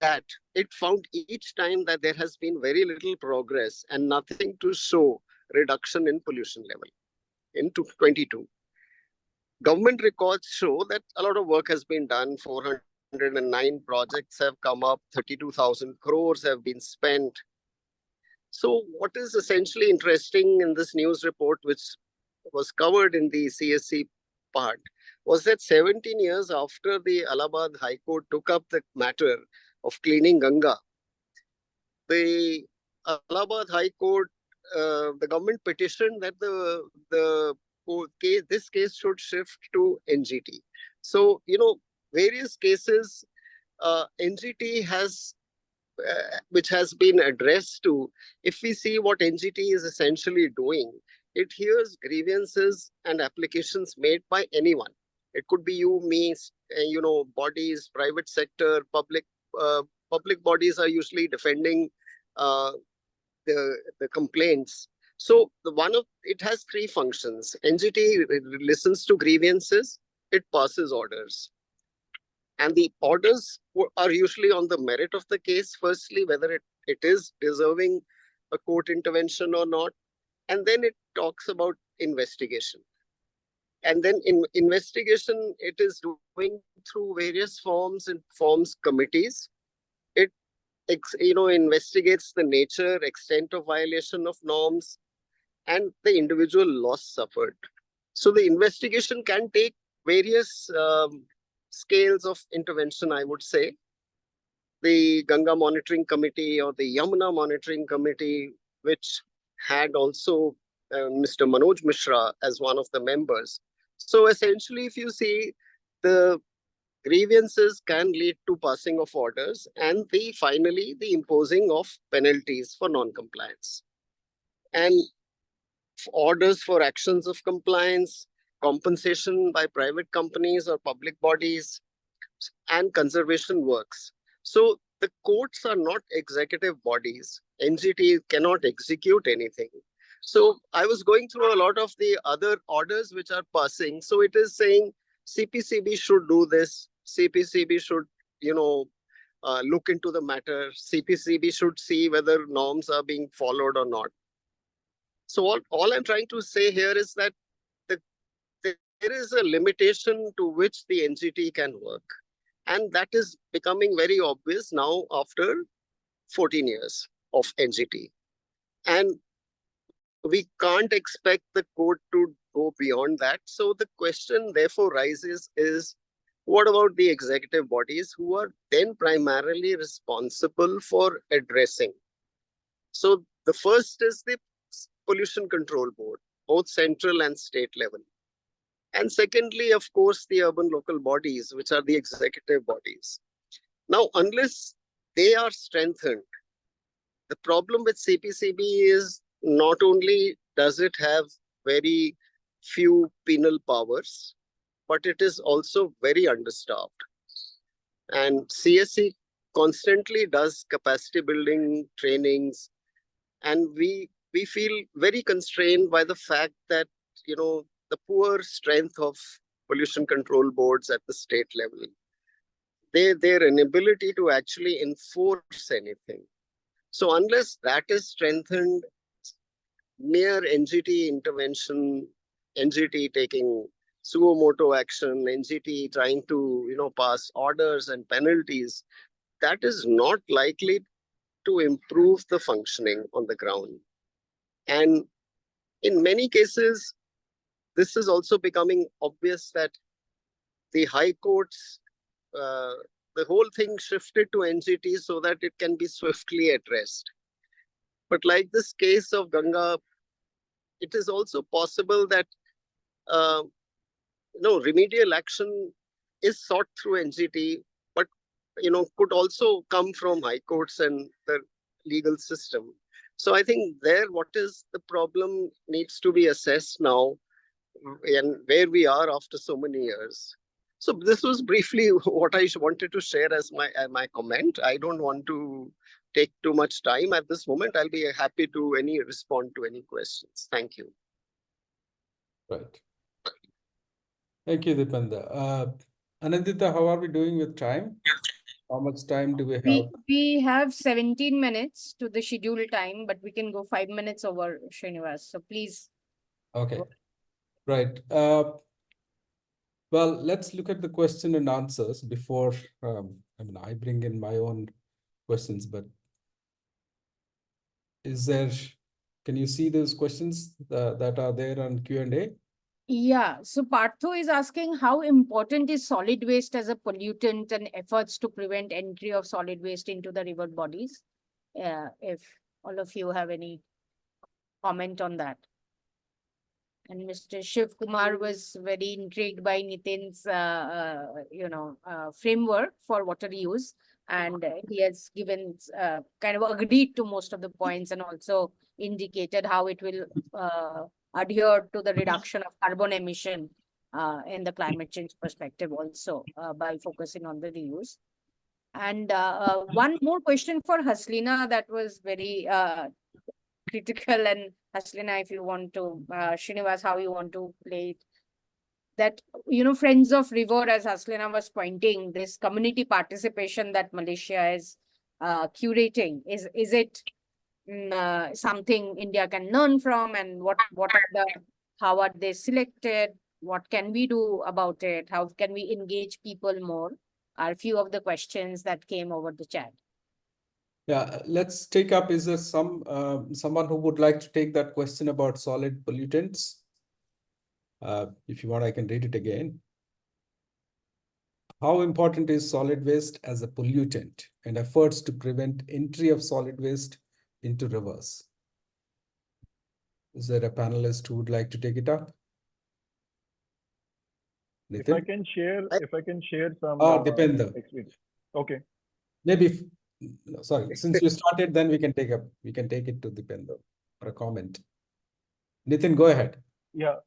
that it found each time that there has been very little progress and nothing to show reduction in pollution level in 22. Government records show that a lot of work has been done. 409 projects have come up, 32,000 crores have been spent. So what is essentially interesting in this news report, which was covered in the CSC part, was that 17 years after the Allahabad High Court took up the matter of cleaning Ganga, the Allahabad High Court, the government petitioned that this case should shift to NGT. So, various cases NGT has, which has been addressed to. If we see what NGT is essentially doing, it hears grievances and applications made by anyone. It could be you, me, bodies, private sector, public bodies are usually defending the complaints. So it has three functions. NGT listens to grievances, it passes orders. And the orders are usually on the merit of the case, firstly, whether it is deserving a court intervention or not. And then it talks about investigation. And then in investigation, it is doing through various forms and forms committees. It investigates the nature, extent of violation of norms, and the individual loss suffered. So the investigation can take various scales of intervention, I would say. The Ganga Monitoring Committee or the Yamuna Monitoring Committee, which had also Mr. Manoj Mishra as one of the members. So essentially, if you see, the grievances can lead to passing of orders and finally the imposing of penalties for non-compliance. And orders for actions of compliance, compensation by private companies or public bodies, and conservation works. So the courts are not executive bodies. NGT cannot execute anything. So I was going through a lot of the other orders which are passing. So it is saying CPCB should do this. CPCB should, look into the matter. CPCB should see whether norms are being followed or not. So all I'm trying to say here is that there is a limitation to which the NGT can work. And that is becoming very obvious now after 14 years of NGT. And we can't expect the court to go beyond that. So the question therefore rises is, what about the executive bodies who are then primarily responsible for addressing? So the first is the Pollution Control Board, both central and state level. And secondly, of course, the urban local bodies, which are the executive bodies. Now, unless they are strengthened, the problem with CPCB is not only does it have very few penal powers, but it is also very understaffed. And CSC constantly does capacity building trainings, and we feel very constrained by the fact that, the poor strength of pollution control boards at the state level, their inability to actually enforce anything. So unless that is strengthened, mere NGT intervention, NGT taking suo moto action, NGT trying to pass orders and penalties, that is not likely to improve the functioning on the ground. And in many cases, this is also becoming obvious that the high courts, the whole thing shifted to NGT so that it can be swiftly addressed. But like this case of Ganga, it is also possible that remedial action is sought through NGT, but could also come from high courts and the legal system. So I think what is the problem needs to be assessed now, and where we are after so many years. So this was briefly what I wanted to share as my comment. I don't want to take too much time at this moment. I'll be happy to respond to any questions. Thank you. Right. Thank you, Dipenda. Anandita, how are we doing with time? How much time do we have? We have 17 minutes to the scheduled time, but we can go 5 minutes over, Srinivas. So please. Okay. Right. Well, let's look at the question and answers before I bring in my own questions, but Can you see those questions that are there on Q&A? Yeah, so Partho is asking how important is solid waste as a pollutant and efforts to prevent entry of solid waste into the river bodies? If all of you have any comment on that. And Mr. Shiv Kumar was very intrigued by Nitin's, framework for water use. And he has given kind of agreed to most of the points and also indicated how it will adhere to the reduction of carbon emission in the climate change perspective also by focusing on the reuse. And one more question for Haslina that was very critical, and Haslina, if you want to, Srinivas, how you want to play it. That, Friends of River, as Haslina was pointing, this community participation that Malaysia is curating, is it something India can learn from, and how are they selected? What can we do about it? How can we engage people more? Are a few of the questions that came over the chat. Yeah, let's take up, is there someone who would like to take that question about solid pollutants? If you want, I can read it again. How important is solid waste as a pollutant and efforts to prevent entry of solid waste into rivers? Is there a panelist who would like to take it up? Nitin? If I can share some Dipender. experience. Okay. Maybe, sorry, since you started, then we can take it to Dipender for a comment. Nitin, go ahead. Yeah.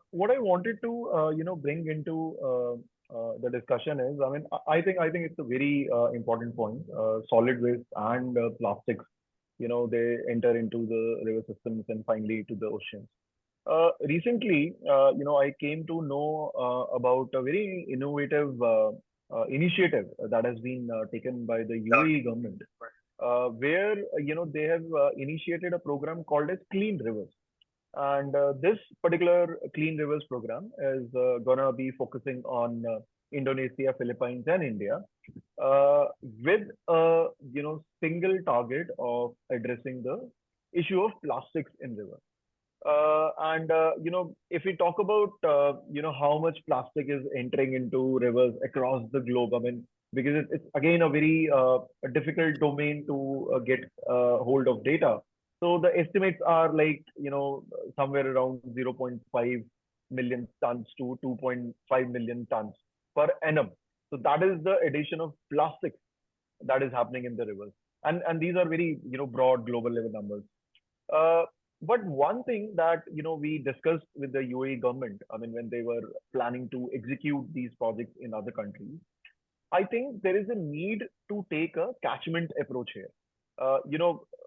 What I wanted to bring into the discussion is, I think it's a very important point. Solid waste and plastics, they enter into the river systems and finally to the oceans. Recently, I came to know about a very innovative initiative that has been taken by the UAE government, where they have initiated a program called as Clean Rivers. And this particular Clean Rivers program is gonna be focusing on Indonesia, Philippines, and India, with a single target of addressing the issue of plastics in river. If we talk about how much plastic is entering into rivers across the globe, because it's again a very difficult domain to get hold of data. So the estimates are like, somewhere around 0.5 million tons to 2.5 million tons per annum. So that is the addition of plastics that is happening in the rivers. And these are very, broad global level numbers. But one thing that, we discussed with the UAE government, when they were planning to execute these projects in other countries, I think there is a need to take a catchment approach here.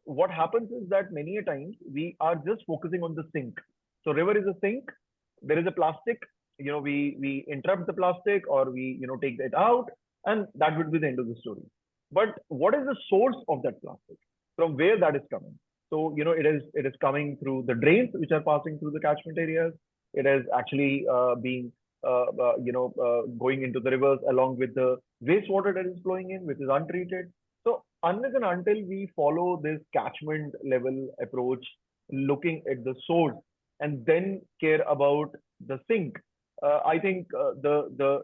What happens is that many a times we are just focusing on the sink. So river is a sink, there is a plastic, we interrupt the plastic or we, take it out, and that would be the end of the story. But what is the source of that plastic? From where that is coming? So, it is coming through the drains which are passing through the catchment areas. It is actually being, going into the rivers along with the wastewater that is flowing in, which is untreated. So unless and until we follow this catchment level approach, looking at the source and then care about the sink, I think the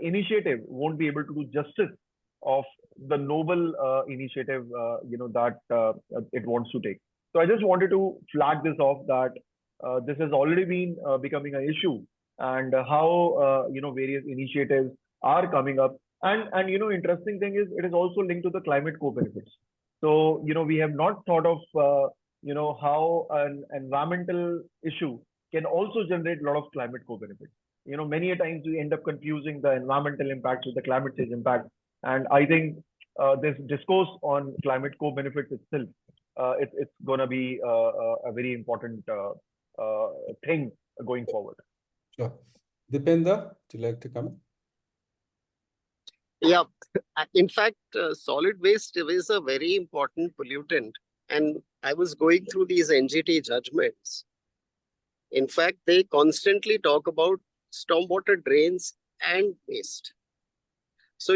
initiative won't be able to do justice of the noble initiative that it wants to take. So I just wanted to flag this off that this has already been becoming an issue, and how various initiatives are coming up. And interesting thing is it is also linked to the climate co-benefits. So we have not thought of how an environmental issue can also generate a lot of climate co-benefits. Many a times we end up confusing the environmental impact with the climate change impact. And I think this discourse on climate co-benefits itself, it's going to be a very important thing going forward. Sure. Dipender, would you like to comment? Yeah, in fact, solid waste is a very important pollutant. And I was going through these NGT judgments. In fact, they constantly talk about stormwater drains and waste. So,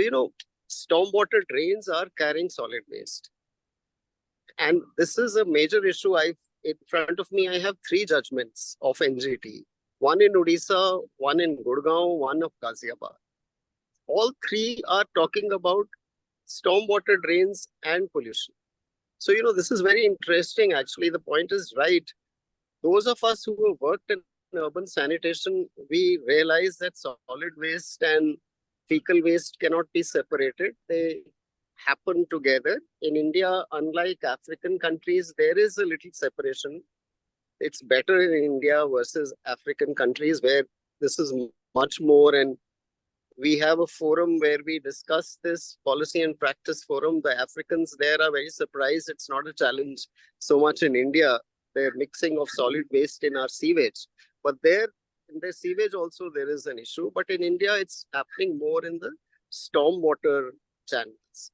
stormwater drains are carrying solid waste. And this is a major issue. In front of me, I have 3 judgments of NGT. One in Odisha, one in Gurgaon, one of Ghaziabad. All 3 are talking about stormwater drains and pollution. So, this is very interesting. Actually, the point is right. Those of us who have worked in urban sanitation, we realize that solid waste and fecal waste cannot be separated. They happen together. In India, unlike African countries, there is a little separation. It's better in India versus African countries where this is much more. And we have a forum where we discuss this policy and practice forum. The Africans there are very surprised. It's not a challenge so much in India. They're mixing of solid waste in our sewage. But there, in the sewage also, there is an issue. But in India, it's happening more in the stormwater channels.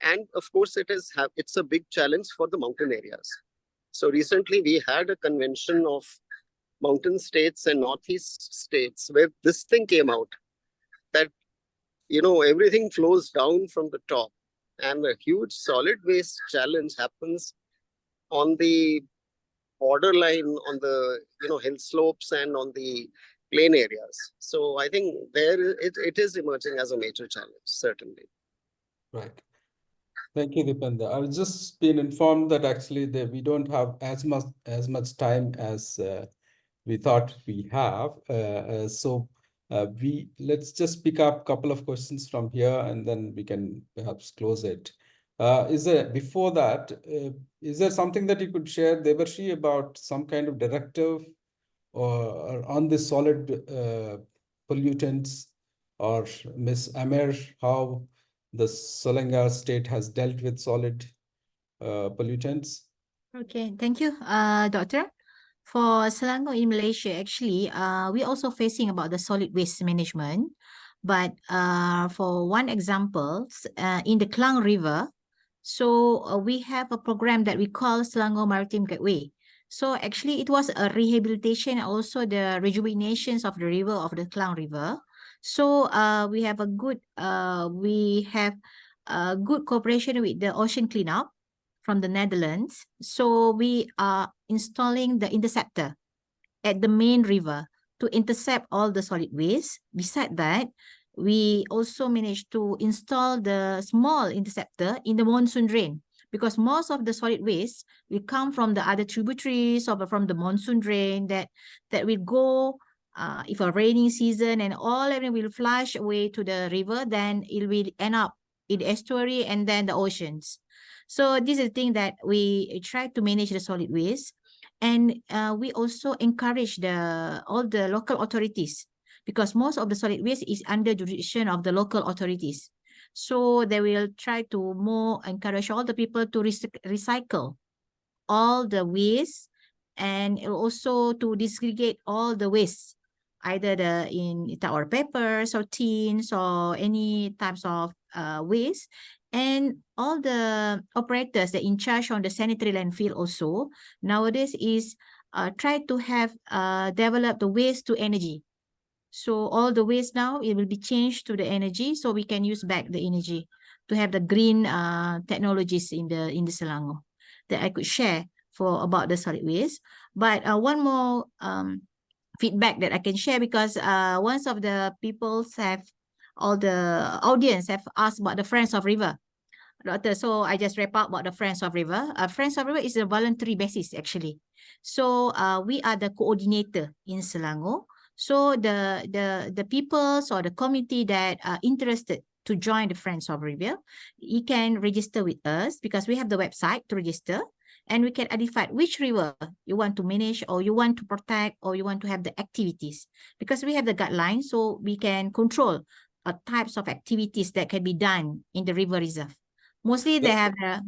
And of course, it's a big challenge for the mountain areas. So recently, we had a convention of mountain states and northeast states where this thing came out, that everything flows down from the top, and a huge solid waste challenge happens on the borderline, on the hill slopes and on the plain areas. So I think it is emerging as a major challenge, certainly. Right. Thank you, Dipenda. I've just been informed that actually we don't have as much time as we thought we have. So let's just pick up a couple of questions from here, and then we can perhaps close it. Before that, is there something that you could share, Debarshi, about some kind of directive or on the solid pollutants, or Ms. Amer, how the Selangor state has dealt with solid pollutants? Okay, thank you, Doctor. For Selangor in Malaysia, actually, we're also facing about the solid waste management. But for one example, in the Klang River, so we have a program that we call Selangor Maritime Gateway. So actually, it was a rehabilitation, also the rejuvenations of the river, of the Klang River. So we have a good cooperation with the ocean cleanup from the Netherlands. So we are installing the interceptor at the main river to intercept all the solid waste. Beside that, we also managed to install the small interceptor in the monsoon drain, because most of the solid waste will come from the other tributaries or from the monsoon drain that will go, if a rainy season, and all of it will flush away to the river, then it will end up in the estuary and then the oceans. So this is the thing that we try to manage the solid waste. And we also encourage all the local authorities, because most of the solid waste is under jurisdiction of the local authorities. So they will try to more encourage all the people to recycle all the waste, and also to disaggregate all the waste, either in our papers or tins or any types of waste. And all the operators that in charge on the sanitary landfill also nowadays is try to have develop the waste to energy. So all the waste now, it will be changed to the energy, so we can use back the energy to have the green technologies in the Selangor that I could share about the solid waste. But one more feedback that I can share, because one of the all the audience have asked about the Friends of River. Doctor, so I just wrap up about the Friends of River. Friends of River is a voluntary basis, actually. So we are the coordinator in Selangor. So the peoples or the community that are interested to join the Friends of River, you can register with us, because we have the website to register, and we can identify which river you want to manage, or you want to protect, or you want to have the activities, because we have the guidelines, so we can control types of activities that can be done in the river reserve. Mostly they have the...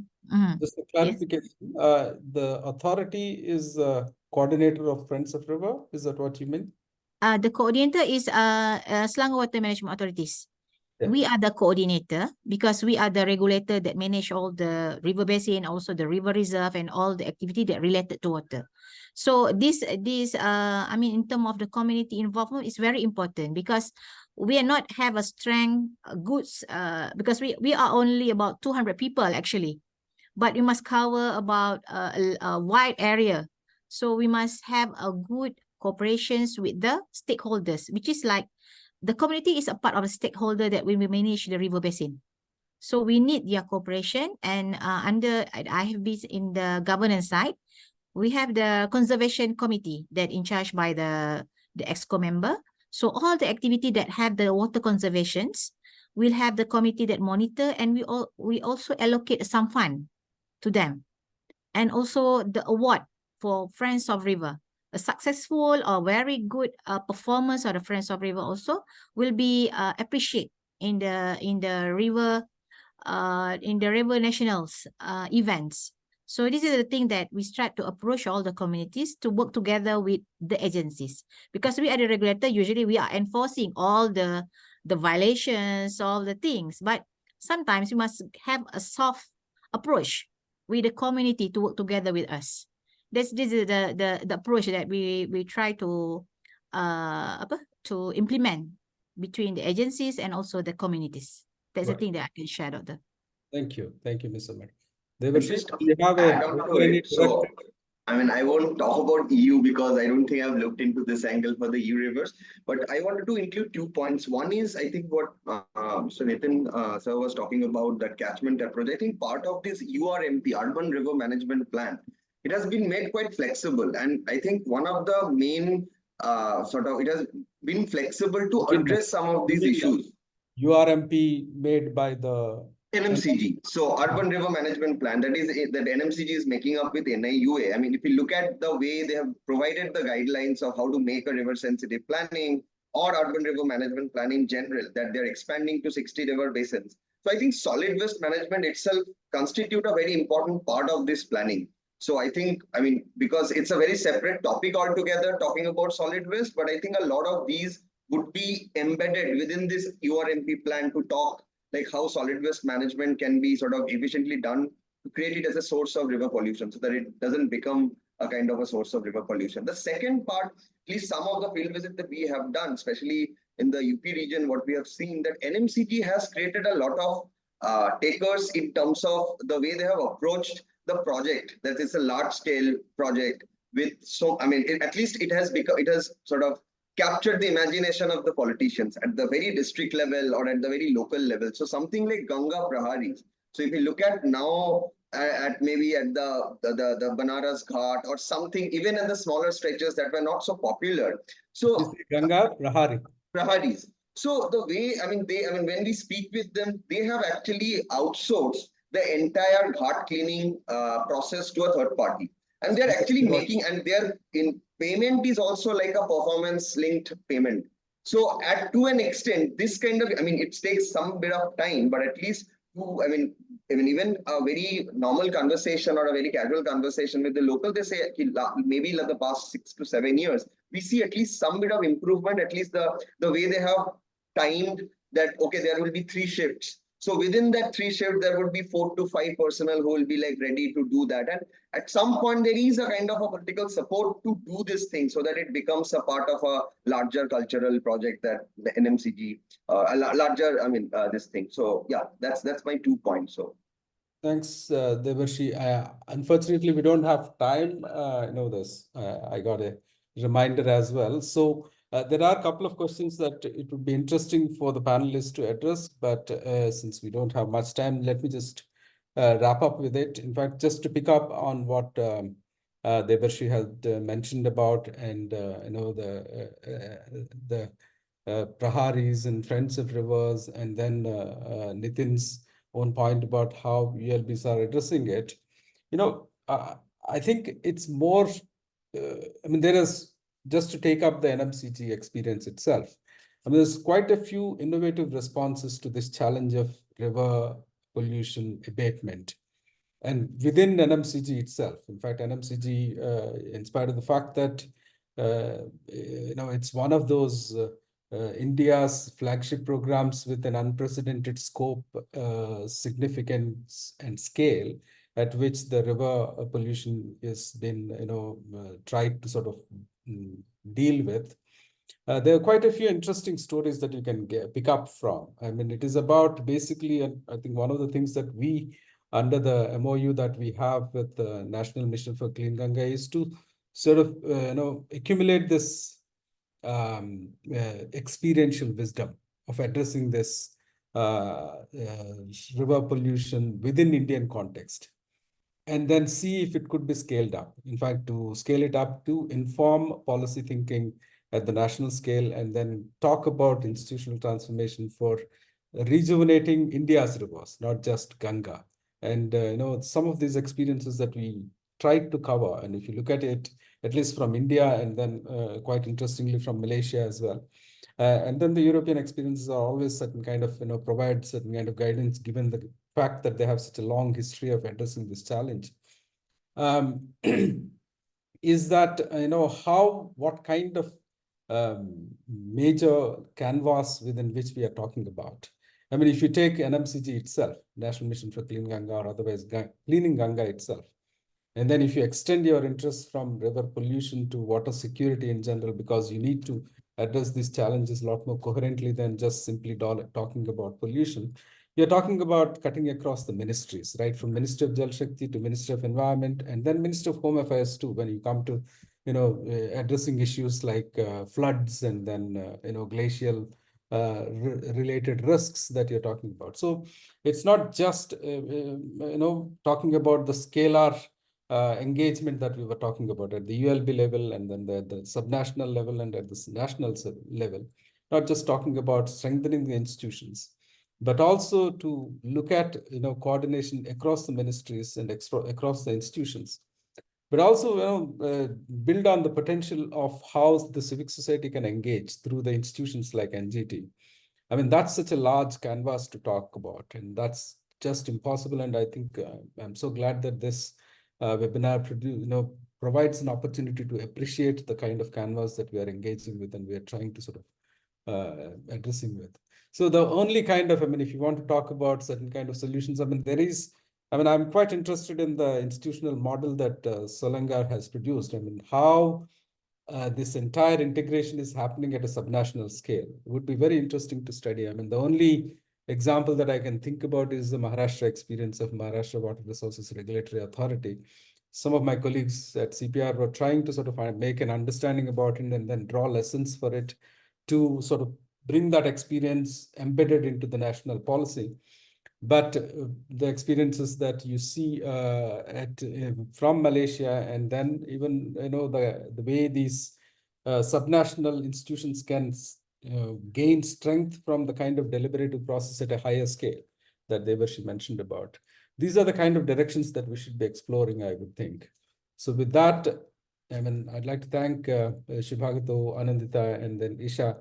Just a clarification, the authority is the coordinator of Friends of River, is that what you mean? The coordinator is Selangor Water Management Authorities. Yeah. We are the coordinator, because we are the regulator that manage all the river basin, also the river reserve, and all the activity that related to water. So this I mean, in terms of the community involvement, is very important, because we are not have a strength goods, because we are only about 200 people actually. but we must cover about a wide area. So we must have a good cooperations with the stakeholders, which is like the community is a part of the stakeholder that when we manage the river basin. So we need their cooperation, and I have been in the governance side. We have the conservation committee that in charge by the EXCO member. So all the activity that have the water conservations, we'll have the committee that monitor, and we also allocate some fund to them. And also the award for Friends of River. A successful or very good performance of the Friends of River also will be appreciated in the river nationals events. So this is the thing that we try to approach all the communities to work together with the agencies, because we are the regulator. Usually we are enforcing all the violations, all the things, but sometimes we must have a soft approach with the community to work together with us. This is the approach that we try to implement between the agencies and also the communities. That's the thing that I can share, Doctor. Thank you, Mr. Mehta. Just add on to it. So, I mean, I won't talk about EU because I don't think I've looked into this angle for the EU rivers, but I wanted to include 2 points. One is, I think what Mr. Nitin sir was talking about, that catchment approach. I think part of this URMP, Urban River Management Plan, it has been made quite flexible. And I think one of the main it has been flexible to address some of these issues. URMP made by the NMCG. So Urban River Management Plan, that NMCG is making up with NIUA. I mean, if you look at the way they have provided the guidelines of how to make a river sensitive planning or urban river management plan in general, that they're expanding to 60 river basins. So I think solid waste management itself constitute a very important part of this planning. So I think, I mean, because it's a very separate topic altogether talking about solid waste, but I think a lot of these would be embedded within this URMP plan to talk like how solid waste management can be sort of efficiently done to create it as a source of river pollution so that it doesn't become a kind of a source of river pollution. The second part, at least some of the field visits that we have done, especially in the UP region, what we have seen that NMCG has created a lot of takers in terms of the way they have approached the project. That is a large scale project with at least it has sort of captured the imagination of the politicians at the very district level or at the very local level. So something like Ganga Praharis. So if you look at now at maybe at the Banaras Ghat or something, even at the smaller stretches that were not so popular. So Ganga Praharis. So the way, when we speak with them, they have actually outsourced the entire ghat cleaning process to a third party. And they're actually making, and their payment is also like a performance linked payment. So to an extent, this kind of, it takes some bit of time, but at least even a very normal conversation or a very casual conversation with the local, they say maybe like the past 6 to 7 years, we see at least some bit of improvement, at least the way they have timed that, okay, there will be 3 shifts. So within that 3 shift, there would be 4 to 5 personnel who will be like ready to do that. And at some point, there is a kind of a political support to do this thing so that it becomes a part of a larger cultural project that the NMCG, this thing. So yeah, that's my 2 points. So thanks, Devarshi. Unfortunately, we don't have time. I got a reminder as well. So there are a couple of questions that it would be interesting for the panelists to address, but since we don't have much time, let me just wrap up with it. In fact, just to pick up on what Devarshi had mentioned about, and the Praharis and Friends of Rivers, and then Nitin's own point about how ULBs are addressing it. I think it's more, there is, just to take up the NMCG experience itself, there's quite a few innovative responses to this challenge of river pollution abatement. And within NMCG itself, in fact, NMCG, in spite of the fact that, it's one of those India's flagship programs with an unprecedented scope, significance, and scale at which the river pollution has been, tried to sort of deal with. There are quite a few interesting stories that you can pick up from. It is about basically, and I think one of the things that we under the MOU that we have with the National Mission for Clean Ganga is to sort of accumulate this experiential wisdom of addressing this river pollution within Indian context, and then see if it could be scaled up. In fact, to scale it up to inform policy thinking at the national scale, and then talk about institutional transformation for rejuvenating India's rivers, not just Ganga. And some of these experiences that we tried to cover, and if you look at it, at least from India, and then quite interestingly from Malaysia as well. And then the European experiences are always certain kind of, provide certain kind of guidance, given the fact that they have such a long history of addressing this challenge. Is that, what kind of major canvas within which we are talking about? I mean, if you take NMCG itself, National Mission for Clean Ganga, or otherwise Cleaning Ganga itself, and then if you extend your interest from river pollution to water security in general, because you need to address these challenges a lot more coherently than just simply talking about pollution, you're talking about cutting across the ministries, right? From Ministry of Jal Shakti to Ministry of Environment, and then Ministry of Home Affairs too, when you come to, addressing issues like floods and then, glacial related risks that you're talking about. So it's not just, talking about the scalar engagement that we were talking about at the ULB level, and then the subnational level, and at the national level, not just talking about strengthening the institutions, but also to look at coordination across the ministries and across the institutions, but also build on the potential of how the civic society can engage through the institutions like NGT. I mean, that's such a large canvas to talk about, and that's just impossible. And I think I'm so glad that this webinar provides an opportunity to appreciate the kind of canvas that we are engaging with and we are trying to sort of addressing with. So the only kind of, if you want to talk about certain kind of solutions, I'm quite interested in the institutional model that Solangar has produced. How this entire integration is happening at a subnational scale. It would be very interesting to study. The only example that I can think about is the Maharashtra experience of Maharashtra Water Resources Regulatory Authority. Some of my colleagues at CPR were trying to sort of make an understanding about it and then draw lessons for it to sort of bring that experience embedded into the national policy. But the experiences that you see from Malaysia, and then even the way these subnational institutions can gain strength from the kind of deliberative process at a higher scale that Devarshi mentioned about. These are the kind of directions that we should be exploring, I would think. So with that, I'd like to thank Shubhagato, Anandita, and then Isha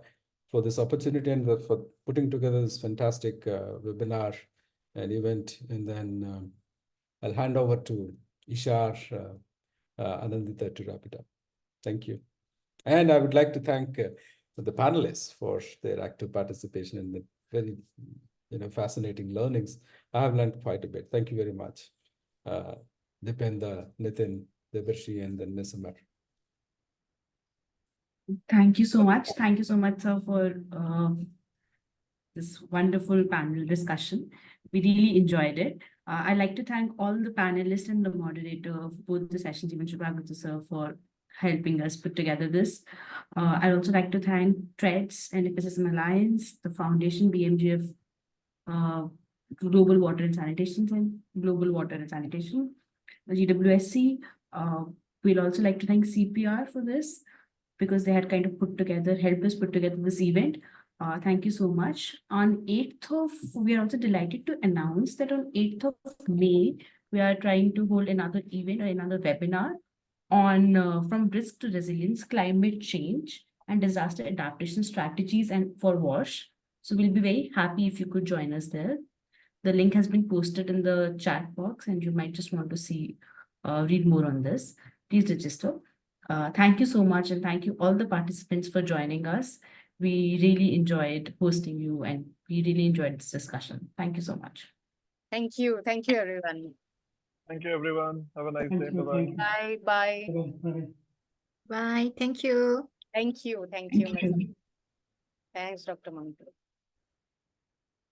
for this opportunity and for putting together this fantastic webinar and event. And then I'll hand over to Isha, Anandita to wrap it up. Thank you. And I would like to thank the panelists for their active participation in the very fascinating learnings. I have learned quite a bit. Thank you very much. Dipenda, Nitin, Devarshi, and then Ms. Amar. Thank you so much. Thank you so much, sir, for this wonderful panel discussion. We really enjoyed it. I'd like to thank all the panelists and the moderator of both the sessions, even Shubhagato sir, for helping us put together this. I'd also like to thank TREADS and NFSSM Alliance, the Foundation BMGF, Global Water and Sanitation, the GWSC. We'd also like to thank CPR for this, because they had kind of helped us put together this event. Thank you so much. On 8th of, we are also delighted to announce that on 8th of May, we are trying to hold another event or another webinar on from risk to resilience, climate change, and disaster adaptation strategies and for WASH. So we'll be very happy if you could join us there. The link has been posted in the chat box, and you might just want to read more on this. Please register. Thank you so much, and thank you all the participants for joining us. We really enjoyed hosting you, and we really enjoyed this discussion. Thank you so much. Thank you. Thank you, everyone. Thank you, everyone. Have a nice day. you. Bye-bye. Bye. Bye. Bye. Bye. Thank you. Thank you. Thank you. Thanks, Dr. Mantu.